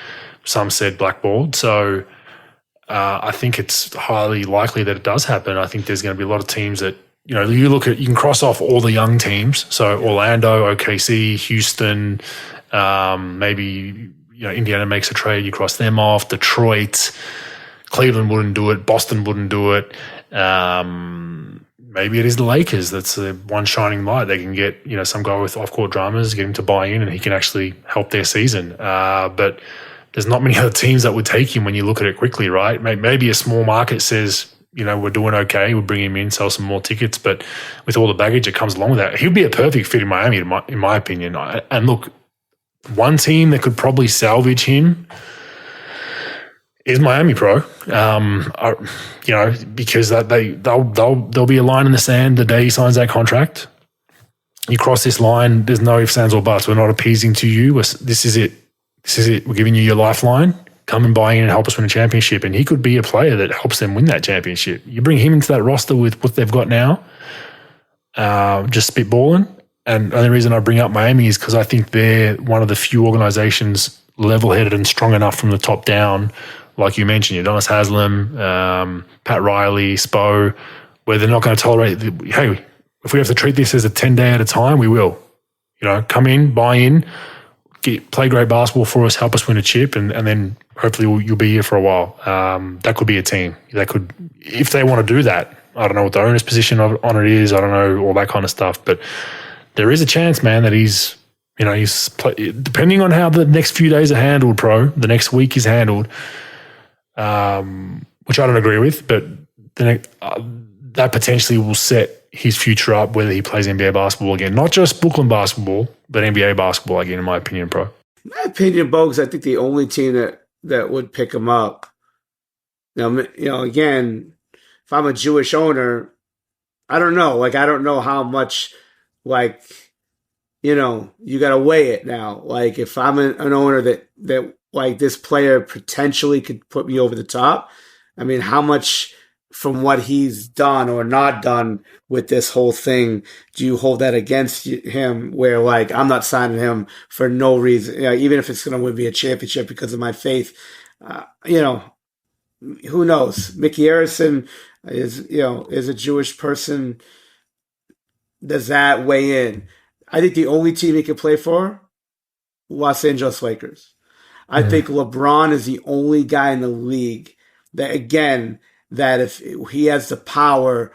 some said blackballed. So I think it's highly likely that it does happen. I think there's going to be a lot of teams that, you can cross off all the young teams. So Orlando, OKC, Houston, maybe, Indiana makes a trade, you cross them off. Detroit, Cleveland wouldn't do it. Boston wouldn't do it. Maybe it is the Lakers. That's the one shining light. They can get, some guy with off-court dramas, get him to buy in, and he can actually help their season. But there's not many other teams that would take him when you look at it quickly, right? Maybe a small market says, we're doing okay. We'll bring him in, sell some more tickets. But with all the baggage that comes along with that, he'd be a perfect fit in Miami, in my opinion. And look, one team that could probably salvage him is Miami, bro. Because there'll be a line in the sand the day he signs that contract. You cross this line, there's no ifs, ands, or buts. We're not appeasing to you. This is it. We're giving you your lifeline. Come and buy in and help us win a championship. And he could be a player that helps them win that championship. You bring him into that roster with what they've got now, just spitballing. And the only reason I bring up Miami is because I think they're one of the few organizations level-headed and strong enough from the top down, like you mentioned, Udonis Haslem, Pat Riley, Spo, where they're not going to tolerate, hey, if we have to treat this as a 10-day at a time, we will. Come in, buy in, play great basketball for us, help us win a chip, and then hopefully you'll be here for a while. That could be a team. That could, if they want to do that. I don't know what the owner's position on it is. I don't know all that kind of stuff. But there is a chance, man, that he's depending on how the next few days are handled, the next week is handled, which I don't agree with, but that potentially will set his future up whether he plays NBA basketball again. Not just Brooklyn basketball, but NBA basketball again, in my opinion, bro. In my opinion, Bogues, I think the only team that would pick him up, again, if I'm a Jewish owner, I don't know. I don't know how much, you got to weigh it now. If I'm an owner that this player potentially could put me over the top, I mean, how much from what he's done or not done with this whole thing do you hold that against him where, I'm not signing him for no reason, even if it's going to win me a championship because of my faith, who knows? Mickey Harrison is a Jewish person. Does that weigh in? I think the only team he could play for, Los Angeles Lakers. I think LeBron is the only guy in the league that, again, that if he has the power,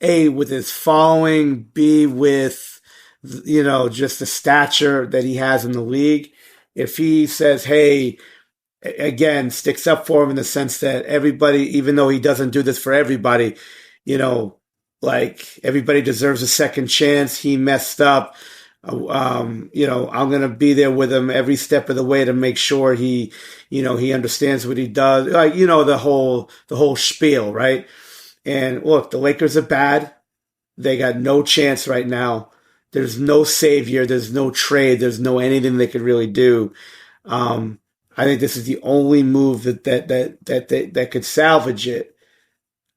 A, with his following, B, with just the stature that he has in the league. If he says, hey, again, sticks up for him in the sense that everybody, even though he doesn't do this for everybody, like everybody deserves a second chance. He messed up. I'm going to be there with him every step of the way to make sure he understands what he does. Like, the whole spiel, right? And look, the Lakers are bad. They got no chance right now. There's no savior. There's no trade. There's no anything they could really do. I think this is the only move that could salvage it.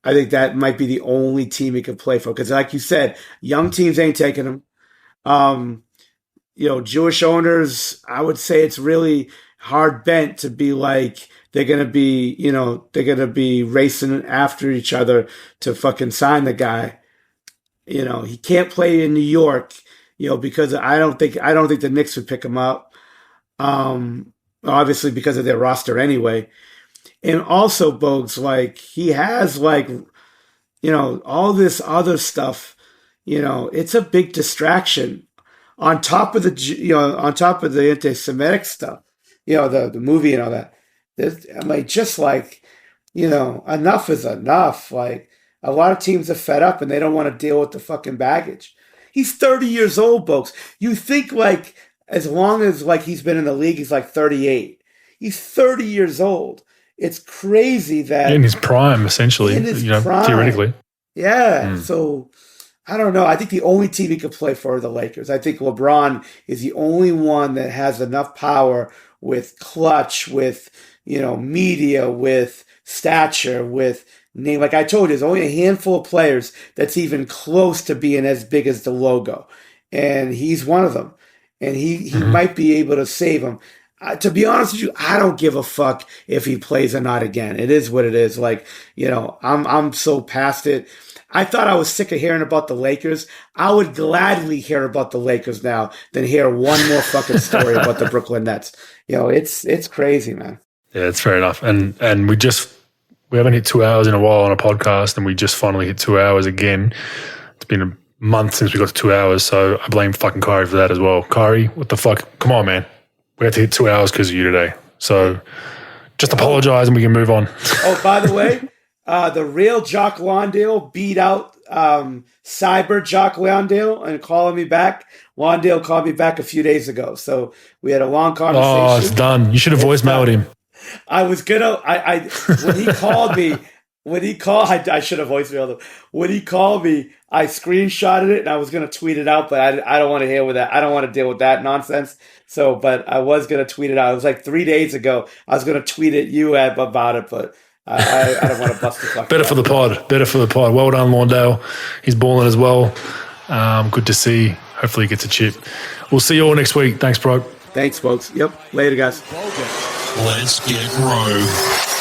I think that might be the only team he could play for. Because like you said, young teams ain't taking him. Jewish owners, I would say it's really hard bent to be like, they're going to be racing after each other to fucking sign the guy. He can't play in New York, because I don't think the Knicks would pick him up. Obviously because of their roster anyway. And also, Bogues, like, he has, like, all this other stuff, it's a big distraction on top of the anti-Semitic stuff, the movie and all that. Enough is enough. Like, a lot of teams are fed up and they don't want to deal with the fucking baggage. He's 30 years old, Bogues. You think, like, as long as, like, he's been in the league, he's like 38. He's 30 years old. It's crazy that... In his prime, essentially, prime. Theoretically. Yeah, So, I don't know. I think the only team he could play for are the Lakers. I think LeBron is the only one that has enough power with clutch, with, media, with stature, with name. Like I told you, there's only a handful of players that's even close to being as big as the logo. And he's one of them. And he might be able to save him. To be honest with you, I don't give a fuck if he plays or not again. It is what it is. Like, I'm so past it. I thought I was sick of hearing about the Lakers. I would gladly hear about the Lakers now than hear one more fucking story about the Brooklyn Nets. It's crazy, man. Yeah, it's fair enough. And we haven't hit 2 hours in a while on a podcast, and we just finally hit 2 hours again. It's been a month since we got to 2 hours, so I blame fucking Kyrie for that as well. Kyrie, what the fuck? Come on, man. We had to hit 2 hours because of you today. So just apologize and we can move on. Oh, by the way, the real Jock Lawndale beat out Cyber Jock Lawndale and calling me back. Lawndale called me back a few days ago. So we had a long conversation. Oh, it's done. You should have voicemailed him. I was gonna. When he called me, I should have voicemailed him. When he called me, I screenshotted it and I was gonna tweet it out, but I don't want to hear with that. I don't want to deal with that nonsense. So, but I was gonna tweet it out. It was like 3 days ago. I was gonna tweet at you about it, but I don't want to bust the fuck. Better for the pod. Well done, Lawndale. He's balling as well. Good to see. Hopefully he gets a chip. We'll see you all next week. Thanks, bro. Thanks, folks. Yep. Later, guys. Let's get rogue.